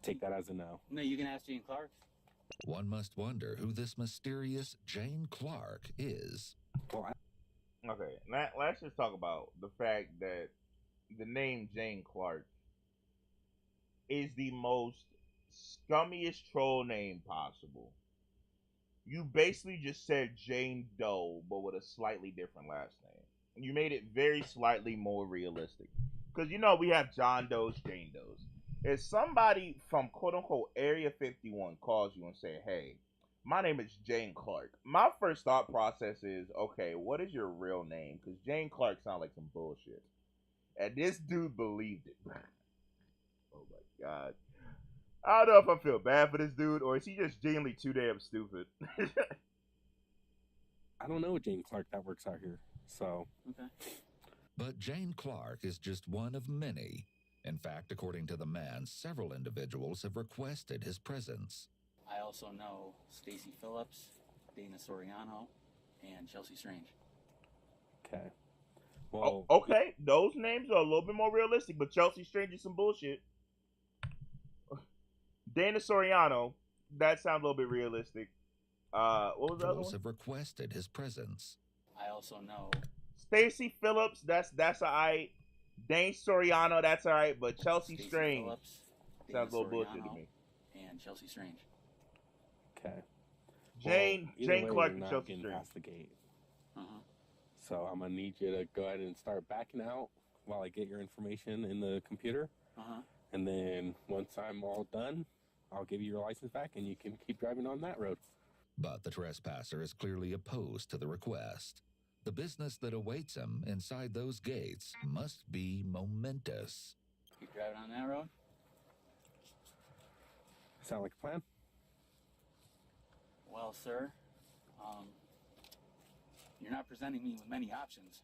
[SPEAKER 20] Take that as a no.
[SPEAKER 21] No, you can ask Jane Clark.
[SPEAKER 4] One must wonder who this mysterious Jane Clark is.
[SPEAKER 1] Okay, let's just talk about the fact that the name Jane Clark is the most scummiest troll name possible. You basically just said Jane Doe, but with a slightly different last name. You made it very slightly more realistic. Because, we have John Doe's, Jane Doe's. If somebody from quote-unquote Area 51 calls you and say, hey, my name is Jane Clark, my first thought process is, okay, what is your real name? Because Jane Clark sounds like some bullshit. And this dude believed it. Oh my god. I don't know if I feel bad for this dude, or is he just genuinely too damn stupid?
[SPEAKER 20] I don't know a Jane Clark that works out here, so...
[SPEAKER 21] Okay.
[SPEAKER 4] But Jane Clark is just one of many. In fact, according to the man, several individuals have requested his presence.
[SPEAKER 21] I also know Stacy Phillips, Dana Soriano, and Chelsea Strange.
[SPEAKER 20] Okay. Well,
[SPEAKER 1] okay, those names are a little bit more realistic, but Chelsea Strange is some bullshit. Dana Soriano, that sounds a little bit realistic. What was the other one?
[SPEAKER 4] Have requested his presence.
[SPEAKER 21] I also know
[SPEAKER 1] Stacy Phillips, that's alright. Dane Soriano, that's alright, but Chelsea
[SPEAKER 21] Stacey
[SPEAKER 1] Strange
[SPEAKER 21] Phillips,
[SPEAKER 1] sounds a little
[SPEAKER 21] Dana
[SPEAKER 1] bullshit to
[SPEAKER 21] Soriano,
[SPEAKER 1] me.
[SPEAKER 21] And Chelsea Strange.
[SPEAKER 20] Okay.
[SPEAKER 1] Jane Clark and
[SPEAKER 20] not
[SPEAKER 1] Chelsea
[SPEAKER 20] getting
[SPEAKER 1] Strange.
[SPEAKER 20] past the gate.
[SPEAKER 21] Uh-huh.
[SPEAKER 20] So I'm gonna need you to go ahead and start backing out while I get your information in the computer.
[SPEAKER 21] Uh-huh.
[SPEAKER 20] And then once I'm all done, I'll give you your license back and you can keep driving on that road.
[SPEAKER 4] But the trespasser is clearly opposed to the request. The business that awaits him inside those gates must be momentous.
[SPEAKER 21] Keep driving on that road?
[SPEAKER 20] Sound like a plan?
[SPEAKER 21] Well, sir, you're not presenting me with many options.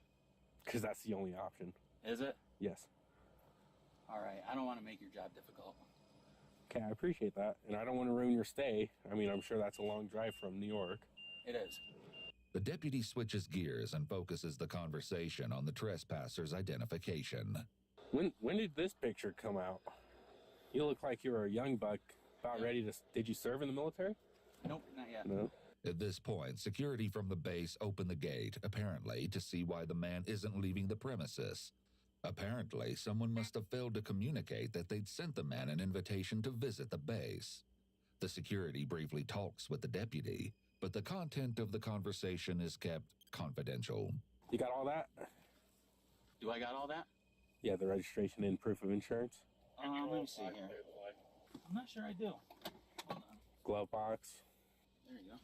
[SPEAKER 20] Because that's the only option.
[SPEAKER 21] Is it?
[SPEAKER 20] Yes.
[SPEAKER 21] All right, I don't want to make your job difficult.
[SPEAKER 20] Okay, I appreciate that. And I don't want to ruin your stay. I mean, I'm sure that's a long drive from New York.
[SPEAKER 21] It is.
[SPEAKER 4] The deputy switches gears and focuses the conversation on the trespasser's identification.
[SPEAKER 20] When did this picture come out? You look like you were a young buck about ready to... Did you serve in the military?
[SPEAKER 21] Nope, not yet.
[SPEAKER 20] No.
[SPEAKER 4] At this point, security from the base open the gate, apparently to see why the man isn't leaving the premises. Apparently, someone must have failed to communicate that they'd sent the man an invitation to visit the base. The security briefly talks with the deputy, but the content of the conversation is kept confidential.
[SPEAKER 20] You got all that?
[SPEAKER 21] Do I got all that?
[SPEAKER 20] Yeah, the registration and proof of insurance.
[SPEAKER 21] Let me see here. I'm not sure I do. Hold on.
[SPEAKER 20] Glove box.
[SPEAKER 21] There you go.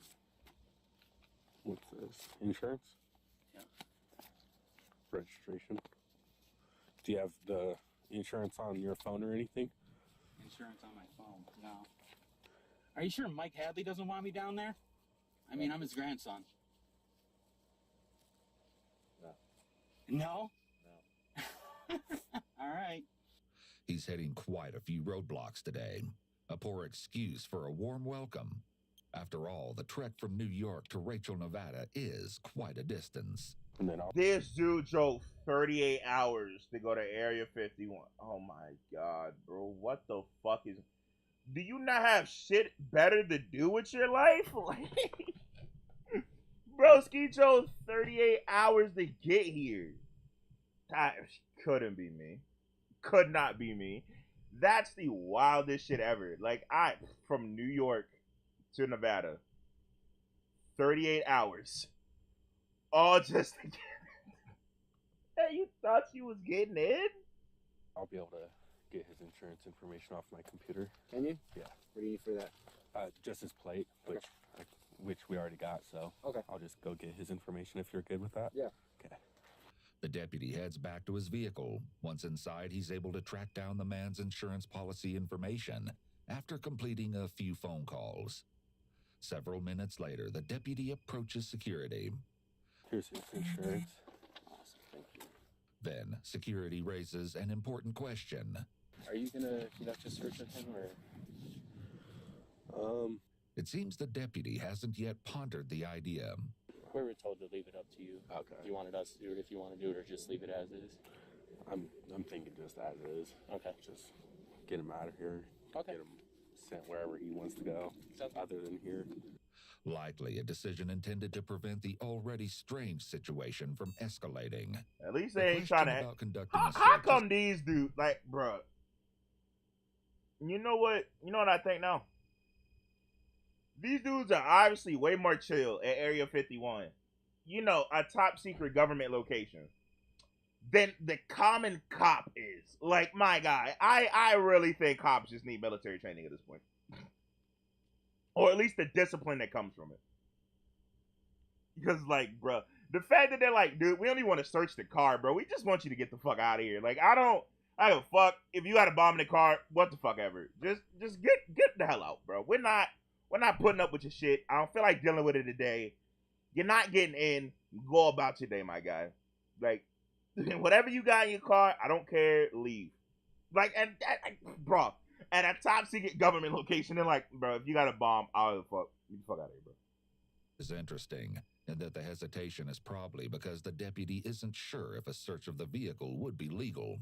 [SPEAKER 20] What's this? Insurance?
[SPEAKER 21] Yeah.
[SPEAKER 20] Registration. Do you have the insurance on your phone or anything?
[SPEAKER 21] Insurance on my phone? No. Are you sure Mike Hadley doesn't want me down there? I mean, I'm his grandson.
[SPEAKER 20] No.
[SPEAKER 21] No? No. All right.
[SPEAKER 4] He's hitting quite a few roadblocks today. A poor excuse for a warm welcome. After all, the trek from New York to Rachel, Nevada is quite a distance.
[SPEAKER 20] And then
[SPEAKER 1] This dude drove 38 hours to go to Area 51. Oh my god, bro. What the fuck is... Do you not have shit better to do with your life? Like, bro, Yo, Ski chose 38 hours to get here. That couldn't be me. Could not be me. That's the wildest shit ever. Like, from New York to Nevada, 38 hours. All just to get. Hey, you thought you was getting in?
[SPEAKER 20] I'll be able to get his insurance information off my computer.
[SPEAKER 14] Can you?
[SPEAKER 20] Yeah.
[SPEAKER 14] What do you need for that?
[SPEAKER 20] Just his plate, which we already got, so
[SPEAKER 14] okay.
[SPEAKER 20] I'll just go get his information if you're good with that.
[SPEAKER 14] Yeah.
[SPEAKER 20] Okay.
[SPEAKER 4] The deputy heads back to his vehicle. Once inside, he's able to track down the man's insurance policy information after completing a few phone calls. Several minutes later, the deputy approaches security.
[SPEAKER 20] Here's his insurance.
[SPEAKER 14] Awesome, thank you.
[SPEAKER 4] Then, security raises an important question.
[SPEAKER 14] Are you gonna conduct a search of him, or?
[SPEAKER 4] It seems the deputy hasn't yet pondered the idea.
[SPEAKER 6] We were told to leave it up to you.
[SPEAKER 20] Okay.
[SPEAKER 6] You wanted us to do it if you want to do it, or just leave it as is.
[SPEAKER 20] I'm thinking just as is.
[SPEAKER 6] Okay.
[SPEAKER 20] Just get him out of here.
[SPEAKER 6] Okay.
[SPEAKER 20] Get him sent wherever he wants to go, other than here.
[SPEAKER 4] Likely a decision intended to prevent the already strange situation from escalating.
[SPEAKER 1] At least they ain't trying to.
[SPEAKER 4] How
[SPEAKER 1] come these dudes, like, bruh? You know what? You know what I think now? These dudes are obviously way more chill at Area 51. You know, a top secret government location than the common cop is. Like, my guy, I really think cops just need military training at this point. Or at least the discipline that comes from it. Because, like, bruh, the fact that they're like, dude, we don't even want to search the car, bro. We just want you to get the fuck out of here. Like, I don't fuck. If you had a bomb in the car, what the fuck ever. Just get the hell out, bro. We're not putting up with your shit. I don't feel like dealing with it today. You're not getting in. Go about your day, my guy. Like, whatever you got in your car, I don't care. Leave. Like, and bro, at a top secret government location, they're like, bro, if you got a bomb, I'll get the fuck out of here, bro.
[SPEAKER 4] Is interesting, and that the hesitation is probably because the deputy isn't sure if a search of the vehicle would be legal.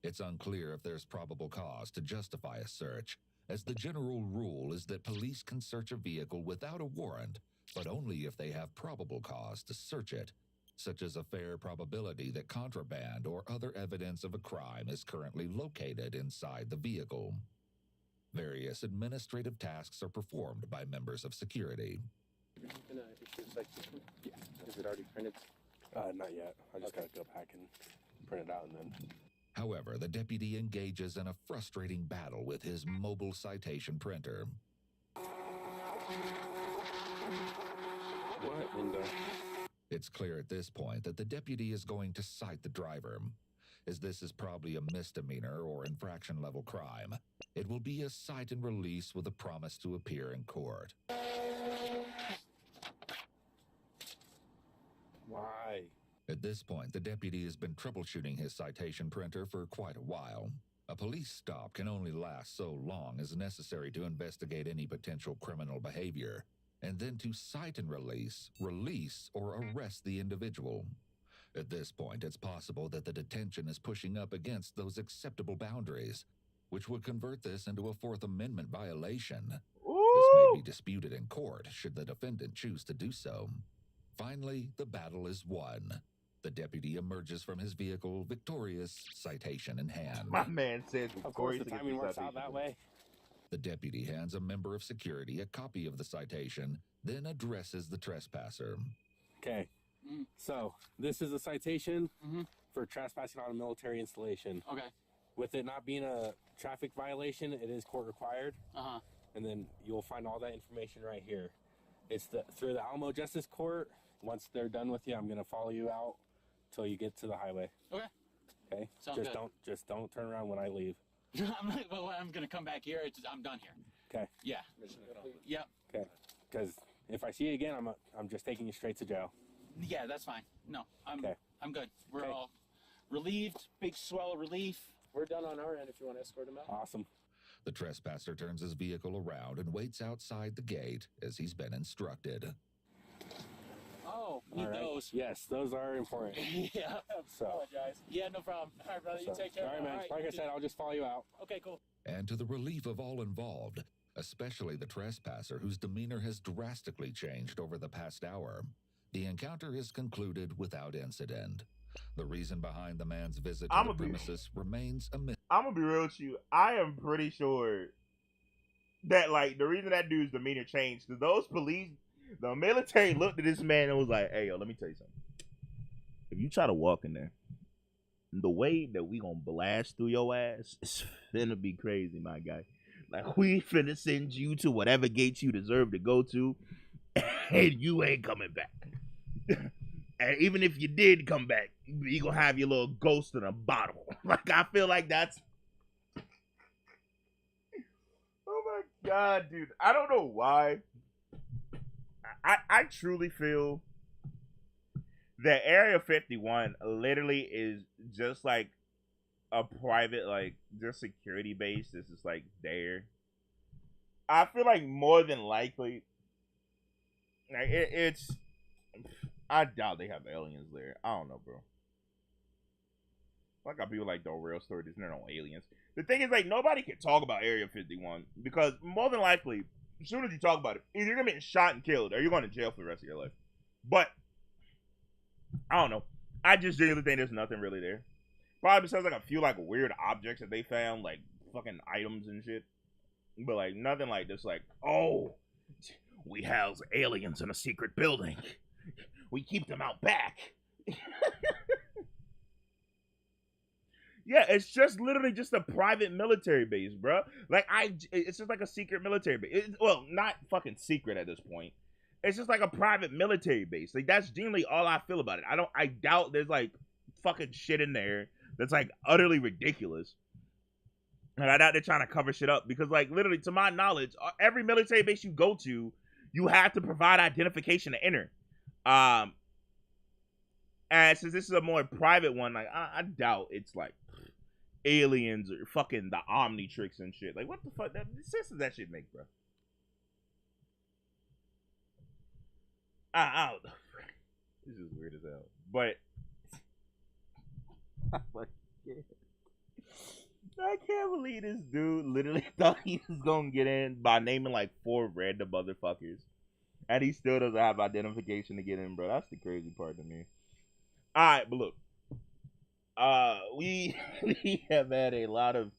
[SPEAKER 4] It's unclear if there's probable cause to justify a search, as the general rule is that police can search a vehicle without a warrant, but only if they have probable cause to search it, such as a fair probability that contraband or other evidence of a crime is currently located inside the vehicle. Various administrative tasks are performed by members of security.
[SPEAKER 14] Are you gonna issue a citation? Yeah. Is it already printed?
[SPEAKER 20] Not yet. I just gotta go back and print it out and then.
[SPEAKER 4] However, the deputy engages in a frustrating battle with his mobile citation printer.
[SPEAKER 20] What in the...
[SPEAKER 4] It's clear at this point that the deputy is going to cite the driver. As this is probably a misdemeanor or infraction level crime, it will be a cite and release with a promise to appear in court.
[SPEAKER 20] Why?
[SPEAKER 4] At this point, the deputy has been troubleshooting his citation printer for quite a while. A police stop can only last so long as necessary to investigate any potential criminal behavior, and then to cite and release or arrest the individual. At this point, it's possible that the detention is pushing up against those acceptable boundaries, which would convert this into a Fourth Amendment violation. This may be disputed in court should the defendant choose to do so. Finally, the battle is won. The deputy emerges from his vehicle victorious, citation in hand.
[SPEAKER 1] My man says
[SPEAKER 20] of course, the timing works out that way.
[SPEAKER 4] The deputy hands a member of security a copy of the citation, then addresses the trespasser.
[SPEAKER 20] Okay, so this is a citation for trespassing on a military installation.
[SPEAKER 6] Okay.
[SPEAKER 20] With it not being a traffic violation, it is court required. And then you'll find all that information right here. It's through the Alamo Justice Court. Once they're done with you, I'm gonna follow you out till you get to the highway.
[SPEAKER 6] Okay.
[SPEAKER 20] Okay.
[SPEAKER 6] Sounds good.
[SPEAKER 20] Don't turn around when I leave.
[SPEAKER 6] I'm gonna come back here. I'm done here.
[SPEAKER 20] Okay.
[SPEAKER 6] Yeah. Yep.
[SPEAKER 20] Okay. Because if I see you again, I'm just taking you straight to jail.
[SPEAKER 6] Yeah, that's fine. No, I'm good. We're all relieved. Big swell of relief.
[SPEAKER 14] We're done on our end if you want to escort him out.
[SPEAKER 20] Awesome.
[SPEAKER 4] The trespasser turns his vehicle around and waits outside the gate as he's been instructed.
[SPEAKER 6] Oh, need those.
[SPEAKER 20] Yes, those are important.
[SPEAKER 6] Yeah.
[SPEAKER 20] So.
[SPEAKER 6] Apologize. Yeah, no problem. All right, brother, you take care.
[SPEAKER 20] All right, man. Like I said, I'll just follow you out.
[SPEAKER 6] Okay, cool.
[SPEAKER 4] And to the relief of all involved, especially the trespasser whose demeanor has drastically changed over the past hour, The encounter is concluded without incident. The reason behind the man's visit to
[SPEAKER 1] I'ma
[SPEAKER 4] the premises remains a mystery.
[SPEAKER 1] I'm gonna be real with you. I am pretty sure that like the reason that dude's demeanor changed because those police, the military looked at this man and was like, "Hey, yo, let me tell you something. If you try to walk in there, the way that we gonna blast through your ass is finna be crazy, my guy. Like we finna send you to whatever gate you deserve to go to, and you ain't coming back. And even if you did come back, you gonna have your little ghost in a bottle. Like I feel like that's. Oh my god, dude! I don't know why. I truly feel that Area 51 literally is just like a private, like, just security base that's just like there. I feel like more than likely, like it's. I doubt they have aliens there. I don't know, bro. Like, got people like the real story. There's no aliens. The thing is, like, nobody can talk about Area 51 because more than likely, as soon as you talk about it, either you're gonna get shot and killed or you're going to jail for the rest of your life. But I don't know. I just genuinely think there's nothing really there. Probably besides like a few like weird objects that they found, like fucking items and shit. But like nothing like this. Like, oh, we house aliens in a secret building. We keep them out back. Yeah, it's just literally just a private military base, bro. Like it's just like a secret military base. Well, not fucking secret at this point. It's just like a private military base. Like that's generally all I feel about it. I doubt there's like fucking shit in there that's like utterly ridiculous. And I doubt they're trying to cover shit up because like literally to my knowledge, every military base you go to, you have to provide identification to enter. And since this is a more private one, like I doubt it's like aliens or fucking the Omnitrix and shit. Like what the fuck? That sense does that shit make, bro? I don't know. This is weird as hell. But I can't believe this dude literally thought he was gonna get in by naming like 4 random motherfuckers. And he still doesn't have identification to get in, bro. That's the crazy part to me. Alright, but look. We have had a lot of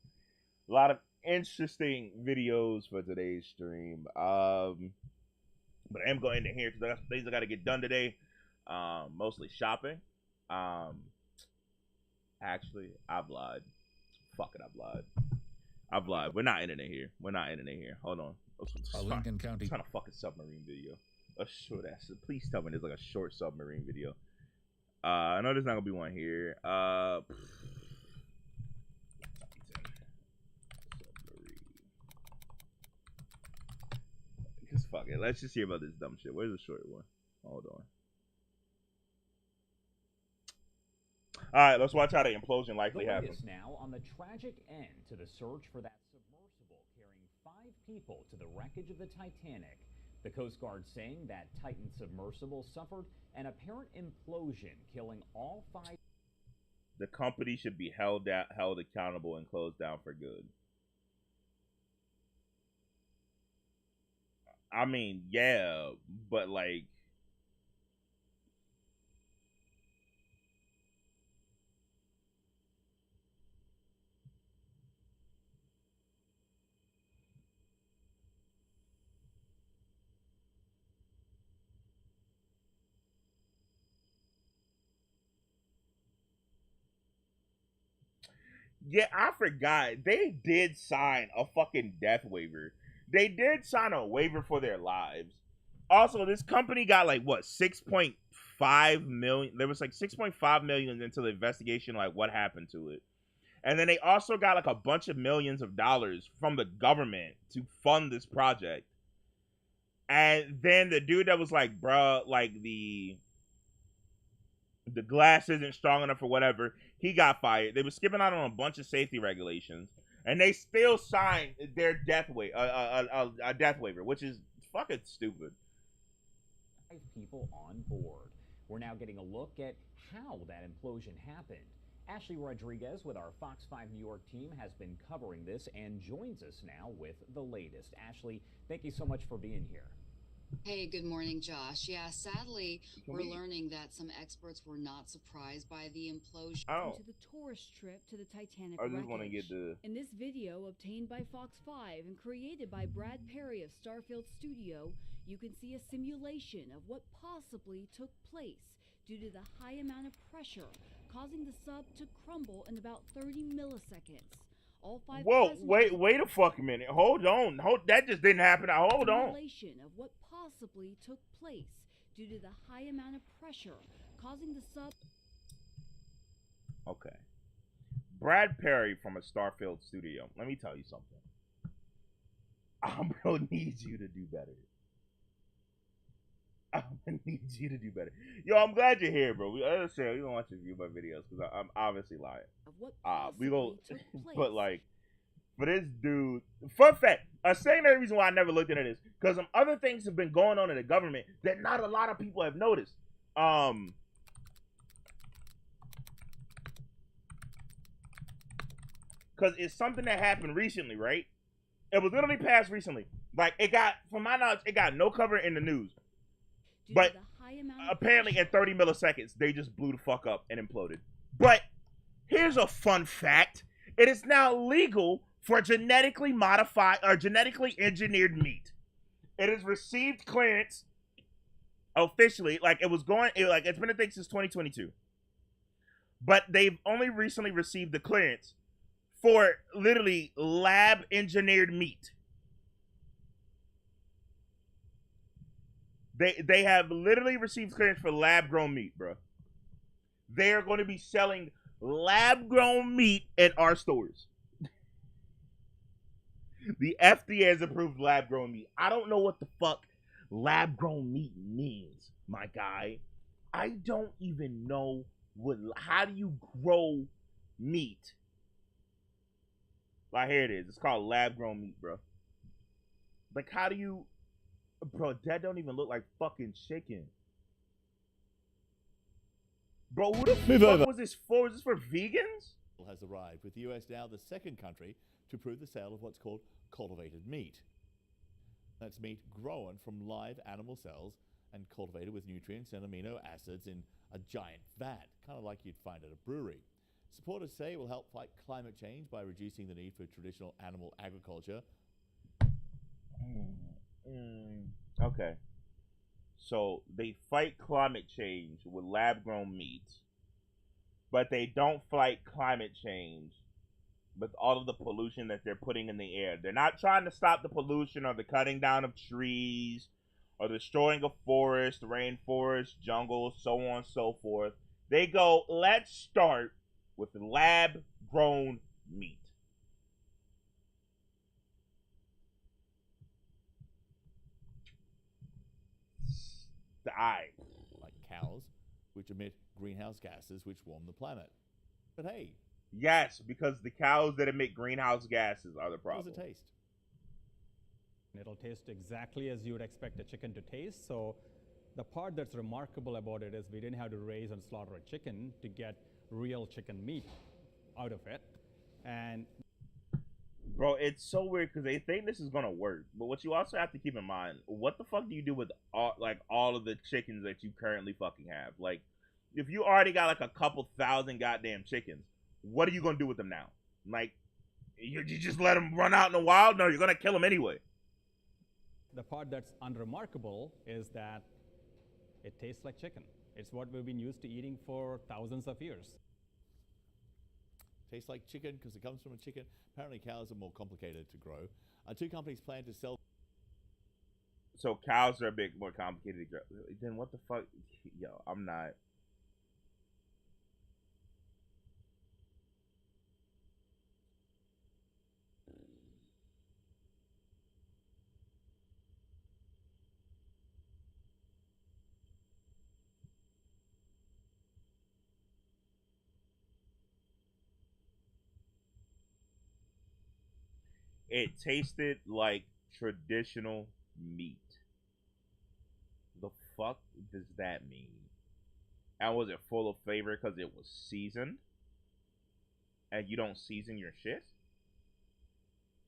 [SPEAKER 1] interesting videos for today's stream. But I am going to here because I got some things I got to get done today. Mostly shopping. Actually, I've lied. Fuck it, I've lied. We're not ending it here. Hold on.
[SPEAKER 4] A Lincoln County.
[SPEAKER 1] It's not a fucking submarine video. A short ass. Please tell me there's like a short submarine video. I know there's not gonna be one here. Because fuck it. Let's just hear about this dumb shit. Where's the short one? Hold on. Alright, let's watch how the implosion likely happened.
[SPEAKER 5] Now on the tragic end to the search for that submersible carrying 5 people to the wreckage of the Titanic. The Coast Guard saying that Titan submersible suffered an apparent implosion, killing all 5.
[SPEAKER 1] The company should be held accountable and closed down for good. I mean, yeah, but like, yeah, I forgot. They did sign a fucking death waiver. They did sign a waiver for their lives. Also, this company got like what 6.5 million. There was like 6.5 million into the investigation, like what happened to it. And then they also got like a bunch of millions of dollars from the government to fund this project. And then the dude that was like, bruh, like the glass isn't strong enough or whatever, he got fired. They were skipping out on a bunch of safety regulations. And they still signed their death a death waiver, which is fucking stupid.
[SPEAKER 5] 5 people on board. We're now getting a look at how that implosion happened. Ashley Rodriguez with our Fox 5 New York team has been covering this and joins us now with the latest. Ashley, thank you so much for being here.
[SPEAKER 9] Hey, good morning, Josh. Yeah, sadly,
[SPEAKER 1] Can
[SPEAKER 9] we're
[SPEAKER 1] we-
[SPEAKER 9] learning that some experts were not surprised by the implosion.
[SPEAKER 1] Oh.
[SPEAKER 22] To the tourist trip to the Titanic
[SPEAKER 1] I just want to
[SPEAKER 22] wreckage.
[SPEAKER 1] get the.
[SPEAKER 22] In this video, obtained by Fox 5 and created by Brad Perry of Starfield Studio, you can see a simulation of what possibly took place due to the high amount of pressure, causing the sub to crumble in about 30 milliseconds. All 5
[SPEAKER 1] Whoa,
[SPEAKER 22] passengers
[SPEAKER 1] wait a fucking minute. Hold on. That just didn't happen. Hold on.
[SPEAKER 22] simulation of what possibly took place due to the high amount of pressure, causing the sub.
[SPEAKER 1] Okay. Brad Perry from a Starfield studio. Let me tell you something. I'm gonna need you to do better. I'm gonna need you to do better. Yo, I'm glad you're here, bro. We don't want you to view my videos because I'm obviously lying. We go, but like, for this dude, fun fact, a secondary reason why I never looked into this, because some other things have been going on in the government that not a lot of people have noticed. Because it's something that happened recently, right? It was literally passed recently. Like, it got, from my knowledge, it got no cover in the news. But apparently in 30 milliseconds, they just blew the fuck up and imploded. But here's a fun fact. It is now legal for genetically modified or genetically engineered meat. It has received clearance officially. Like, it's been a thing since 2022. But they've only recently received the clearance for literally lab engineered meat. They have literally received clearance for lab grown meat, bro. They are going to be selling lab grown meat at our stores. The FDA has approved lab grown meat. I don't know what the fuck lab grown meat means, my guy. I don't even know how do you grow meat? Like, here it is. It's called lab grown meat, bro. Like, how do you... Bro, that don't even look like fucking chicken. Bro, who the fuck was this for? Was this for vegans?
[SPEAKER 23] Has arrived, with the US now the second country to approve the sale of what's called cultivated meat. That's meat grown from live animal cells and cultivated with nutrients and amino acids in a giant vat, kind of like you'd find at a brewery. Supporters say it will help fight climate change by reducing the need for traditional animal agriculture.
[SPEAKER 1] Okay. So they fight climate change with lab-grown meat, but they don't fight climate change with all of the pollution that they're putting in the air. They're not trying to stop the pollution or the cutting down of trees or destroying of forests, rainforests, jungles, so on and so forth. They go, let's start with lab-grown meat.
[SPEAKER 23] Like cows, which emit greenhouse gases which warm the planet. But hey.
[SPEAKER 1] Yes, because the cows that emit greenhouse gases are the problem.
[SPEAKER 23] How does it taste?
[SPEAKER 24] It'll taste exactly as you would expect a chicken to taste. So the part that's remarkable about it is we didn't have to raise and slaughter a chicken to get real chicken meat out of it. And
[SPEAKER 1] bro, it's so weird because they think this is gonna work, but what you also have to keep in mind, what the fuck do you do with all of the chickens that you currently fucking have? Like, if you already got like a couple thousand goddamn chickens, what are you gonna do with them now? Like, you just let them run out in the wild? No, you're gonna kill them anyway.
[SPEAKER 24] the part that's unremarkable is that it tastes like chicken. It's what we've been used to eating for thousands of years.
[SPEAKER 23] Tastes like chicken because it comes from a chicken. Apparently cows are more complicated to grow. Two companies plan to sell.
[SPEAKER 1] So cows are a bit more complicated to grow. Then what the fuck? Yo, I'm not. It tasted like traditional meat. The fuck does that mean? And was it full of flavor because it was seasoned? And you don't season your shit?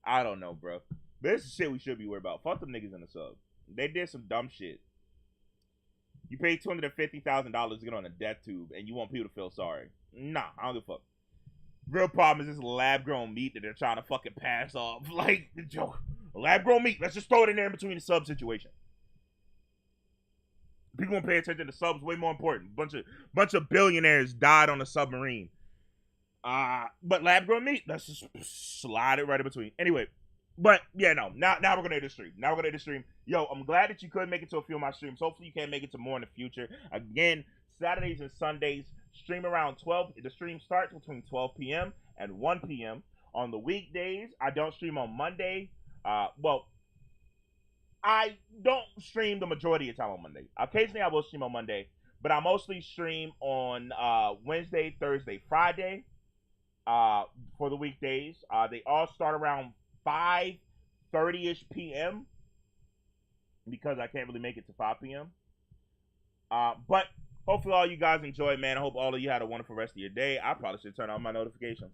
[SPEAKER 1] I don't know, bro. This is shit we should be worried about. Fuck them niggas in the sub. They did some dumb shit. You paid $250,000 to get on a death tube, and you want people to feel sorry. Nah, I don't give a fuck. Real problem is this lab-grown meat that they're trying to fucking pass off. Like, the joke. Lab-grown meat. Let's just throw it in there in between the sub situation. People won't pay attention to subs. Way more important. Bunch of billionaires died on a submarine. But lab-grown meat. Let's just slide it right in between. Anyway. But, yeah, no. Now we're going to hit the stream. Now we're going to hit the stream. Yo, I'm glad that you could make it to a few of my streams. Hopefully you can make it to more in the future. Again, Saturdays and Sundays, stream around 12. The stream starts between 12 p.m. and 1 p.m. On the weekdays, I don't stream on Monday. Well, I don't stream the majority of the time on Monday. Occasionally, I will stream on Monday. But I mostly stream on Wednesday, Thursday, Friday for the weekdays. They all start around 5:30ish p.m. because I can't really make it to 5 p.m. But hopefully all you guys enjoyed, man. I hope all of you had a wonderful rest of your day. I probably should turn on my notifications.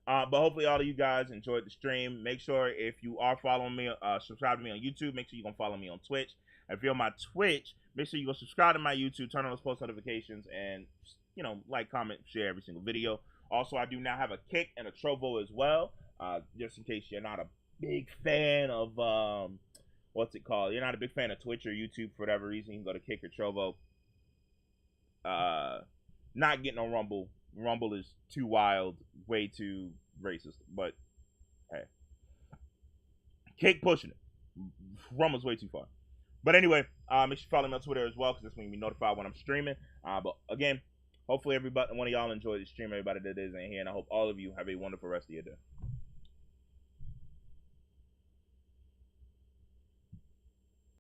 [SPEAKER 1] But hopefully all of you guys enjoyed the stream. Make sure if you are following me, subscribe to me on YouTube. Make sure you're going to follow me on Twitch. And if you're on my Twitch, make sure you go subscribe to my YouTube, turn on those post notifications, and, you know, like, comment, share every single video. Also, I do now have a Kick and a Trovo as well. Just in case you're not a big fan of, what's it called? You're not a big fan of Twitch or YouTube for whatever reason, you can go to Kick or Trovo. Not getting on Rumble. Rumble is too wild, way too racist, but hey. Kick pushing it. Rumble's way too far. But anyway, make sure you follow me on Twitter as well, because that's when you'll be notified when I'm streaming. But again, hopefully everybody, one of y'all enjoyed the stream, everybody that is in here, and I hope all of you have a wonderful rest of your day.